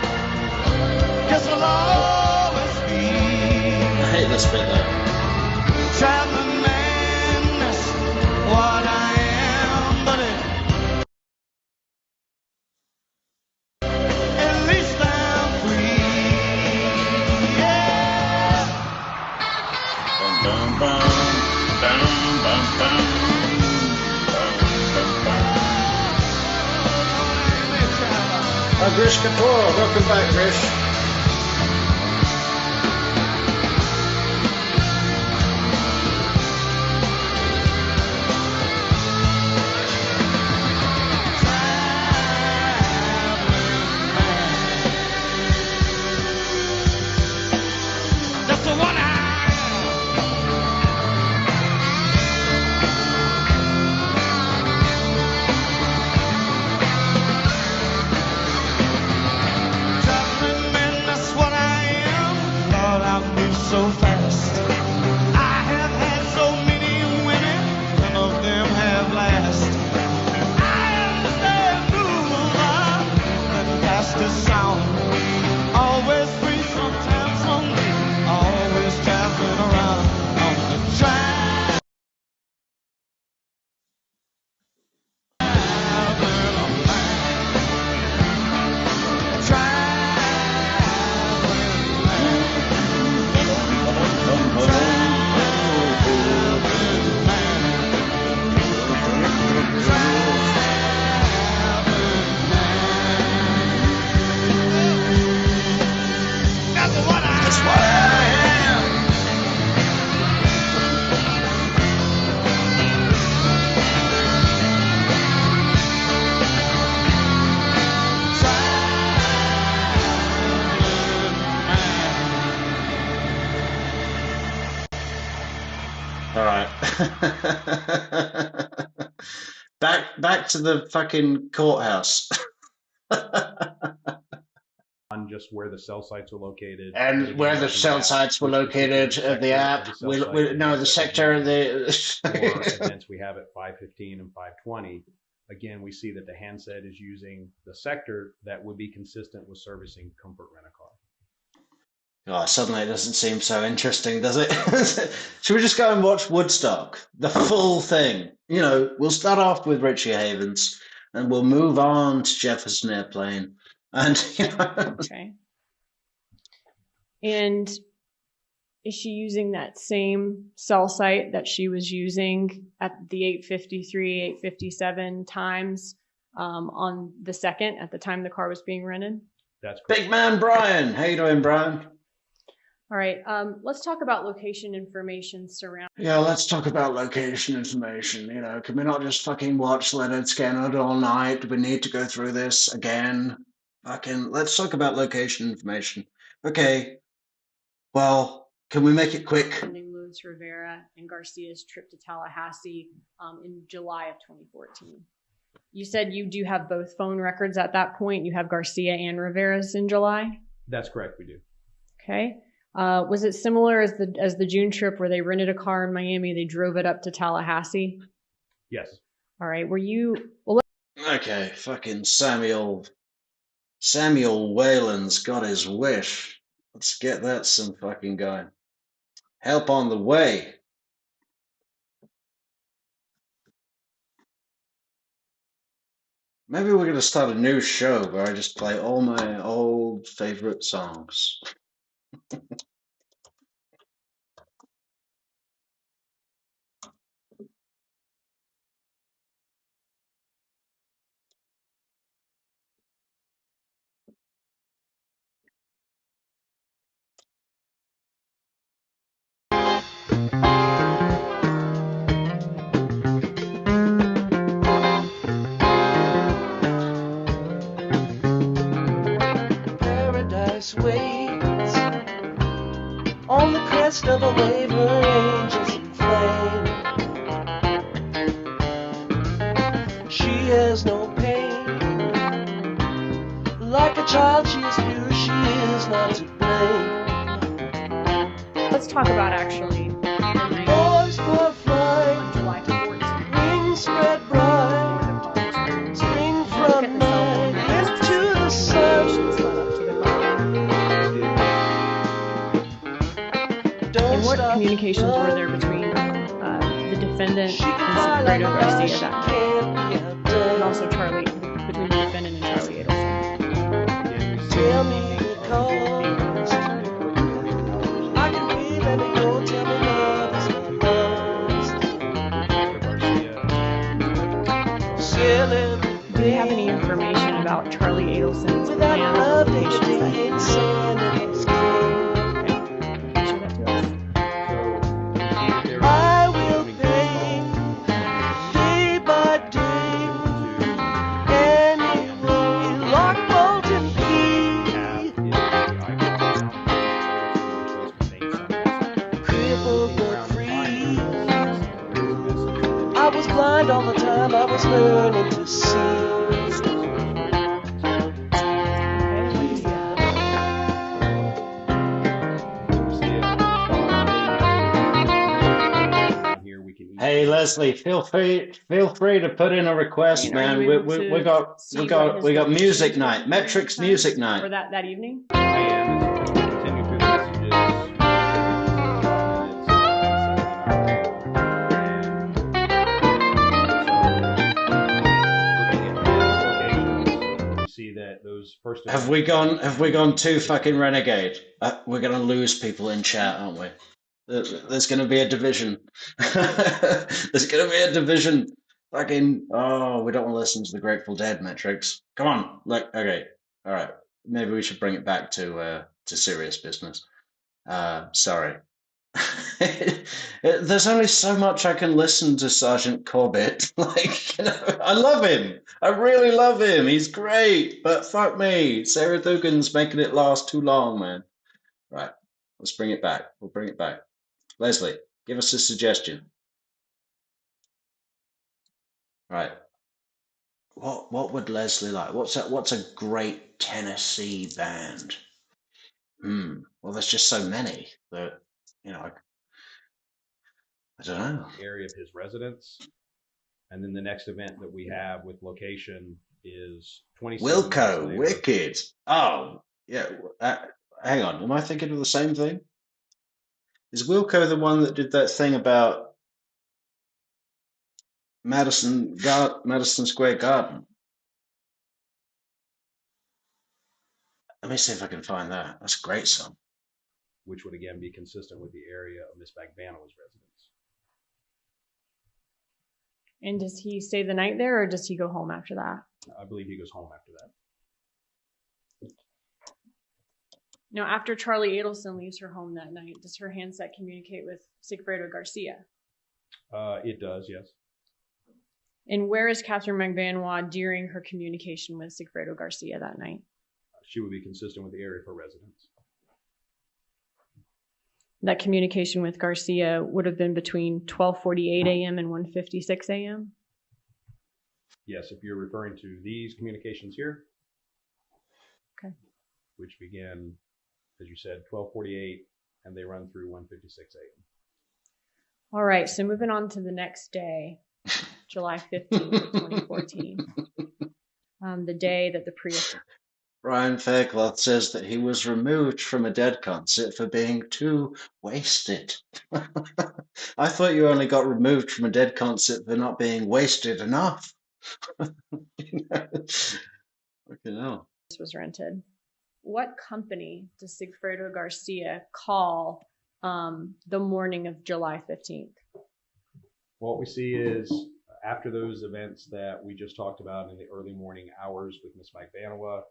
Guess I'll always be. I hate this bit though. Traveling man, that's what I am, buddy. At least I'm free. Yeah. Bum, bum, bum, bum, bum, bum. Grish Kapoor, welcome back, Grish. That's the one I traveling man, that's what I am. Lord, I move so fast. I have had so many women, none of them have last. I understand move that fastest sound. Always free, sometimes lonely. Always traveling around on the track. That's what I am. All right. Back to the fucking courthouse. On just where the cell sites are located. And where the cell sites were located of the app. No, the sector of the. For events we have at 5:15 and 5:20. Again, we see that the handset is using the sector that would be consistent with servicing Comfort Rent-A-Car. Oh, suddenly it doesn't seem so interesting, does it? Should we just go and watch Woodstock? The full thing. You know, we'll start off with Richie Havens and we'll move on to Jefferson Airplane. And, you know. Okay. And is she using that same cell site that she was using at the 8:53, 8:57 times on the 2nd at the time the car was being rented? That's correct. Big man Brian. How you doing, Brian? All right. Let's talk about location information surrounding. Yeah, let's talk about location information. You know, can we not just fucking watch Leonard Skinner all night? Do we need to go through this again? Fucking, let's talk about location information. Okay. Well, can we make it quick? Louis Rivera and Garcia's trip to Tallahassee in July of 2014. You said you do have both phone records at that point. You have Garcia and Rivera's in July? That's correct, we do. Okay. Was it similar as the June trip where they rented a car in Miami, they drove it up to Tallahassee? Yes. All right. Were you... Well, okay, fucking Samuel Whalen's got his wish. Let's get that some fucking going. Help on the way. Maybe we're going to start a new show where I just play all my old favorite songs. Paradise waits on the crest of a wave, her angels in flame. She has no pain. Like a child, she is pure, she is not to blame. let's talk about actually the night Boys were flying, on July 14th. wings spread bright, spring from night into the sun. And what communications were there between the defendant and Secretary Garcia that night? And also between the defendant and Charlie Adelson? Tell me the cause. I can breathe, let me go. Tell me love is not lost. Sailing. Do we have any information about Charlie Adelson's Without plan love, of locations that he ain't sand in his game. show that to us? I will pay day by day. Anyway, lock, bolt, and key. Crippled but free. I was blind all the time. I was learning to see. Here we can Hey Leslie, feel free to put in a request, man. We got music night, Metrix music For night. that evening? I am continue through the messages. You see that those first. Have we gone too fucking renegade? We're gonna lose people in chat, aren't we? There's gonna be a division. There's gonna be a division. Fucking we don't want to listen to the Grateful Dead, Metrix. Come on, okay, all right. Maybe we should bring it back to serious business. Sorry. There's only so much I can listen to Sergeant Corbett. Like, you know, I love him. I really love him. He's great. But fuck me, Sarah Dugan's making it last too long, man. Right, let's bring it back. We'll bring it back. Leslie, Give us a suggestion. Right. What would Leslie like? What's a great Tennessee band? Well, there's just so many that I don't know. Area of his residence. And then the next event that we have with location is 27 minutes Wilco, later. wicked. Oh, yeah. Hang on, am I thinking of the same thing? Is Wilco the one that did that thing about Madison Square Garden? Let me see if I can find that. That's a great song. Which would again be consistent with the area of Miss Magbanua's residence. And does he stay the night there, or does he go home after that? I believe he goes home after that. Now, after Charlie Adelson leaves her home that night, does her handset communicate with Sigfredo Garcia? It does, yes. And where is Catherine Magbanua during her communication with Sigfredo Garcia that night? She would be consistent with the area of her residence. That communication with Garcia would have been between 12:48 a.m. and 1:56 a.m.? Yes, if you're referring to these communications here. Okay. Which begin, as you said, 12:48, and they run through 1:56 a.m. All right, so moving on to the next day, July 15th, 2014. The day that the Prius... Brian Faircloth says that he was removed from a Dead concert for being too wasted. I thought you only got removed from a Dead concert for not being wasted enough. Okay, no. This was rented. What company does Sigfredo Garcia call the morning of July 15th? What we see is after those events that we just talked about in the early morning hours with Miss Magbanua,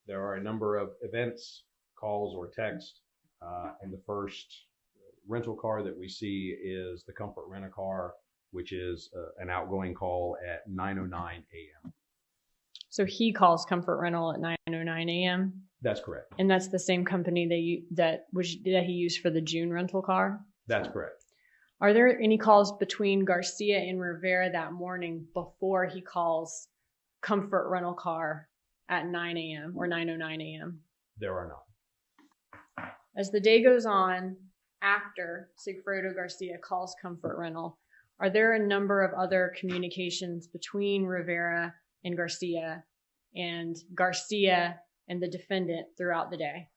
there are a number of events, calls, or texts, and the first rental car that we see is the Comfort Rent-A-Car, which is an outgoing call at 9:09 a.m. So he calls Comfort Rental at 9:09 a.m.? That's correct. And that's the same company that he used for the June rental car? That's correct. Are there any calls between Garcia and Rivera that morning before he calls Comfort Rental Car at 9 a.m. or 9:09 a.m.? There are not. As the day goes on, after Sigfredo Garcia calls Comfort Rental, are there a number of other communications between Rivera and Garcia and the defendant throughout the day?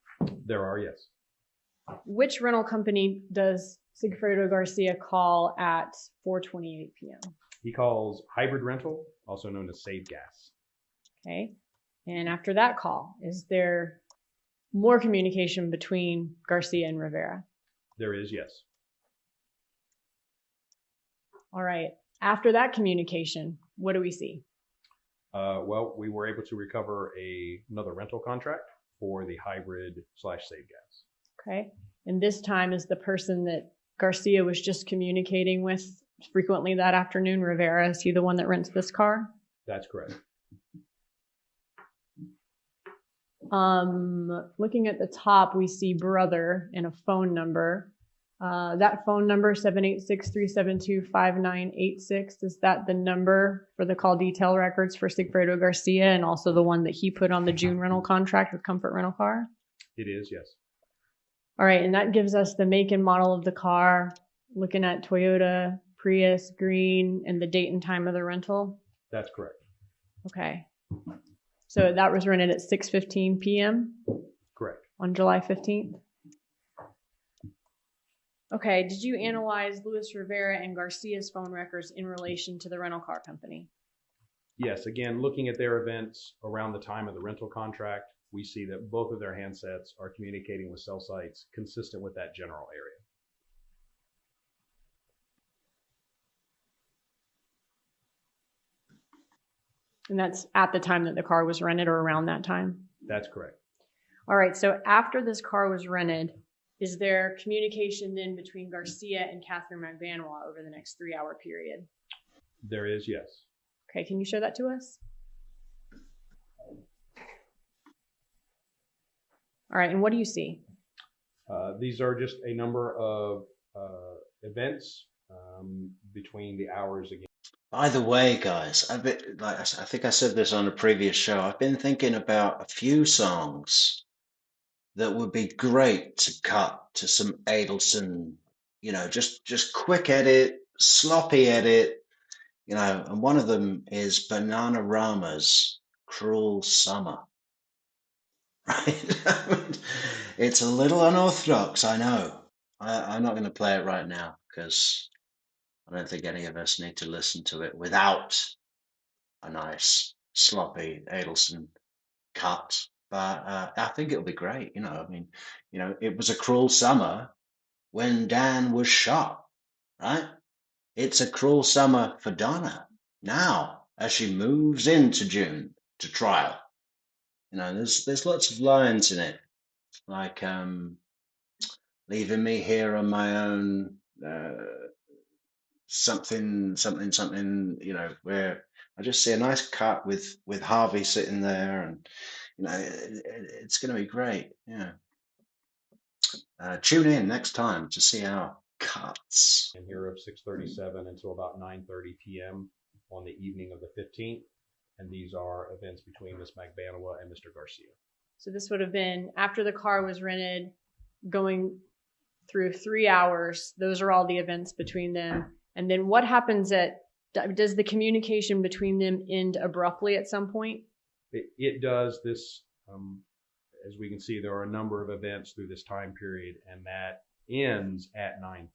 There are, yes. Which rental company does Sigfredo Garcia call at 4:28 p.m.? He calls Hybrid Rental, also known as Save Gas. Okay. And after that call, is there more communication between Garcia and Rivera? There is, yes. All right. After that communication, what do we see? Well, we were able to recover another rental contract for the Hybrid/Save Gas. Okay. And this time is the person that Garcia was just communicating with frequently that afternoon, Rivera. Is he the one that rents this car? That's correct. Looking at the top, we see brother and a phone number. That phone number, 786-372-5986, is that the number for the call detail records for Sigfredo Garcia and also the one that he put on the June rental contract with Comfort Rental Car? It is, yes. All right, and that gives us the make and model of the car, looking at Toyota Prius green and the date and time of the rental? That's correct. Okay. So that was rented at 6:15 p.m.? Correct. On July 15th? Okay, did you analyze Luis Rivera and Garcia's phone records in relation to the rental car company? Yes, again, looking at their events around the time of the rental contract, we see that both of their handsets are communicating with cell sites consistent with that general area. And that's at the time that the car was rented or around that time? That's correct. All right, so after this car was rented, is there communication then between Garcia and Catherine Magbanua over the next 3-hour period? There is, yes. Okay, can you show that to us? All right, and what do you see? These are just a number of events between the hours again. By the way, guys, I think I said this on a previous show. I've been thinking about a few songs that would be great to cut to some Adelson, just quick edit, sloppy edit, and one of them is Bananarama's Cruel Summer. Right? I mean, it's a little unorthodox, I know. I'm not going to play it right now because I don't think any of us need to listen to it without a nice sloppy Adelson cut. But I think it'll be great. It was a cruel summer when Dan was shot, right? It's a cruel summer for Donna now as she moves into June to trial. There's lots of lines in it, like leaving me here on my own, something, where I just see a nice cut with Harvey sitting there, and it's going to be great. Yeah. Tune in next time to see our cuts. And here of 6:37 until about 9:30 p.m. on the evening of the 15th. And these are events between Ms. Magbanua and Mr. Garcia. So this would have been after the car was rented, going through 3 hours. Those are all the events between them. And then what happens does the communication between them end abruptly at some point? It does. This, as we can see, there are a number of events through this time period, and that ends at 9:30.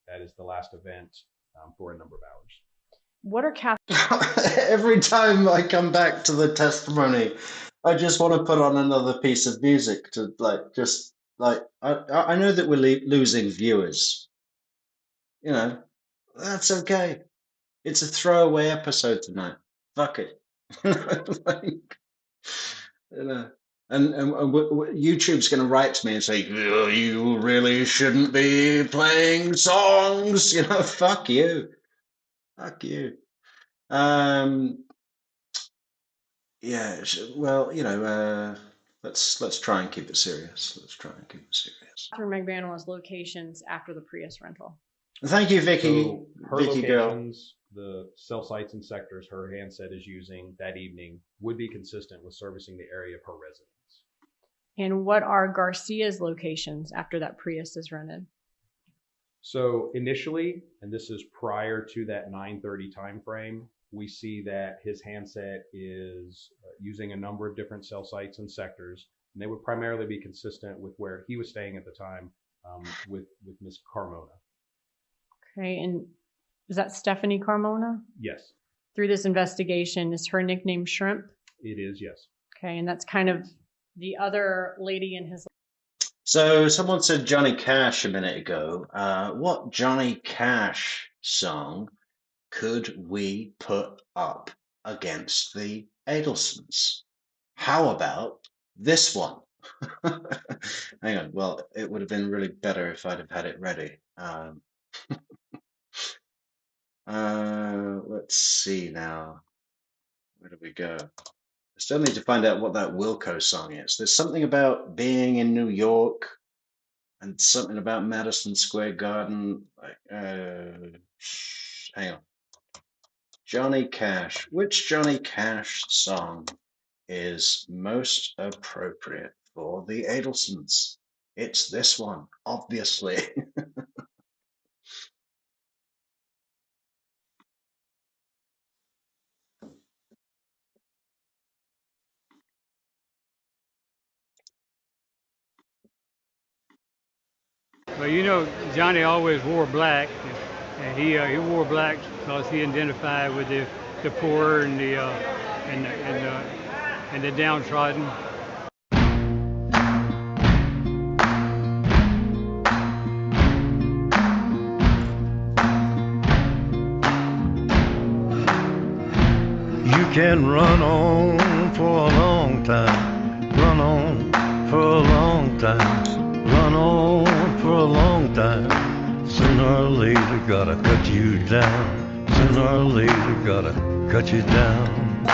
That is the last event for a number of hours. What are Every time I come back to the testimony, I just want to put on another piece of music to I know that we're losing viewers. That's okay. It's a throwaway episode tonight. Fuck it. And YouTube's going to write to me and say, oh, you really shouldn't be playing songs. Fuck you. Fuck you. Yeah. Well, let's try and keep it serious. Through Magbanua's locations after the Prius rental? Thank you, Vicky. So her Vicky locations, the cell sites and sectors her handset is using that evening would be consistent with servicing the area of her residence. And what are Garcia's locations after that Prius is rented? So initially, and this is prior to that 9:30 time frame, we see that his handset is using a number of different cell sites and sectors, and they would primarily be consistent with where he was staying at the time with Ms. Carmona. Okay, and is that Stephanie Carmona? Yes. Through this investigation, is her nickname Shrimp? It is, yes. Okay, and that's kind of the other lady in his. So someone said Johnny Cash a minute ago. What Johnny Cash song could we put up against the Adelsons? How about this one? Hang on. Well, it would have been really better if I'd have had it ready. Let's see now. Where do we go? I still need to find out what that Wilco song is. There's something about being in New York and something about Madison Square Garden. Hang on. Johnny Cash. Which Johnny Cash song is most appropriate for the Adelsons? It's this one, obviously. Well, Johnny always wore black, and he wore black because he identified with the poor and the downtrodden. You can run on for a long time, run on for a long time, run on for a long time. Sooner or later gotta cut you down, sooner or later gotta cut you down.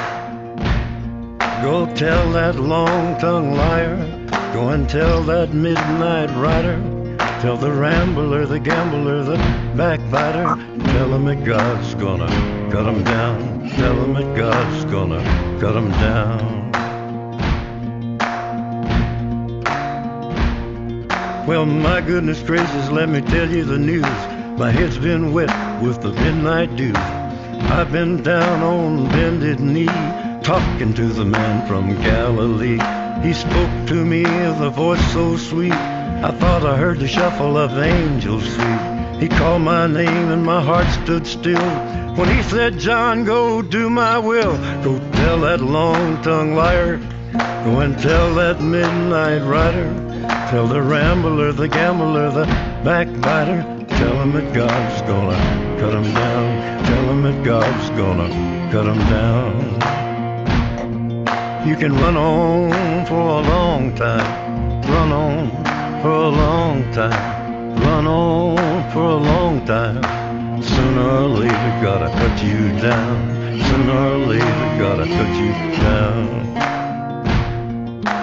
Go tell that long-tongued liar, go and tell that midnight rider, Tell the rambler, the gambler, the backbiter, tell him that God's gonna cut him down. Tell him that God's gonna cut him down. Well, my goodness gracious, let me tell you the news. My head's been wet with the midnight dew. I've been down on bended knee, talking to the man from Galilee. He spoke to me with a voice so sweet, I thought I heard the shuffle of angels sweet. He called my name and my heart stood still when he said, John, go do my will. Go tell that long-tongued liar, go and tell that midnight rider, tell the rambler, the gambler, the backbiter, tell him that God's gonna cut him down. Tell him that God's gonna cut him down. You can run on for a long time, run on for a long time, run on for a long time. Sooner or later, gotta cut you down. Sooner or later, gotta cut you down.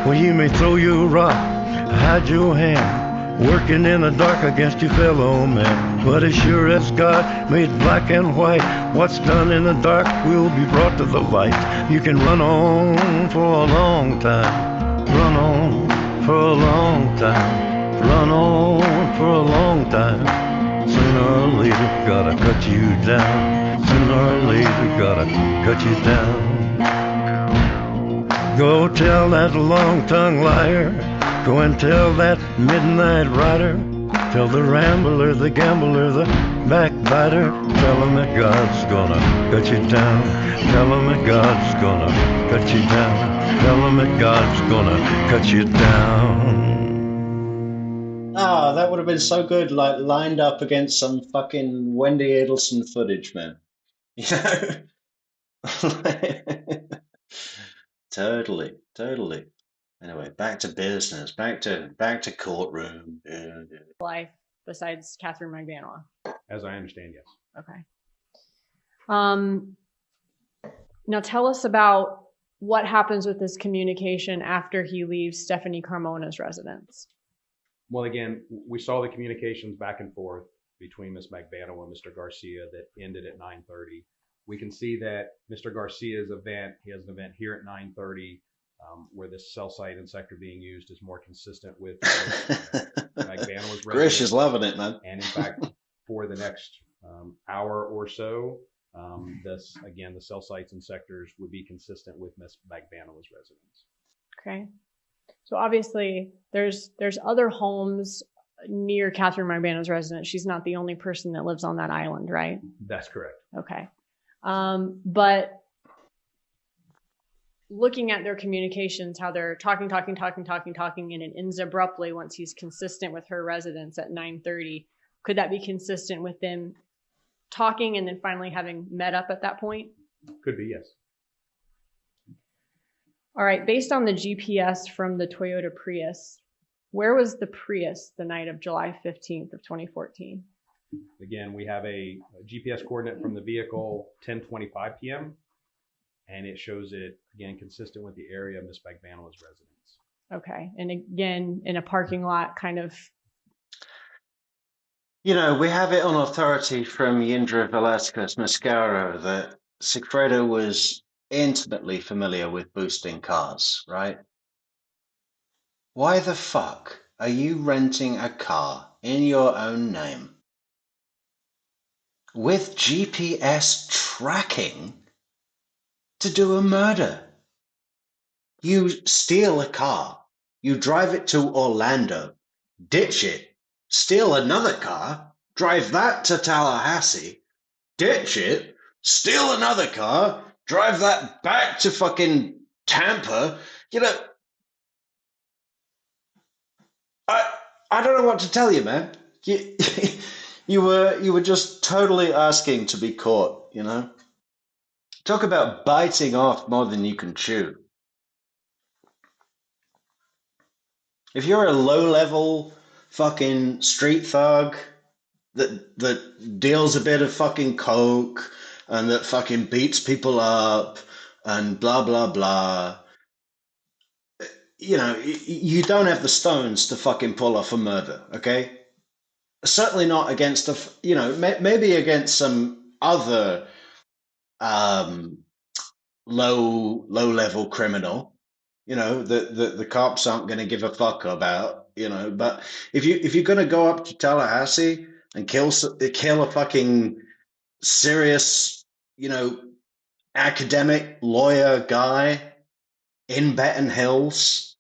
Well, you may throw your rock, hide your hand, working in the dark against your fellow man. But as sure as God made black and white, what's done in the dark will be brought to the light. You can run on for a long time, run on for a long time, run on for a long time. Sooner or later, gotta cut you down. Sooner or later, gotta cut you down. Go tell that long-tongued liar, go and tell that midnight rider, tell the rambler, the gambler, the backbiter, tell him that God's gonna cut you down. Tell him that God's gonna cut you down. Tell him that God's gonna cut you down. Ah, that would have been so good, like lined up against some fucking Wendi Adelson footage, man. You know? Totally, totally. Anyway, back to business, back to courtroom. Yeah. Life besides Catherine Magbanua. As I understand, yes. Okay. Now tell us about what happens with this communication after he leaves Stephanie Carmona's residence. Well, again, we saw the communications back and forth between Ms. Magbanua and Mr. Garcia that ended at 9:30. We can see that Mr. Garcia's event, he has an event here at 9:30, where this cell site and sector being used is more consistent with Magbanua's residence. Grish is loving it, man. And in fact, for the next hour or so, this again, the cell sites and sectors would be consistent with Ms. Magbanua's residence. Okay. So obviously there's other homes near Catherine Magbanua's residence. She's not the only person that lives on that island, right? That's correct. Okay. But looking at their communications, how they're talking, and it ends abruptly once he's consistent with her residence at 9:30. Could that be consistent with them talking and then finally having met up at that point? Could be, yes. All right. Based on the GPS from the Toyota Prius, where was the Prius the night of July 15th of 2014? Again, we have a GPS coordinate from the vehicle, 10:25 p.m. And it shows it, again, consistent with the area of Ms. Magbanua's residence. Okay. And again, in a parking lot, kind of. You know, we have it on authority from Yindra Velasquez Mascaro that Sigfredo was intimately familiar with boosting cars, right? Why the fuck are you renting a car in your own name with GPS tracking to do a murder? You steal a car, you drive it to Orlando, ditch it, steal another car, drive that to Tallahassee, ditch it, steal another car, drive that back to fucking Tampa. You know, I don't know what to tell you, man. You were just totally asking to be caught, you know? Talk about biting off more than you can chew. If you're a low-level fucking street thug that deals a bit of fucking coke and that fucking beats people up and blah, blah, blah, you know, you don't have the stones to fucking pull off a murder, okay? certainly not against maybe against some other um, low level criminal, that the cops aren't going to give a fuck about, But if you're going to go up to Tallahassee and kill a fucking serious, academic lawyer guy in Benton Hills,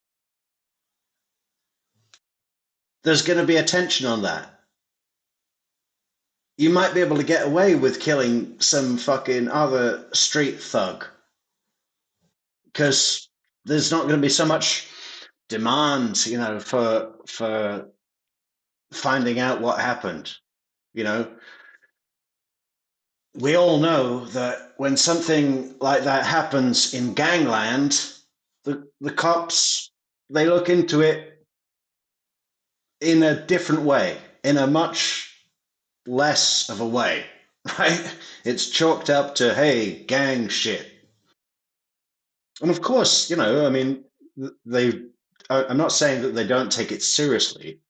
there's going to be attention on that. You might be able to get away with killing some fucking other street thug because there's not going to be so much demand, for finding out what happened. We all know that when something like that happens in gangland, the cops, they look into it in a different way, in a much less of a way, right? It's chalked up to, hey, gang shit. And of course, I'm not saying that they don't take it seriously,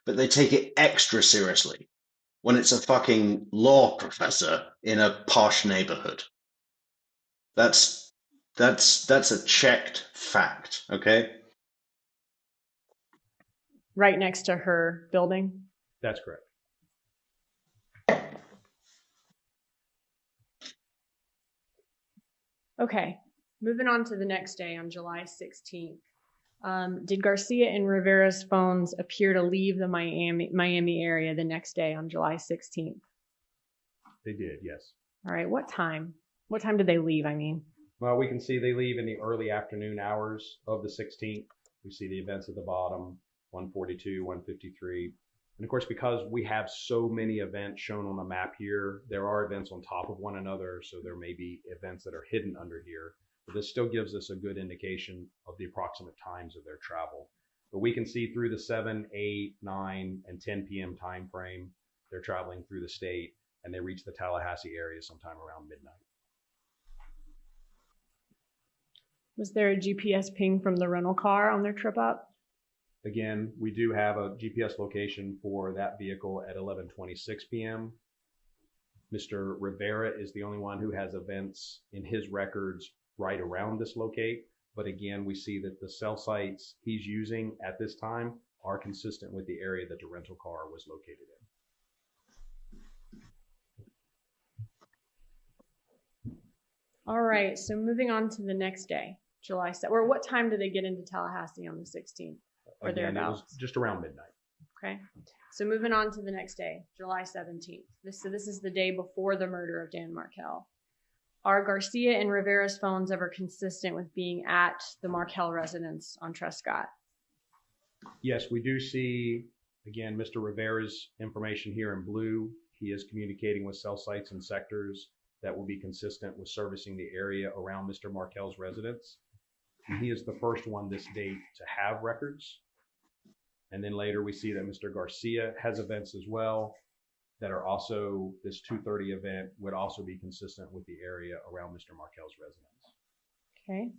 but they take it extra seriously when it's a fucking law professor in a posh neighborhood. That's a checked fact, okay? Right next to her building. That's correct. Okay, moving on to the next day on July 16th. Did Garcia and Rivera's phones appear to leave the Miami area the next day on July 16th? They did, yes. All right, what time? What time did they leave, I mean? Well, we can see they leave in the early afternoon hours of the 16th. We see the events at the bottom, 1:42, 1:53. And of course, because we have so many events shown on the map here, there are events on top of one another, so there may be events that are hidden under here. But this still gives us a good indication of the approximate times of their travel. But we can see through the 7, 8, 9, and 10 p.m. time frame, they're traveling through the state, and they reach the Tallahassee area sometime around midnight. Was there a GPS ping from the rental car on their trip up? Again, we do have a GPS location for that vehicle at 11:26 p.m. Mr. Rivera is the only one who has events in his records right around this locate. But again, we see that the cell sites he's using at this time are consistent with the area that the rental car was located in. All right, so moving on to the next day, July 7th. Or what time did they get into Tallahassee on the 16th? Or Again, it was just around midnight. Okay, so moving on to the next day, July 17th. This is the day before the murder of Dan Markel. Are Garcia and Rivera's phones ever consistent with being at the Markel residence on Trescott? Yes, we do see, again, Mr. Rivera's information here in blue. He is communicating with cell sites and sectors that will be consistent with servicing the area around Mr. Markel's residence. And he is the first one this date to have records. And then later we see that Mr. Garcia has events as well that are also, this 2:30 event would also be consistent with the area around Mr. Markel's residence. Okay.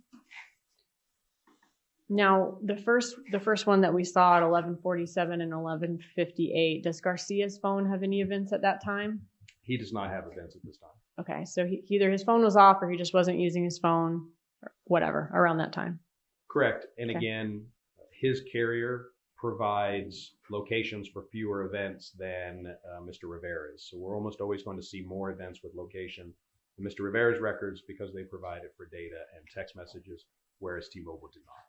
Now, the first one that we saw at 11:47 and 11:58, does Garcia's phone have any events at that time? He does not have events at this time. Okay, so either his phone was off or he just wasn't using his phone or whatever around that time. Correct. And Okay. again, his carrier provides locations for fewer events than Mr. Rivera's. So we're almost always going to see more events with location in Mr. Rivera's records because they provide it for data and text messages, whereas T-Mobile did not.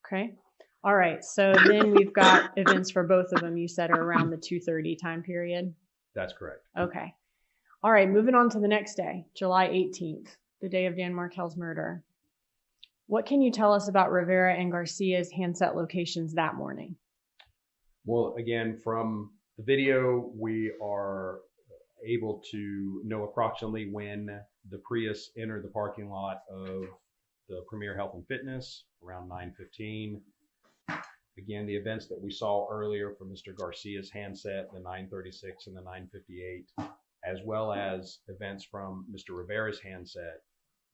Okay. All right. So then we've got events for both of them, you said, are around the 2:30 time period. That's correct. Okay. All right. Moving on to the next day, July 18th, the day of Dan Markel's murder. What can you tell us about Rivera and Garcia's handset locations that morning? Well, again, from the video, we are able to know approximately when the Prius entered the parking lot of the Premier Health and Fitness around 9:15. Again, the events that we saw earlier from Mr. Garcia's handset, the 9:36 and the 9:58, as well as events from Mr. Rivera's handset,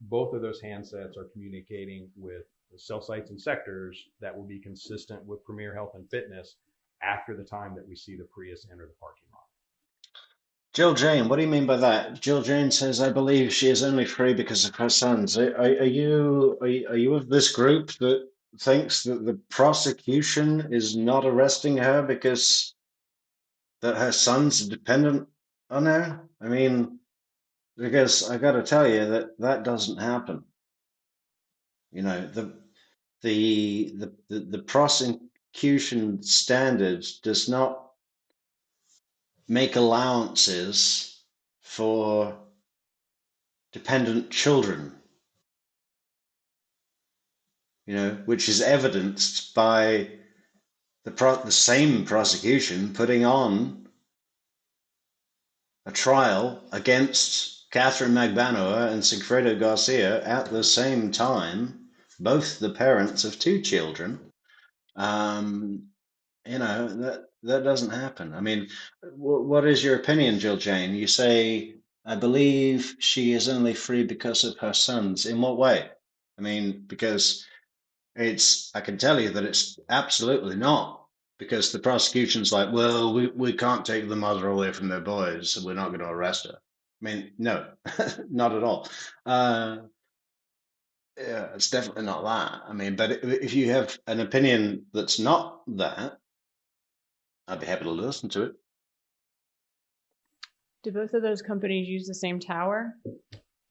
both of those handsets are communicating with the cell sites and sectors that will be consistent with Premier Health and Fitness after the time that we see the Prius enter the parking lot. Jill Jane, what do you mean by that? Jill Jane says, I believe she is only free because of her sons. Are you of this group that thinks that the prosecution is not arresting her because that her sons are dependent on her? I mean, because I got to tell you that that doesn't happen. You know, the prosecution standards does not make allowances for dependent children, you know, which is evidenced by the same prosecution putting on a trial against Catherine Magbanua and Sigfredo Garcia at the same time, both the parents of two children. You know, that doesn't happen. I mean, what is your opinion, Jill Jane? You say, I believe she is only free because of her sons. In what way? I mean, because I can tell you that it's absolutely not, because the prosecution's like, well, we can't take the mother away from their boys, so we're not going to arrest her. I mean, no, not at all. Yeah, it's definitely not that. I mean, but if you have an opinion that's not that, I'd be happy to listen to it. Do both of those companies use the same tower?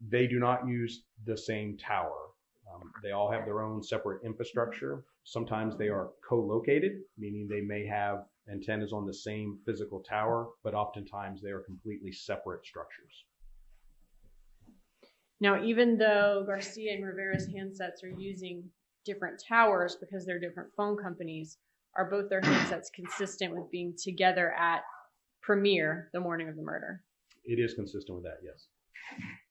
They do not use the same tower. They all have their own separate infrastructure. Sometimes they are co-located, meaning they may have antennas on the same physical tower, but oftentimes they are completely separate structures. Now, even though Garcia and Rivera's handsets are using different towers because they're different phone companies, are both their handsets consistent with being together at Premiere the morning of the murder? It is consistent with that, yes.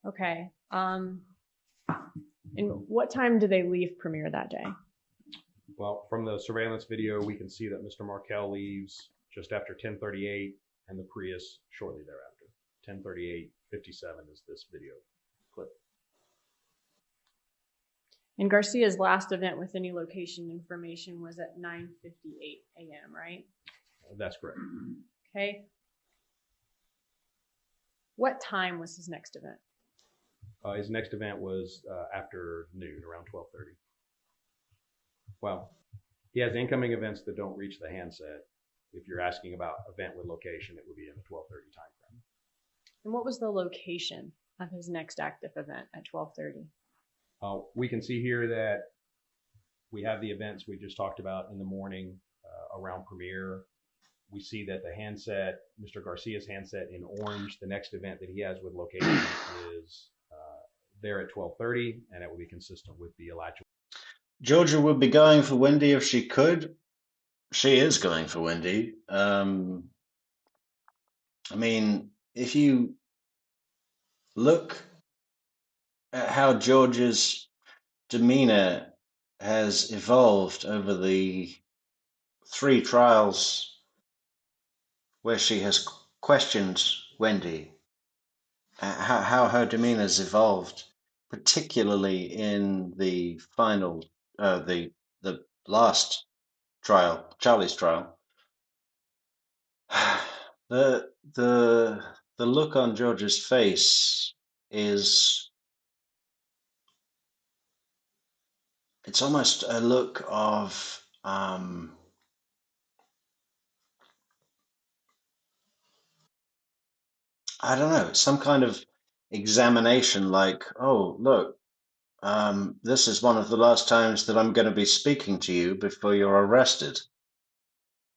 Okay. And what time do they leave Premiere that day? Well, from the surveillance video, we can see that Mr. Markel leaves just after 10:38 and the Prius shortly thereafter. 10:38:57 is this video clip. And Garcia's last event with any location information was at 9:58 a.m., right? That's correct. Okay. What time was his next event? His next event was after noon, around 12:30. Well, he has incoming events that don't reach the handset. If you're asking about event with location, it would be in the 12:30 time frame. And what was the location of his next active event at 12:30? We can see here that we have the events we just talked about in the morning around Premiere. We see that the handset, Mr. Garcia's handset in orange, the next event that he has with location is there at 12:30, and it will be consistent with the Alachua. Georgia would be going for Wendi if she could. She is going for Wendi. I mean, if you look at how Georgia's demeanor has evolved over the 3 trials where she has questioned Wendi, how her demeanor has evolved, particularly in the final, the last trial, Charlie's trial. The look on George's face is, it's almost a look of I don't know, some kind of examination, like, oh, look, this is one of the last times that I'm going to be speaking to you before you're arrested.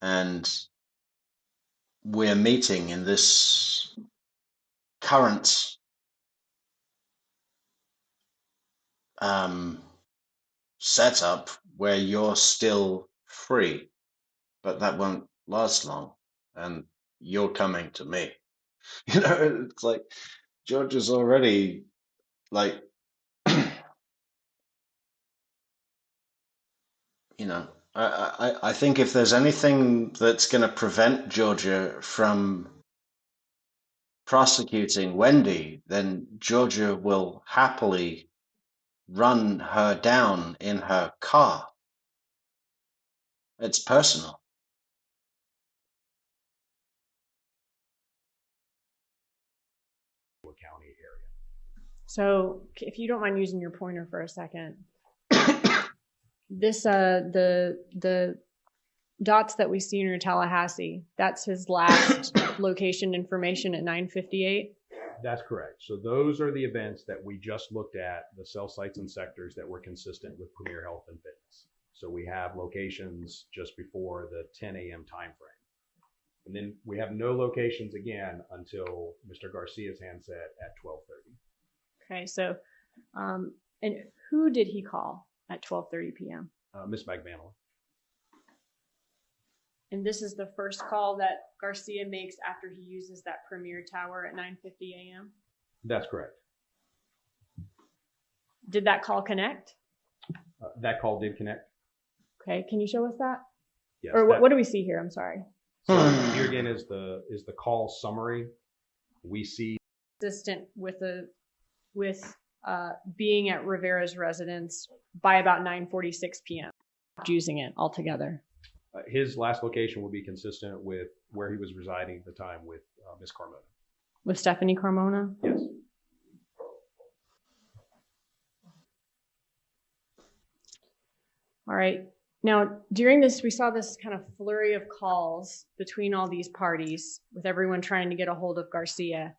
And we're meeting in this current setup where you're still free, but that won't last long, and you're coming to me. You know, it's like George is already like, you know, I think if there's anything that's going to prevent Georgia from prosecuting Wendi, then Georgia will happily run her down in her car. It's personal. County area. So if you don't mind using your pointer for a second, this the dots that we see near Tallahassee, that's his last location information at 9:58. That's correct. So those are the events that we just looked at, the cell sites and sectors that were consistent with Premier Health and Fitness. So we have locations just before the 10 a.m. time frame. And then we have no locations again until Mr. Garcia's handset at 12:30. Okay, so and who did he call at 12:30 p.m.? Miss Magbanua. And this is the first call that Garcia makes after he uses that Premier Tower at 9:50 a.m.? That's correct. Did that call connect? That call did connect. Okay, can you show us that? Yes. Or what do we see here? I'm sorry. So here again is the call summary. We see Consistent with being at Rivera's residence by about 9:46 p.m. Using it altogether. his last location will be consistent with where he was residing at the time with Miss Carmona. With Stephanie Carmona? Yes. All right. Now, during this, we saw this kind of flurry of calls between all these parties, with everyone trying to get a hold of Garcia.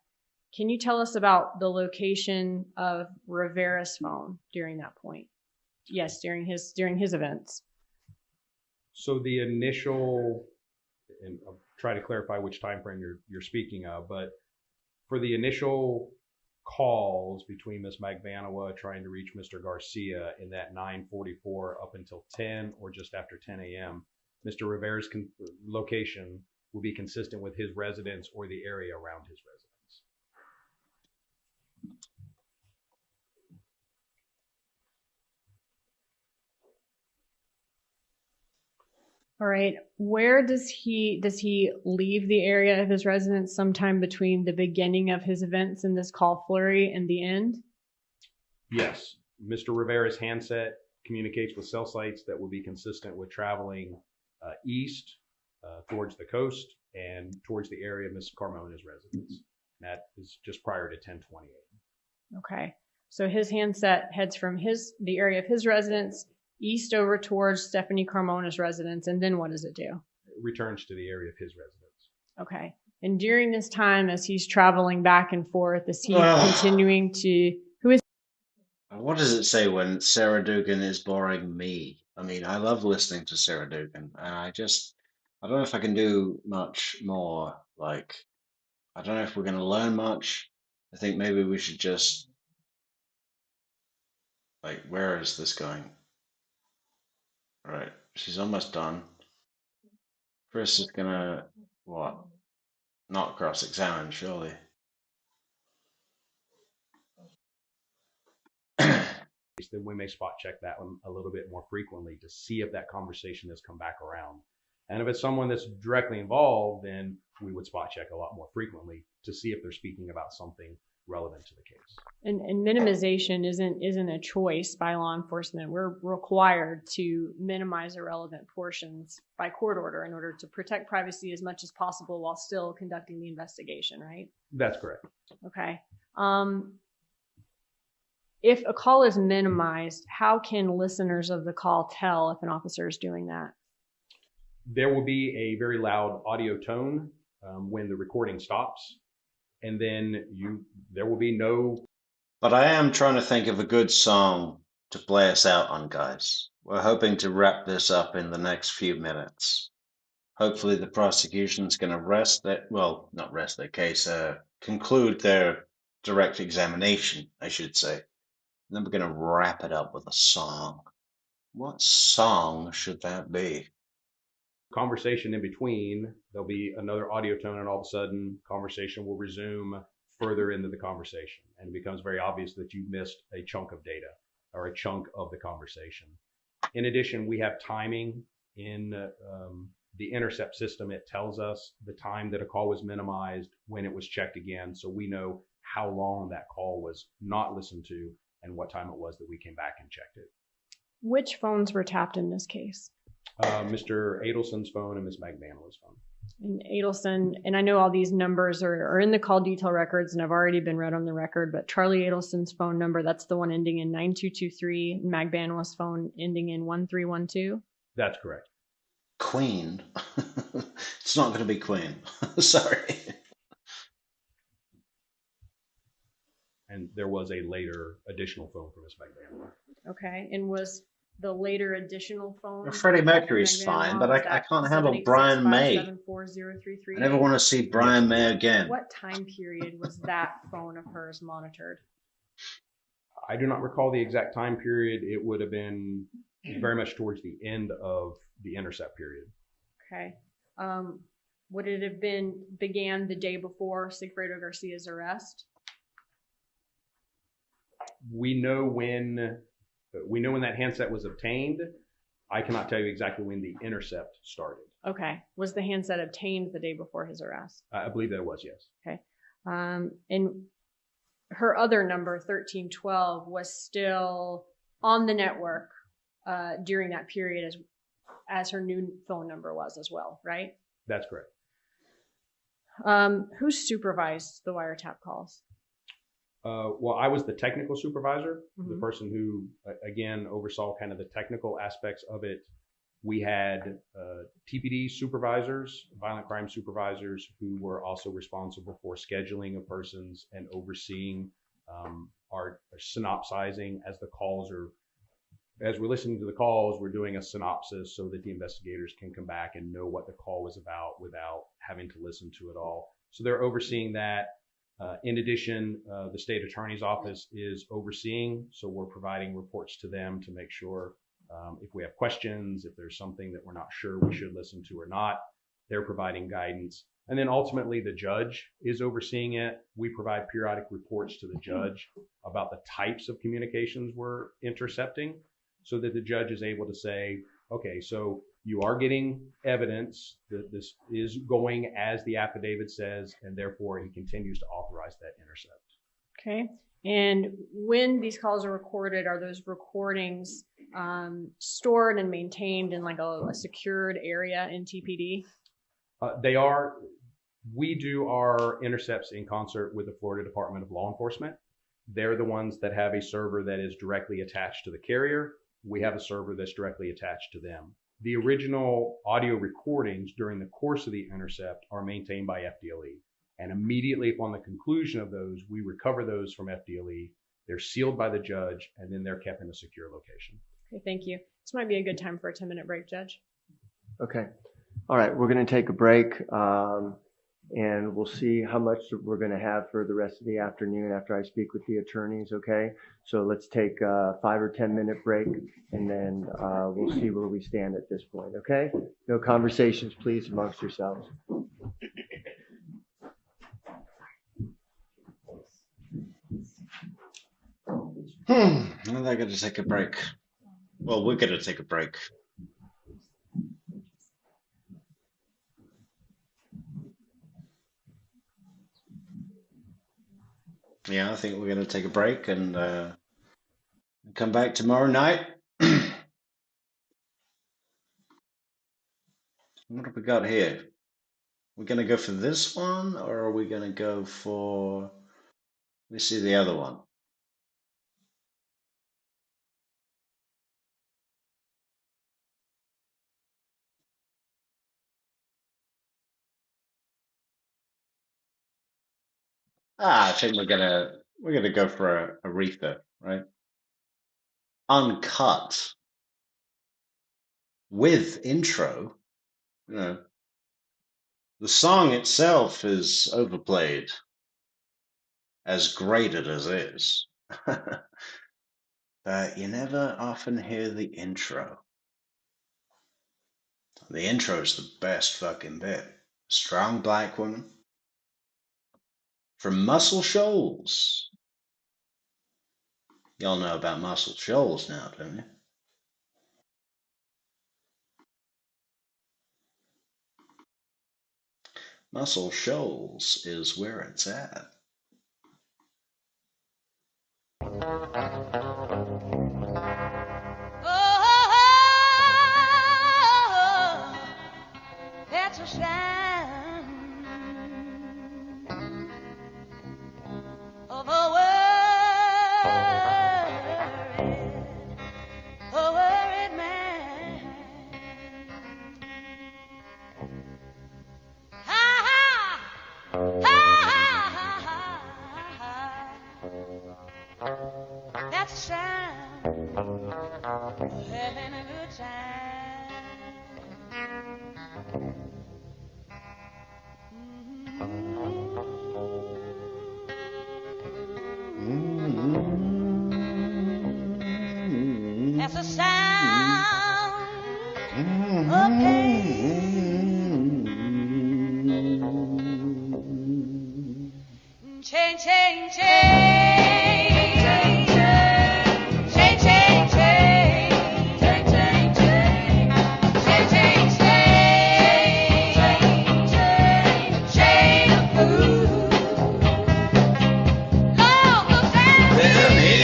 Can you tell us about the location of Rivera's phone during that point? Yes, during his events. So the initial, and I'll try to clarify which time frame you're speaking of, but for the initial calls between Ms. Magbanua trying to reach Mr. Garcia in that 9:44 up until 10 or just after 10 a.m., Mr. Rivera's location will be consistent with his residence or the area around his residence. All right. Where does he leave the area of his residence sometime between the beginning of his events in this call flurry and the end? Yes. Mr. Rivera's handset communicates with cell sites that will be consistent with traveling east towards the coast and towards the area of Ms. Carmona's residence. That is just prior to 10:28. Okay. So his handset heads from the area of his residence east over towards Stephanie Carmona's residence, and then what does it do? It returns to the area of his residence. Okay. And during this time, as he's traveling back and forth, is he continuing to... What does it say when Sarah Dugan is boring me? I mean, I love listening to Sarah Dugan, and I don't know if I can do much more. Like, I don't know if we're going to learn much. I think maybe we should just... Like, where is this going? All right, she's almost done. Chris is gonna, what? Not cross-examine, surely. Then we may spot check that one a little bit more frequently to see if that conversation has come back around. And if it's someone that's directly involved, then we would spot check a lot more frequently to see if they're speaking about something relevant to the case. And minimization isn't a choice by law enforcement. We're required to minimize irrelevant portions by court order in order to protect privacy as much as possible while still conducting the investigation, right? That's correct. Okay. If a call is minimized, how can listeners of the call tell if an officer is doing that? There will be a very loud audio tone when the recording stops. And then there will be no... But I am trying to think of a good song to play us out on, guys. We're hoping to wrap this up in the next few minutes. Hopefully the prosecution's going to not rest their case, conclude their direct examination, I should say. And then we're going to wrap it up with a song. What song should that be? Conversation in between, there'll be another audio tone, and all of a sudden conversation will resume further into the conversation, and it becomes very obvious that you missed a chunk of data or a chunk of the conversation. In addition, we have timing in the intercept system. It tells us the time that a call was minimized, when it was checked again, so we know how long that call was not listened to and what time it was that we came back and checked it. Which phones were tapped in this case? Mr. Adelson's phone and Ms. Magbanua's phone. And Adelson, and I know all these numbers are in the call detail records and have already been read on the record, but Charlie Adelson's phone number, that's the one ending in 9223, and Magbanua's phone ending in 1312. That's correct. Queen. It's not going to be Queen. Sorry. And there was a later additional phone from Ms. Magbanua. Okay, and was the later additional phone? Well, Freddie Mercury's fine, but I can't handle Brian May. I never want to see Brian May again. What time period was that phone of hers monitored? I do not recall the exact time period. It would have been very much towards the end of the intercept period. Okay. Would it have began the day before Sigfredo Garcia's arrest? We know when that handset was obtained. I cannot tell you exactly when the intercept started. Okay. Was the handset obtained the day before his arrest? I believe that it was, yes. Okay. And her other number, 1312, was still on the network during that period as her new phone number was as well, right? That's correct. Who supervised the wiretap calls? Well, I was the technical supervisor, Mm-hmm. the person who, again, oversaw kind of the technical aspects of it. We had TPD supervisors, violent crime supervisors, who were also responsible for scheduling of persons and overseeing our synopsizing as the calls are. As we're listening to the calls, we're doing a synopsis so that the investigators can come back and know what the call was about without having to listen to it all. So they're overseeing that. In addition, the state attorney's office is overseeing, so we're providing reports to them to make sure if we have questions, if there's something that we're not sure we should listen to or not, they're providing guidance. And then ultimately the judge is overseeing it. We provide periodic reports to the judge about the types of communications we're intercepting so that the judge is able to say, okay, so you are getting evidence that this is going as the affidavit says, and therefore he continues to authorize that intercept. Okay. And when these calls are recorded, are those recordings stored and maintained in like a secured area in TPD? They are. We do our intercepts in concert with the Florida Department of Law Enforcement. They're the ones that have a server that is directly attached to the carrier. We have a server that's directly attached to them. The original audio recordings during the course of the intercept are maintained by FDLE. And immediately upon the conclusion of those, we recover those from FDLE. They're sealed by the judge, and then they're kept in a secure location. Okay, thank you. This might be a good time for a 10-minute break, Judge. Okay. All right, we're going to take a break, and we'll see how much we're going to have for the rest of the afternoon after I speak with the attorneys, okay? So let's take a 5 or 10 minute break, and then we'll see where we stand at this point, okay? No conversations, please, amongst yourselves. Well, they're going to take a break. Well, we're going to take a break. Yeah, I think we're going to take a break and come back tomorrow night. What have we got here? We're going to go for this one, or are we going to go for, let me see the other one. I think we're gonna go for a Aretha, right? Uncut with intro. You know, the song itself is overplayed, as great as it is. But you never often hear the intro. The intro's the best fucking bit. Strong black woman. From Muscle Shoals. Y'all know about Muscle Shoals now, don't you? Muscle Shoals is where it's at. That's a shine. that's the sound of having a good time. That's the sound of pain. Chain, chain, chain, chain, chain, chain, chain, chain, chain, chain, chain, chain of food. Long the family,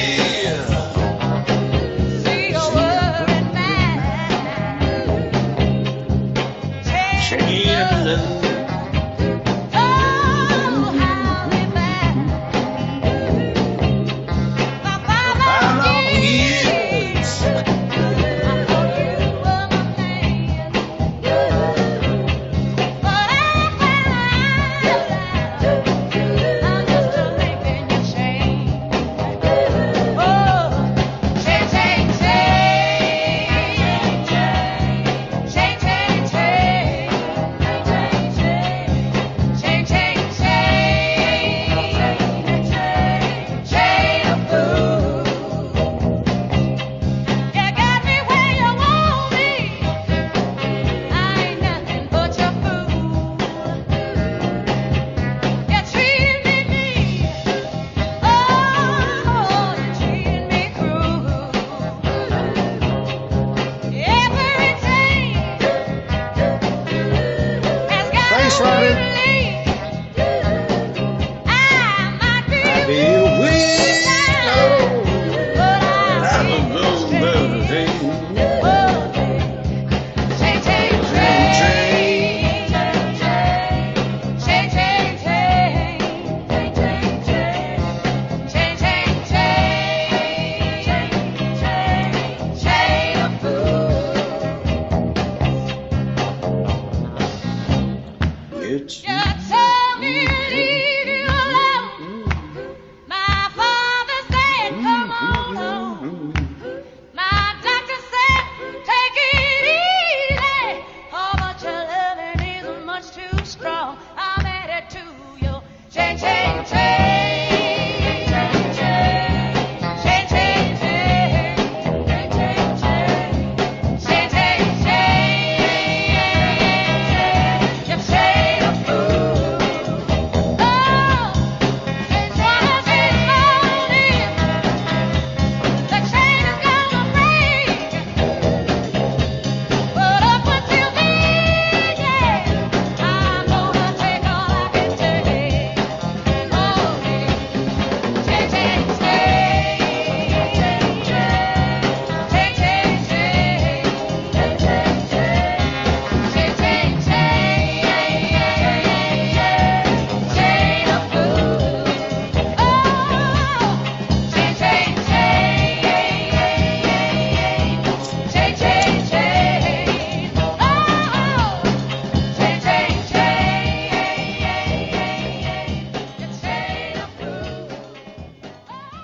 see your word and man. Chain of love.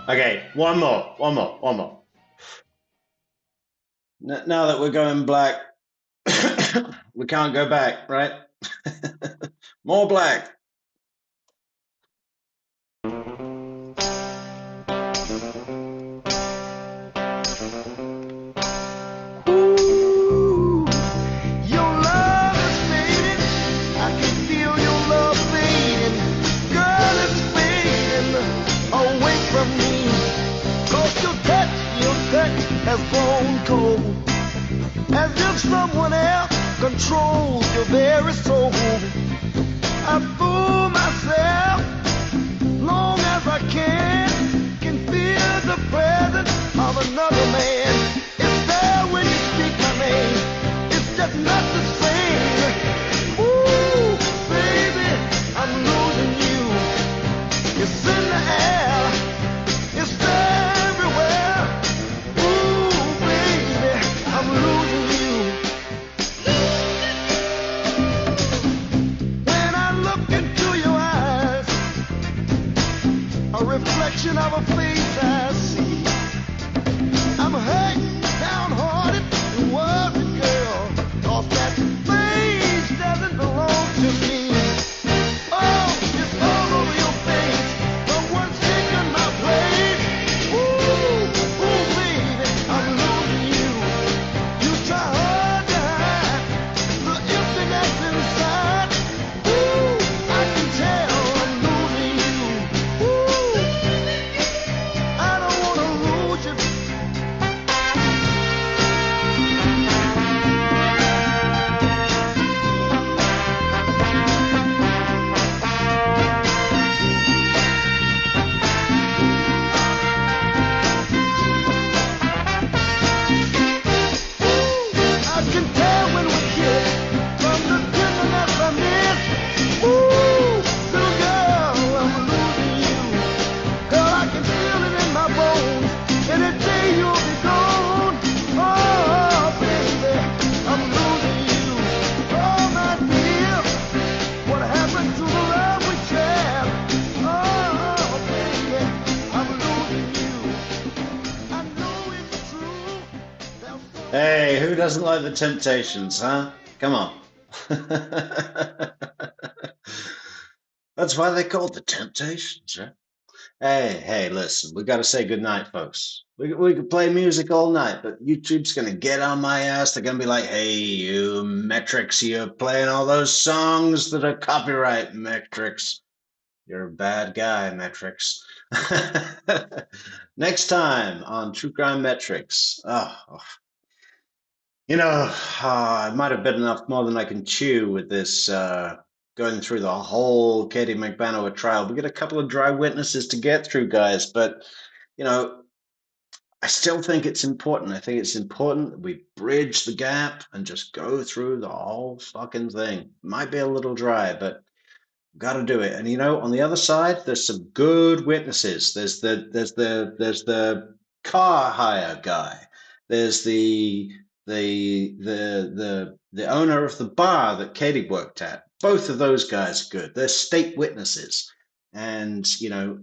Okay, one more. Now that we're going black, we can't go back, right? More black. Has grown cold, as if someone else controls your very soul. I fool myself long as I can feel the presence of another man. It's there when you speak my name, it's just not the same. Ooh, baby, I'm losing you. It's in the air, it's everywhere. I'm losing you. When I look into your eyes, a reflection of a face I see. Who doesn't like the Temptations, huh? Come on. That's why they called the Temptations, right? Hey, listen, we got to say goodnight, folks. We could play music all night, but YouTube's going to get on my ass. They're going to be like, hey, you Metrix, you're playing all those songs that are copyright, Metrix. You're a bad guy, Metrix. Next time on True Crime Metrix. It might have been enough more than I can chew with this going through the whole Katie Magbanua trial. We got a couple of dry witnesses to get through, guys, but I still think it's important. I think it's important that we bridge the gap and just go through the whole fucking thing. Might be a little dry, but got to do it. And on the other side, there's some good witnesses. There's the car hire guy. There's the owner of the bar that Katie worked at. Both of those guys are good. They're state witnesses. And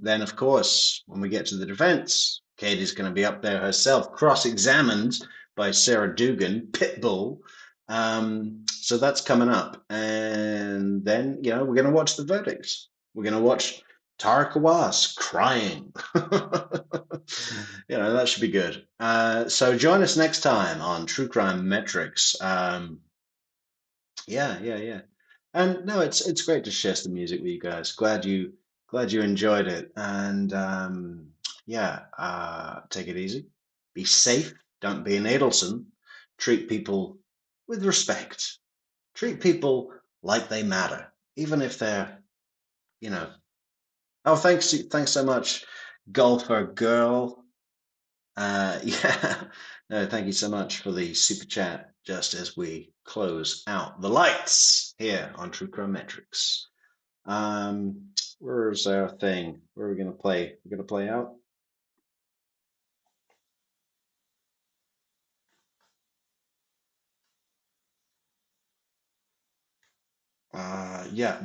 then of course, when we get to the defense, Katie's going to be up there herself, cross-examined by Sarah Dugan, Pitbull. So that's coming up. And then, we're going to watch the verdicts. We're going to watch Tara Kawas crying. That should be good. So join us next time on True Crime Metrix. Yeah. And no, it's great to share some music with you guys. Glad you enjoyed it. And take it easy. Be safe. Don't be an Adelson. Treat people with respect. Treat people like they matter, even if they're, Oh, thanks so much, golfer girl. No, thank you so much for the super chat. Just as we close out the lights here on True Crime Metrix. Where's our thing? Where are we gonna play? We're gonna play out.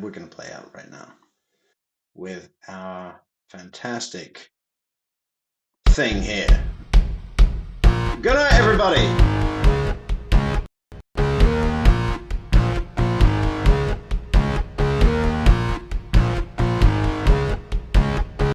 We're gonna play out right now with our fantastic thing here. Good night, everybody.